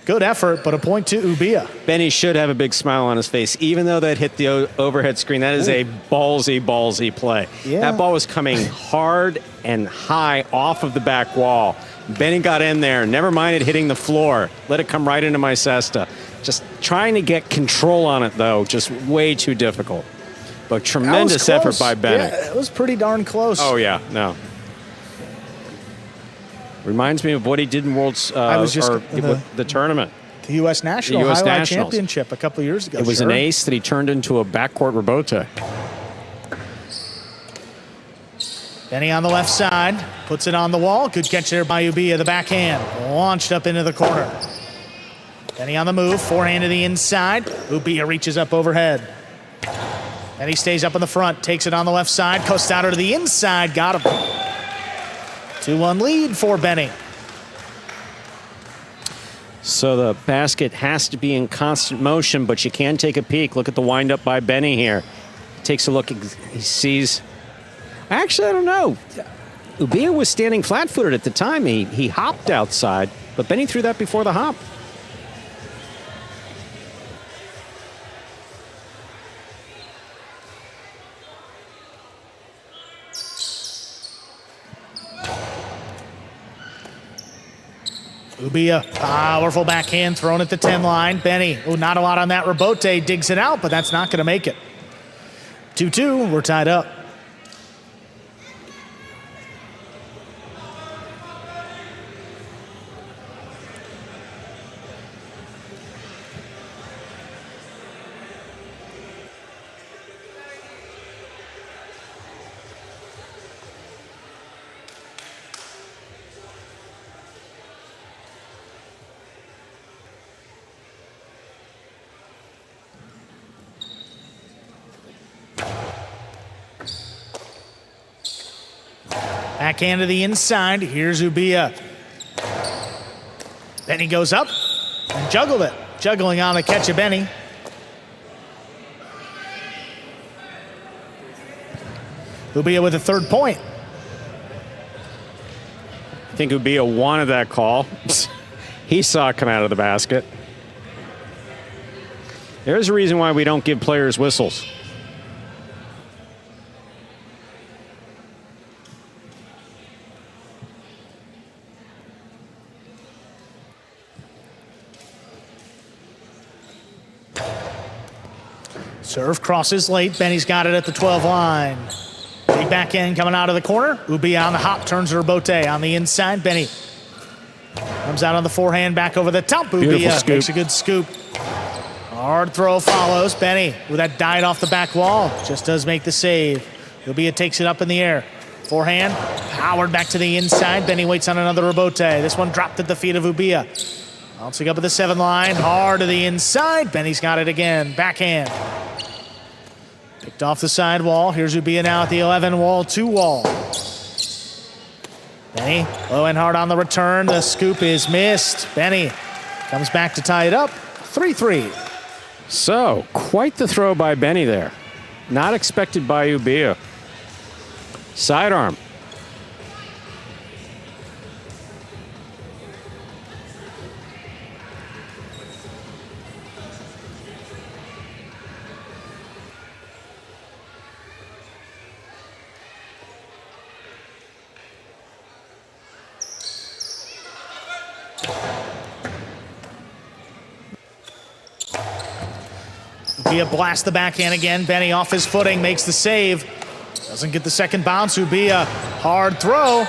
Good effort, but a point to Ubia. Benny should have a big smile on his face, even though that hit the overhead screen. That is a ballsy, ballsy play. Yeah. That ball was coming hard and high off of the back wall. Benny got in there, never minded hitting the floor. Let it come right into my cesta. Just trying to get control on it, though, just way too difficult. But tremendous effort by Benny. Yeah, it was pretty darn close. Oh, yeah, no. Reminds me of what he did in the tournament. The U.S. National Highlight Championship a couple of years ago. It was an ace that he turned into a backcourt rebote. Benny on the left side, puts it on the wall. Good catch there by Ubia, the backhand. Launched up into the corner. Benny on the move, forehand to the inside. Ubia reaches up overhead. Benny stays up in the front, takes it on the left side, coasts out to the inside, got him. 2-1 lead for Benny. So the basket has to be in constant motion, but you can take a peek. Look at the windup by Benny here. Takes a look, he sees... Actually, I don't know. Ubia was standing flat-footed at the time. He hopped outside, but Benny threw that before the hop. Ubia, powerful backhand thrown at the 10 line. Benny, not a lot on that rebote, digs it out, but that's not going to make it. 2-2, we're tied up. Backhand to the inside. Here's Ubia. Benny goes up and juggled it. Juggling on the catch of Benny. Ubia with a third point. I think Ubia wanted that call. He saw it come out of the basket. There's a reason why we don't give players whistles. Serve crosses late. Benny's got it at the 12 line. Big backhand coming out of the corner. Ubia on the hop, turns her rebote on the inside. Benny comes out on the forehand, back over the top. Ubia makes a good scoop. Hard throw follows. Benny with that dive off the back wall. Just does make the save. Ubia takes it up in the air. Forehand, powered back to the inside. Benny waits on another rebote. This one dropped at the feet of Ubia. Bouncing up at the 7 line, hard to the inside. Benny's got it again. Backhand. Picked off the side wall. Here's Ubia now at the 11 wall, 2 wall. Benny low and hard on the return. The scoop is missed. Benny comes back to tie it up. 3-3. So, quite the throw by Benny there. Not expected by Ubia. Sidearm. Ubia blasts the backhand again. Benny off his footing, makes the save. Doesn't get the second bounce. Ubia, hard throw.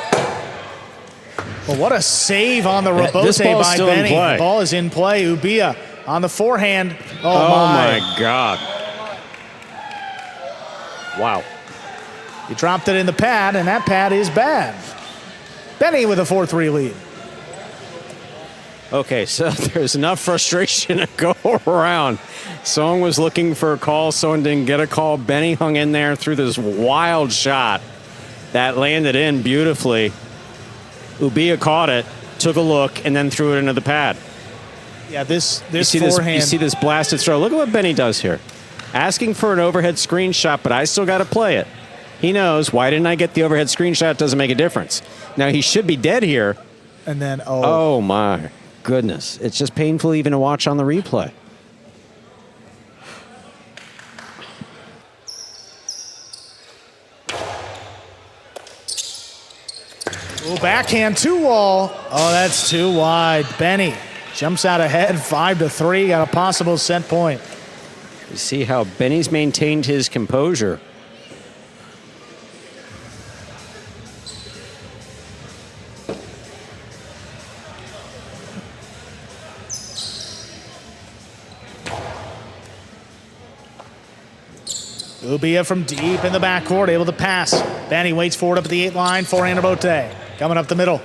But what a save on the rebote by Benny. The ball is in play. Ubia on the forehand. Oh my God. Wow. He dropped it in the pad, and that pad is bad. Benny with a 4-3 lead. Okay, so there's enough frustration to go around. Someone was looking for a call. Someone didn't get a call. Benny hung in there, threw this wild shot that landed in beautifully. Ubia caught it, took a look, and then threw it into the pad. Yeah, this forehand. You see this blasted throw. Look at what Benny does here. Asking for an overhead screenshot, but I still got to play it. He knows, why didn't I get the overhead screenshot? Doesn't make a difference. Now, he should be dead here. And then, oh my goodness. It's just painful even to watch on the replay. Oh, backhand 2 wall. Oh, that's too wide. Benny jumps out ahead, 5-3. Got a possible set point. You see how Benny's maintained his composure. Ubia from deep in the backcourt, able to pass. Benny waits for it up at the 8 line, forehand to Bote. Coming up the middle.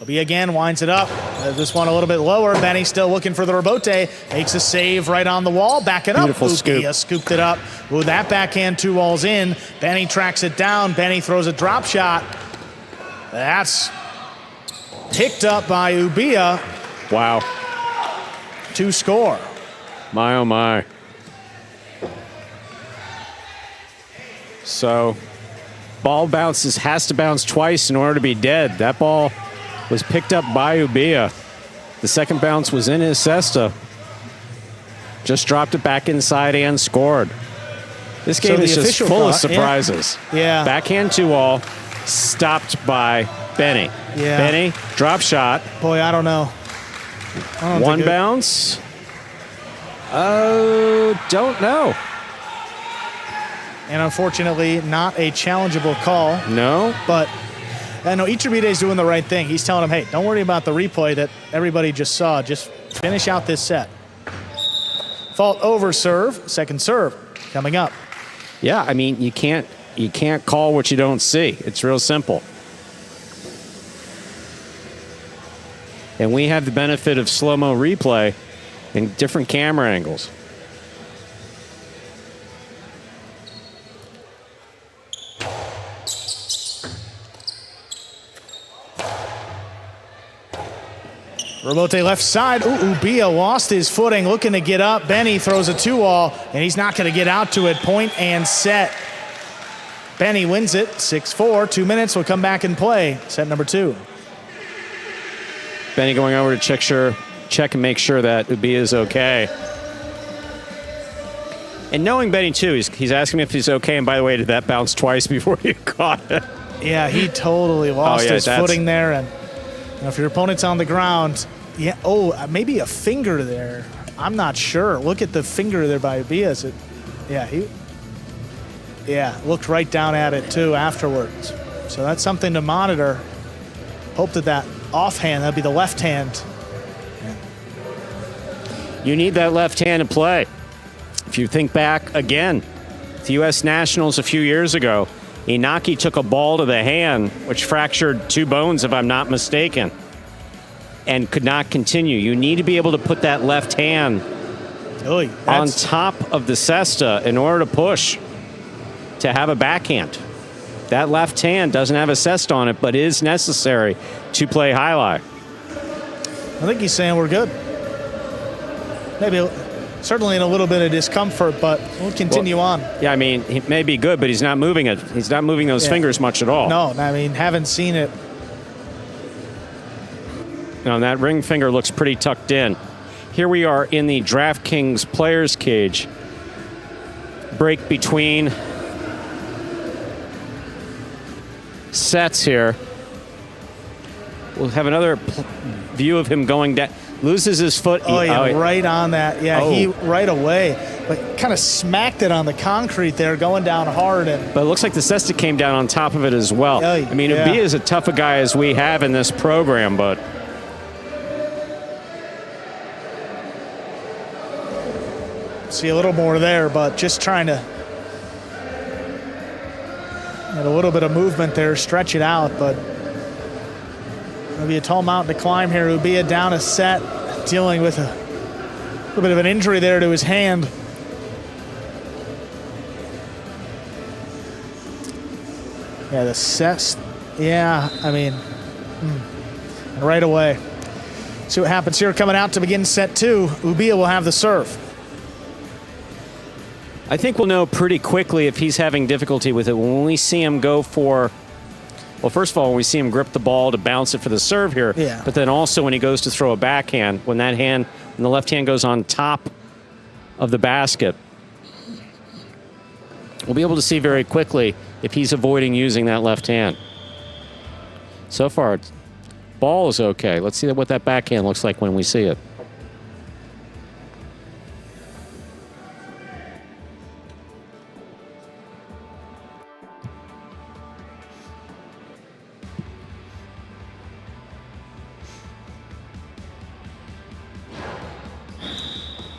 Ubia again winds it up. This one a little bit lower. Benny still looking for the rebote. Makes a save right on the wall. Back it up. Beautiful Ubia scoop. scooped it up. Ooh, that backhand 2 walls in. Benny tracks it down. Benny throws a drop shot. That's picked up by Ubia. Wow. To score. My, oh my. So, ball bounces, has to bounce twice in order to be dead. That ball was picked up by Ubia. The second bounce was in his cesta. Just dropped it back inside and scored. This game is just full of surprises. Yeah. Backhand 2-all, stopped by Benny. Yeah. Benny, drop shot. Boy, I don't know. One bounce. Oh, don't know. And unfortunately, not a challengeable call. No. But I know Iturbide's doing the right thing. He's telling him, hey, don't worry about the replay that everybody just saw. Just finish out this set. Fault over serve, second serve coming up. Yeah, I mean, you can't call what you don't see. It's real simple. And we have the benefit of slow-mo replay and different camera angles. Rebote left side. Ubia lost his footing, looking to get up. Benny throws a 2-all, and he's not going to get out to it. Point and set. Benny wins it, 6-4. 2 minutes, will come back and play. Set number 2. Benny going over to check and make sure that Ubia is okay. And knowing Benny, too, he's asking me if he's okay. And by the way, did that bounce twice before you caught it? Yeah, he totally lost his footing there. And if your opponent's on the ground, yeah, maybe a finger there. I'm not sure. Look at the finger there by Ubia. Looked right down at it too afterwards. So that's something to monitor. Hope that offhand, that'd be the left hand. Yeah. You need that left hand to play. If you think back again, the U.S. Nationals a few years ago, Inaki took a ball to the hand, which fractured 2 bones, if I'm not mistaken, and could not continue. You need to be able to put that left hand on top of the cesta in order to push to have a backhand. That left hand doesn't have a cesta on it, but is necessary to play highlight. I think he's saying we're good. Maybe certainly in a little bit of discomfort, but we'll continue on. Yeah, I mean, he may be good, but he's not moving it. He's not moving those fingers much at all. No, I mean, haven't seen it. Now, that ring finger looks pretty tucked in. Here we are in the DraftKings players cage. Break between sets here. We'll have another view of him going down. Loses his foot. Right on that. Yeah, he right away. But kind of smacked it on the concrete there, going down hard. But it looks like the cesta came down on top of it as well. I mean, Ubia is as tough a guy as we have in this program, but see a little more there, but just trying to get a little bit of movement there, stretch it out, but it'll be a tall mountain to climb here. Ubia down a set, dealing with a little bit of an injury there to his hand. Yeah, the set, I mean, right away. See what happens here coming out to begin set 2. Ubia will have the serve. I think we'll know pretty quickly if he's having difficulty with it when we see him go for, well, first of all, when we see him grip the ball to bounce it for the serve here, but then also when he goes to throw a backhand, when the left hand goes on top of the basket, we'll be able to see very quickly if he's avoiding using that left hand. So far, ball is okay. Let's see what that backhand looks like when we see it.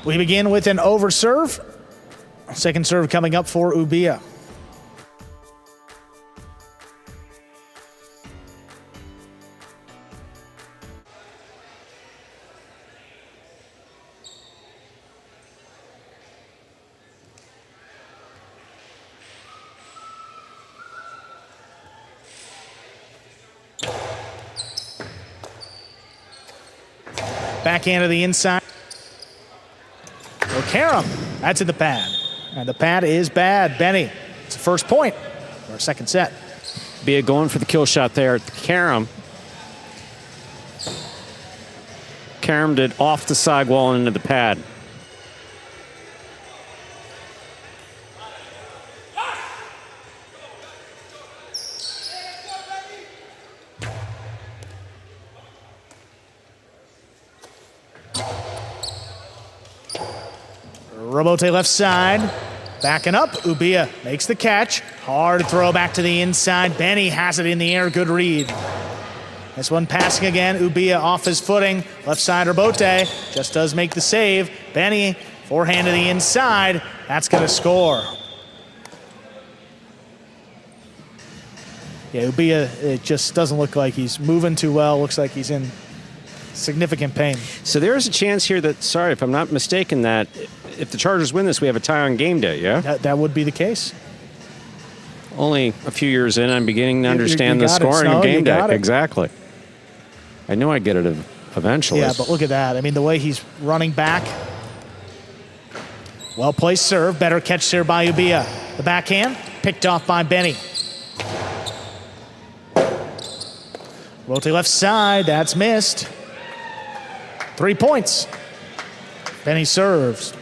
We begin with an overserve Second serve coming up for Ubia. Backhand to the inside. Well, Karam, that's in the pad. And the pad is bad. Benny, it's the first point for our second set. Be going for the kill shot there. Karam. Karam did off the sidewall and into the pad. Robote left side, backing up. Ubia makes the catch. Hard throw back to the inside. Benny has it in the air. Good read. This one passing again. Ubia off his footing. Left side Robote just does make the save. Benny forehand to the inside. That's going to score. Yeah, Ubia, it just doesn't look like he's moving too well. Looks like he's in significant pain. So there's a chance here that, sorry if I'm not mistaken, that if the Chargers win this, we have a tie on game day, yeah? That would be the case. Only a few years in, I'm beginning to understand the scoring of game day. Exactly. I knew I'd get it eventually. Yeah, but look at that. I mean, the way he's running back. Well-placed serve. Better catch there by Ubia. The backhand picked off by Benny. Rote left side. That's missed. 3 points. Benny serves.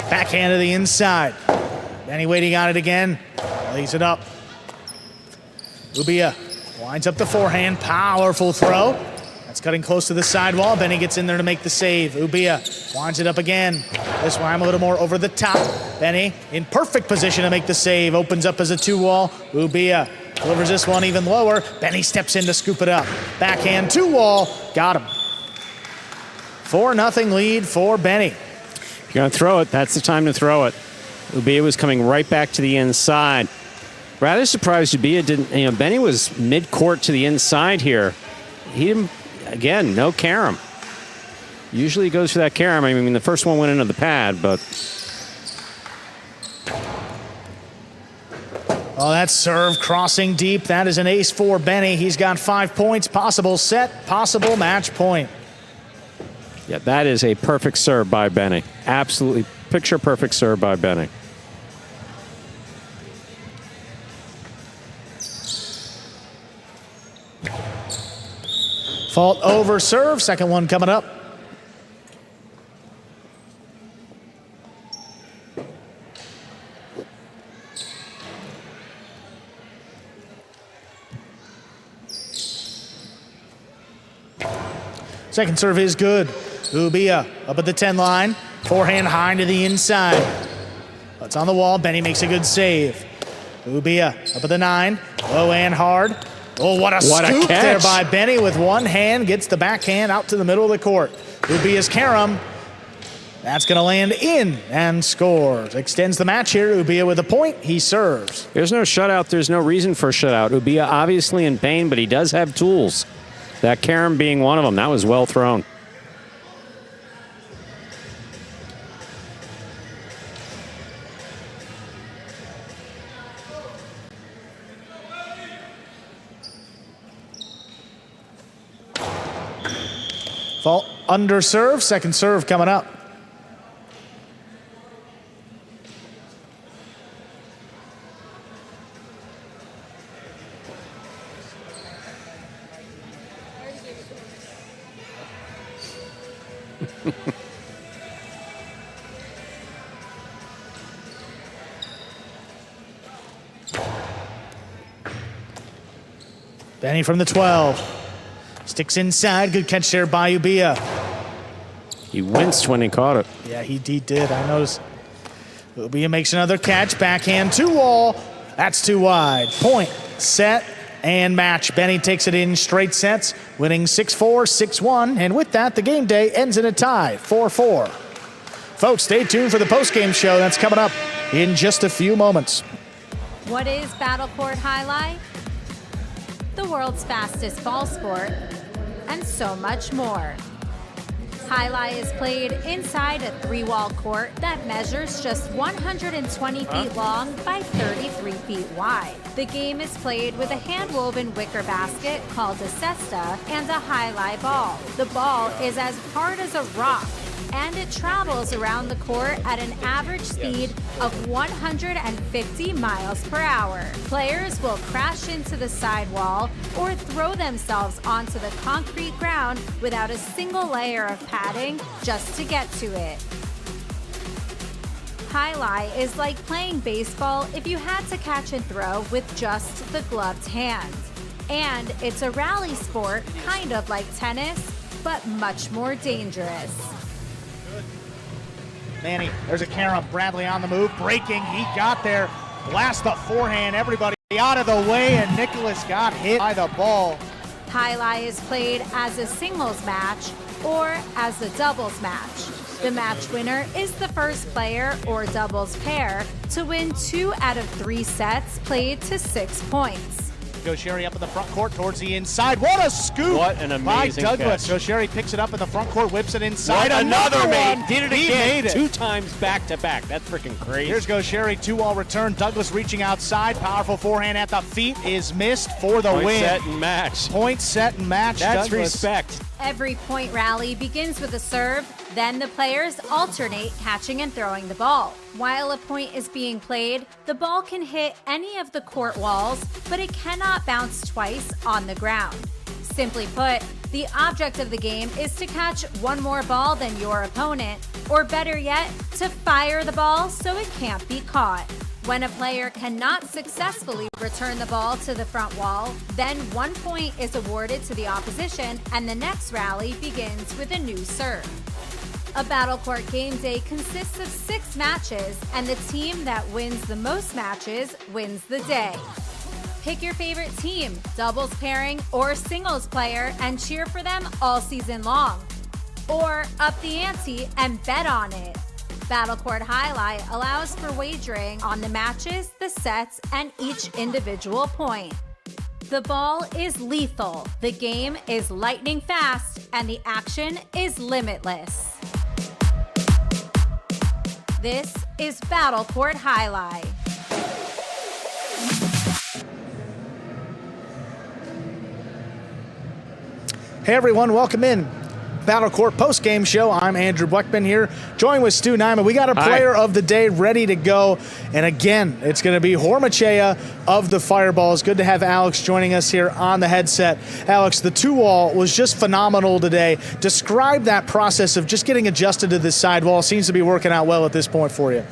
Backhand to the inside. Benny waiting on it again. Lays it up. Ubia winds up the forehand. Powerful throw. That's cutting close to the sidewall. Benny gets in there to make the save. Ubia winds it up again. This time a little more over the top. Benny in perfect position to make the save. Opens up as a 2-wall. Ubia delivers this one even lower. Benny steps in to scoop it up. Backhand 2-wall. Got him. 4-0 lead for Benny. If you're going to throw it, that's the time to throw it. Ubia was coming right back to the inside. Rather surprised Ubia didn't, Benny was mid-court to the inside here. He didn't, again, no carom. Usually he goes for that carom. I mean, the first one went into the pad, but. Oh, that serve crossing deep. That is an ace for Benny. He's got 5 points. Possible set, possible match point. Yeah, that is a perfect serve by Benny. Absolutely picture perfect serve by Benny. Fault over serve. Second one coming up. Second serve is good. Ubia up at the 10 line. Forehand high to the inside. It's on the wall. Benny makes a good save. Ubia up at the 9. Low and hard. Oh, what a scoop there by Benny with one hand. Gets the backhand out to the middle of the court. Ubia's carom. That's going to land in and scores. Extends the match here. Ubia with a point. He serves. There's no shutout. There's no reason for a shutout. Ubia obviously in pain, but he does have tools. That carom being one of them. That was well thrown. Fault under serve. Second serve coming up. Benny from the 12. Sticks inside. Good catch there by Ubia. He winced when he caught it. Yeah, he did. I noticed. Ubia makes another catch. Backhand to wall. That's too wide. Point, set, and match. Benny takes it in straight sets, winning 6-4, 6-1. And with that, the game day ends in a tie, 4-4. Folks, stay tuned for the postgame show. That's coming up in just a few moments. What is Battle Court Jai-Alai? The world's fastest ball sport, and so much more. Jai-Alai is played inside a 3-wall court that measures just 120 feet long by 33 feet wide. The game is played with a hand-woven wicker basket called a cesta and a Jai-Alai ball. The ball is as hard as a rock, and it travels around the court at an average speed of 150 miles per hour. Players will crash into the sidewall or throw themselves onto the concrete ground without a single layer of padding just to get to it. Jai-Alai is like playing baseball if you had to catch and throw with just the gloved hand. And it's a rally sport, kind of like tennis, but much more dangerous. Manny, there's a carom. Bradley on the move, breaking. He got there. Blast the forehand. Everybody out of the way, and Nicholas got hit by the ball. Jai-Alai is played as a singles match or as a doubles match. The match winner is the first player or doubles pair to win 2 out of 3 sets played to 6 points. Gaucheri up in the front court towards the inside. What a scoop! What an amazing by Douglas. catch. Gaucheri picks it up in the front court, whips it inside. What another one. made. Did it He again. made it. 2 times back to back. That's freaking crazy. Here's Gaucheri, 2-wall return. Douglas reaching outside. Powerful forehand at the feet is missed for the Point, win. set, and match. Point, set, and match. That's Douglas. respect. Every point rally begins with a serve, then the players alternate catching and throwing the ball. While a point is being played, the ball can hit any of the court walls, but it cannot bounce twice on the ground. Simply put, the object of the game is to catch one more ball than your opponent, or better yet, to fire the ball so it can't be caught. When a player cannot successfully return the ball to the front wall, then 1 point is awarded to the opposition and the next rally begins with a new serve. A Battle Court game day consists of 6 matches, and the team that wins the most matches wins the day. Pick your favorite team, doubles pairing, or singles player, and cheer for them all season long. Or up the ante and bet on it. Battle Court Jai-Alai allows for wagering on the matches, the sets, and each individual point. The ball is lethal, the game is lightning fast, and the action is limitless. This is Battle Court Jai-Alai. Hey everyone, welcome in. Battle Court post-game show. I'm Andrew Bleckman here, joined with Stu Nyman. We got a player of the day ready to go. And again, it's going to be Hormachea of the Fireballs. Good to have Alex joining us here on the headset. Alex, the 2-wall was just phenomenal today. Describe that process of just getting adjusted to this sidewall. Seems to be working out well at this point for you.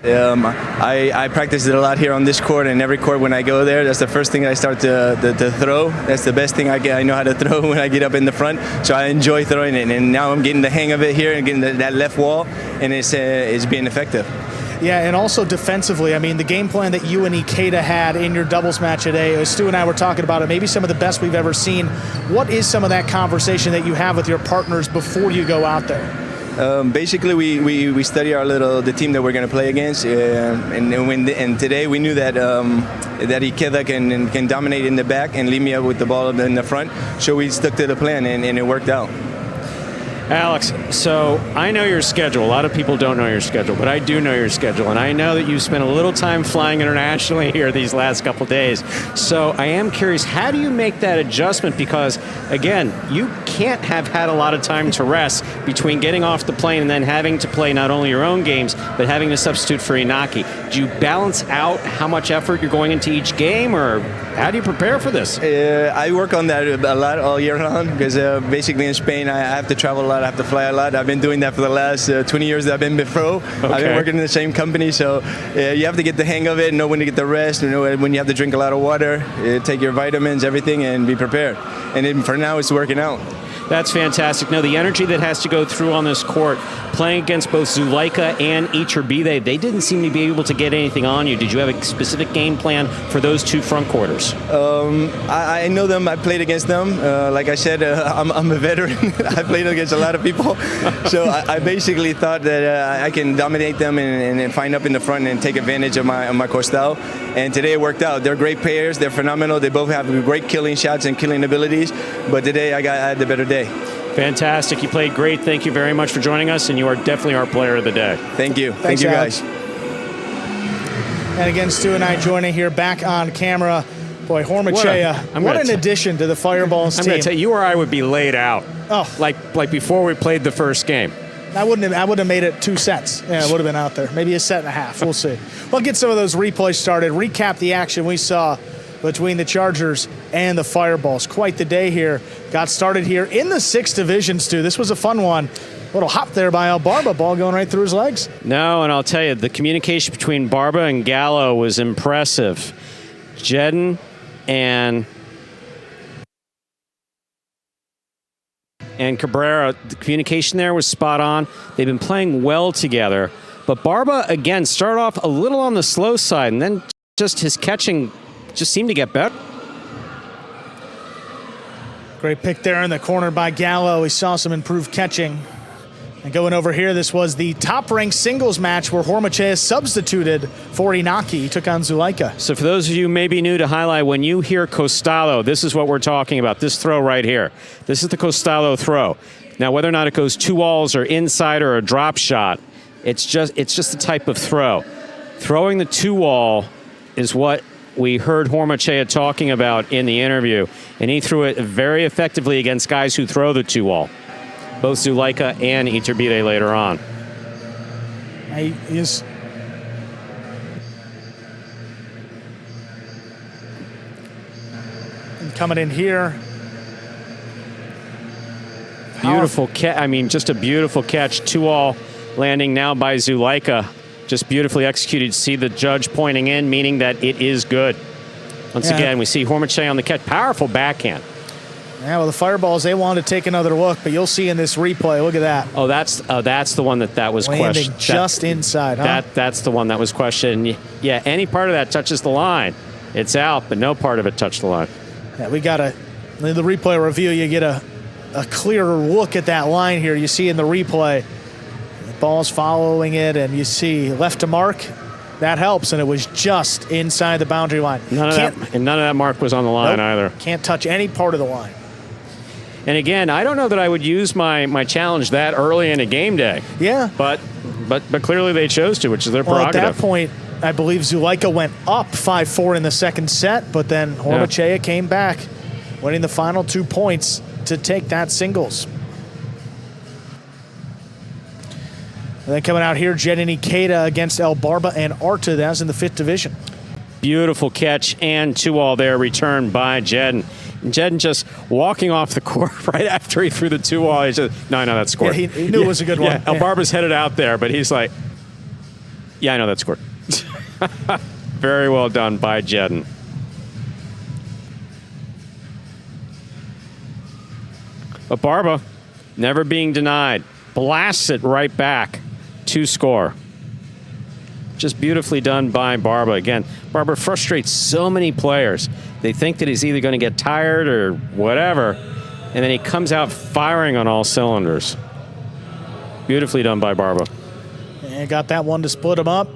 I practice it a lot here on this court, and every court when I go there, that's the first thing I start to throw. That's the best thing I know how to throw when I get up in the front. So I enjoy throwing it, and now I'm getting the hang of it here and getting that left wall, and it's being effective. Yeah, and also defensively, I mean, the game plan that you and Ikeda had in your doubles match today, Stu and I were talking about it, maybe some of the best we've ever seen. What is some of that conversation that you have with your partners before you go out there? Basically, we study the team that we're going to play against, and today we knew that Ikeda can dominate in the back and leave me up with the ball in the front. So we stuck to the plan, and it worked out. Alex, so I know your schedule. A lot of people don't know your schedule, but I do know your schedule, and I know that you spent a little time flying internationally here these last couple days. So I am curious, how do you make that adjustment? Because, again, you can't have had a lot of time to rest between getting off the plane and then having to play not only your own games, but having to substitute for Inaki. Do you balance out how much effort you're going into each game, or how do you prepare for this? I work on that a lot all year long because basically in Spain I have to travel a lot, I have to fly a lot. I've been doing that for the last 20 years that I've been pro. Okay. I've been working in the same company, so you have to get the hang of it, know when to get the rest, know when you have to drink a lot of water, take your vitamins, everything, and be prepared. And then for now, it's working out. That's fantastic. No, the energy that has to go through on this court, playing against both Zulaika and Iturbide, they didn't seem to be able to get anything on you. Did you have a specific game plan for those two front quarters? I know them. I played against them. Like I said, I'm a veteran. I played against a lot of people. So I basically thought that I can dominate them and find up in the front and take advantage of my costal. And today it worked out. They're great players. They're phenomenal. They both have great killing shots and killing abilities. But today I had the better day. Fantastic. You played great. Thank you very much for joining us, and you are definitely our player of the day. Thank you. Thanks, Thank you, Alex. guys. And again, Stu and I joining here back on camera. Boy, Hormachea, what an addition to the Fireballs team. I'm going to tell you, you or I would be laid out. Oh. Like before we played the first game. I wouldn't have made it 2 sets. Yeah, it would have been out there. Maybe a set and a half. We'll see. We'll get some of those replays started. Recap the action we saw between the Chargers and the Fireballs. Quite the day here. Got started here in the 6th division, Stu. This was a fun one. Little hop there by El Barba. Ball going right through his legs. No, and I'll tell you, the communication between Barba and Gallo was impressive. Jedden and Cabrera, the communication there was spot on. They've been playing well together. But Barba, again, started off a little on the slow side, and then just his catching just seemed to get better. Great pick there in the corner by Gallo. We saw some improved catching. And going over here, this was the top-ranked singles match where Hormachea substituted for Inaki. He took on Zulaika. So for those of you maybe new to highlight, when you hear Costalo, this is what we're talking about, this throw right here. This is the Costalo throw. Now, whether or not it goes 2 walls or inside or a drop shot, it's just the type of throw. Throwing the 2-wall is what we heard Hormachea talking about in the interview, and he threw it very effectively against guys who throw the 2-wall. Both Zulaika and Iturbide later on. He is coming in here. Beautiful catch. I mean, just a beautiful catch. 2-all landing now by Zulaika. Just beautifully executed. See the judge pointing in, meaning that it is good. Once again, we see Hormachea on the catch. Powerful backhand. Yeah, well, the Fireballs, they wanted to take another look, but you'll see in this replay, look at that. Oh, that's the one that was questioned. Landing just inside, huh? That's the one that was questioned. Yeah, any part of that touches the line, it's out, but no part of it touched the line. Yeah, we got in the replay review, you get a clearer look at that line here. You see in the replay, the ball's following it, and you see left to mark. That helps, and it was just inside the boundary line. None of that mark was on the line either. Can't touch any part of the line. And again, I don't know that I would use my challenge that early in a game day. Yeah. But clearly they chose to, which is their prerogative. At that point, I believe Zulaika went up 5-4 in the second set, but then Hormachea came back, winning the final 2 points to take that singles. And then coming out here, Jedden Ikeda against El Barba and Arta. That was in the 5th division. Beautiful catch and 2-all there, returned by Jedden. And Jedden just walking off the court right after he threw the 2-all. He just, no, that's scored. Yeah, he knew it was a good one. Yeah, El Barba's headed out there, but he's like, yeah, I know that's scored. Very well done by Jedden. But Barba, never being denied, blasts it right back to score. Just beautifully done by Barba. Again, Barba frustrates so many players. They think that he's either going to get tired or whatever, and then he comes out firing on all cylinders. Beautifully done by Barba. And got that one to split him up.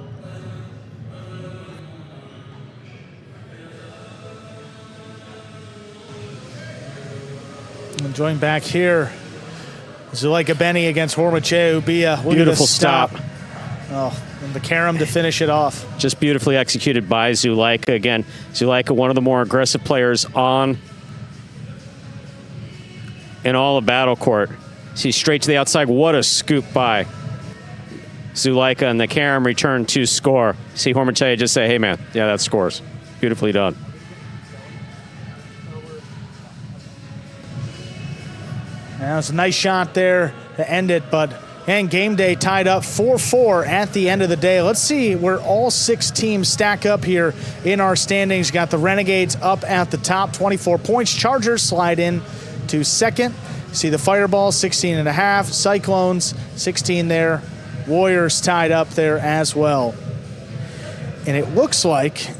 And join back here. Zulaika Benny against Hormachea Ubia. Beautiful stop. Oh, and the carom to finish it off. Just beautifully executed by Zulaika. Again, Zulaika, one of the more aggressive players on in all of Battle Court. See, straight to the outside. What a scoop by Zulaika, and the carom return to score. See Hormachea just say, hey, man, yeah, that scores. Beautifully done. That was a nice shot there to end it, and game day tied up 4-4 at the end of the day. Let's see where all 6 teams stack up here in our standings. You got the Renegades up at the top, 24 points. Chargers slide in to second. You see the Fireballs, 16.5. Cyclones, 16 there. Warriors tied up there as well. And it looks like,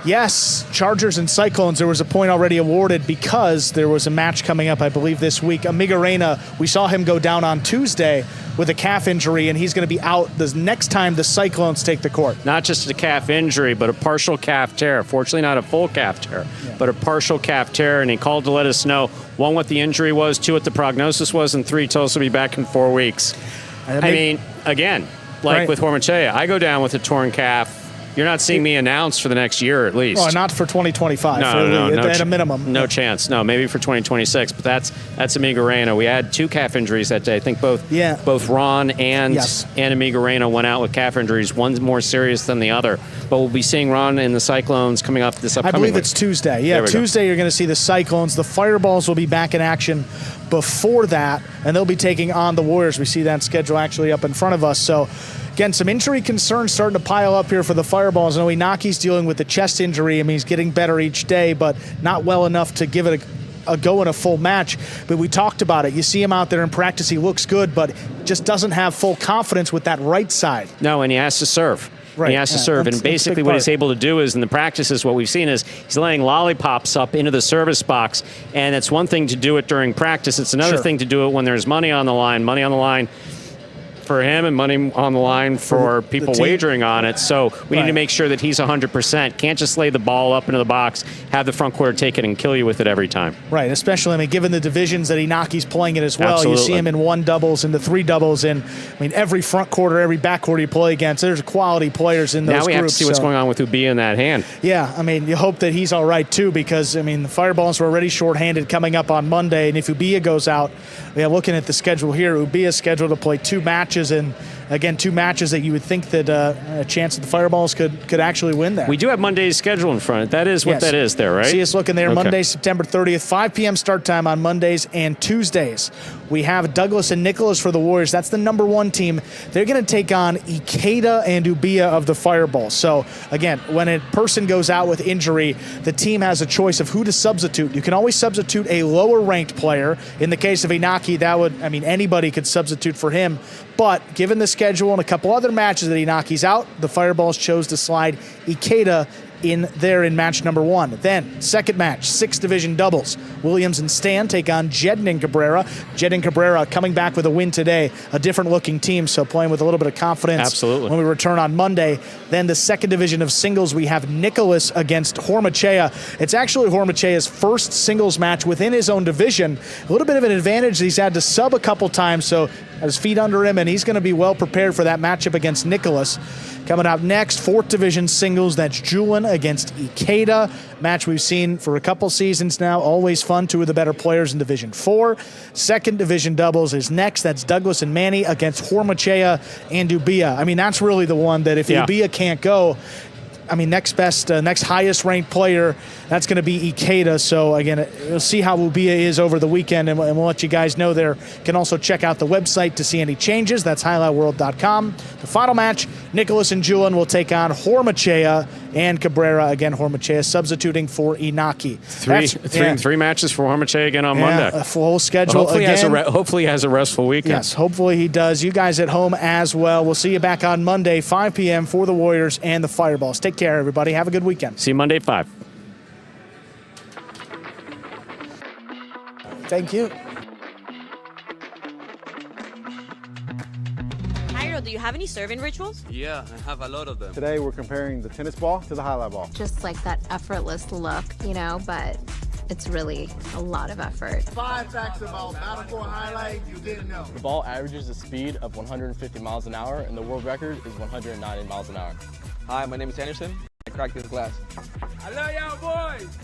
yes, Chargers and Cyclones, there was a point already awarded because there was a match coming up, I believe, this week. Amigarena, we saw him go down on Tuesday with a calf injury, and he's going to be out the next time the Cyclones take the court. Not just a calf injury, but a partial calf tear. Fortunately, not a full calf tear, but a partial calf tear, and he called to let us know, 1, what the injury was, 2, what the prognosis was, and 3, told us he'll be back in 4 weeks. I mean, again, like with Hormachea, I go down with a torn calf. You're not seeing me announce for the next year, at least. Oh, not for 2025. No, at a minimum. No chance. No, maybe for 2026. But that's Amigarena. We had 2 calf injuries that day. I think both Ron and Amigarena went out with calf injuries. One's more serious than the other. But we'll be seeing Ron and the Cyclones coming up this upcoming I believe week. it's Tuesday. Yeah, Tuesday you're going to see the Cyclones. The Fireballs will be back in action before that, and they'll be taking on the Warriors. We see that schedule actually up in front of us. So, again, some injury concerns starting to pile up here for the Fireballs. I know Inaki's dealing with the chest injury. I mean, he's getting better each day, but not well enough to give it a go in a full match. But we talked about it. You see him out there in practice. He looks good, but just doesn't have full confidence with that right side. No, and he has to serve. Right. He has to serve. And basically what he's able to do is, in the practices, what we've seen is he's laying lollipops up into the service box. And it's one thing to do it during practice. It's another thing to do it when there's money on the line for him and money on the line for people wagering on it. So we need to make sure that he's 100%. Can't just lay the ball up into the box, have the front quarter take it and kill you with it every time. Right, especially, I mean, given the divisions that Inaki's playing in as well. Absolutely. You see him in 1 doubles, into 3 doubles, and I mean, every front quarter, every back quarter you play against, there's quality players in those groups. Now we have to see what's going on with Ubia in that hand. Yeah, I mean, you hope that he's all right too, because, I mean, the Fireballs were already shorthanded coming up on Monday, and if Ubia goes out, looking at the schedule here, Ubia's scheduled to play 2 matches, and again, 2 matches that you would think that a chance that the Fireballs could actually win there. We do have Monday's schedule in front. That is what that is there, right? See us looking there. Monday, September 30th, 5 p.m. start time on Mondays and Tuesdays. We have Douglas and Nicholas for the Warriors. That's the number 1 team. They're going to take on Ikeda and Ubia of the Fireballs. So, again, when a person goes out with injury, the team has a choice of who to substitute. You can always substitute a lower-ranked player. In the case of Inaki, anybody could substitute for him. But given the schedule and a couple other matches that Inaki's out, the Fireballs chose to slide Ikeda in there in match number 1. Then, second match, 6 division doubles. Williams and Stan take on Jedden and Cabrera. Jedden and Cabrera coming back with a win today. A different looking team, so playing with a little bit of confidence. Absolutely. When we return on Monday. Then the second division of singles, we have Nicholas against Hormachea. It's actually Hormachea's first singles match within his own division. A little bit of an advantage. He's had to sub a couple times, so had his feet under him, and he's going to be well prepared for that matchup against Nicholas. Coming up next, 4th division singles. That's Julian against Ikeda. Match we've seen for a couple seasons now. Always fun. 2 of the better players in Division 4. 2nd division doubles is next. That's Douglas and Manny against Hormachea and Ubia. I mean, that's really the one that if Ubia can't go, I mean, next highest ranked player, that's going to be Ikeda. So again, we'll see how Ubia is over the weekend, and we'll let you guys know there. You can also check out the website to see any changes. That's highlightworld.com. The final match, Nicholas and Julian will take on Hormachea and Cabrera. Again, Hormachea substituting for Inaki. Three matches for Hormachea again on Monday. A full schedule hopefully again. Hopefully he has a restful weekend. Yes, hopefully he does. You guys at home as well. We'll see you back on Monday, 5 p.m. for the Warriors and the Fireballs. Take care, everybody. Have a good weekend. See you Monday at 5. Thank you. Do you have any serving rituals? Yeah, I have a lot of them. Today we're comparing the tennis ball to the highlight ball. Just like that effortless look, but it's really a lot of effort. 5 facts about Battle Court Highlight you didn't know. The ball averages a speed of 150 miles an hour, and the world record is 190 miles an hour. Hi, my name is Anderson. I cracked this glass. I love y'all boys.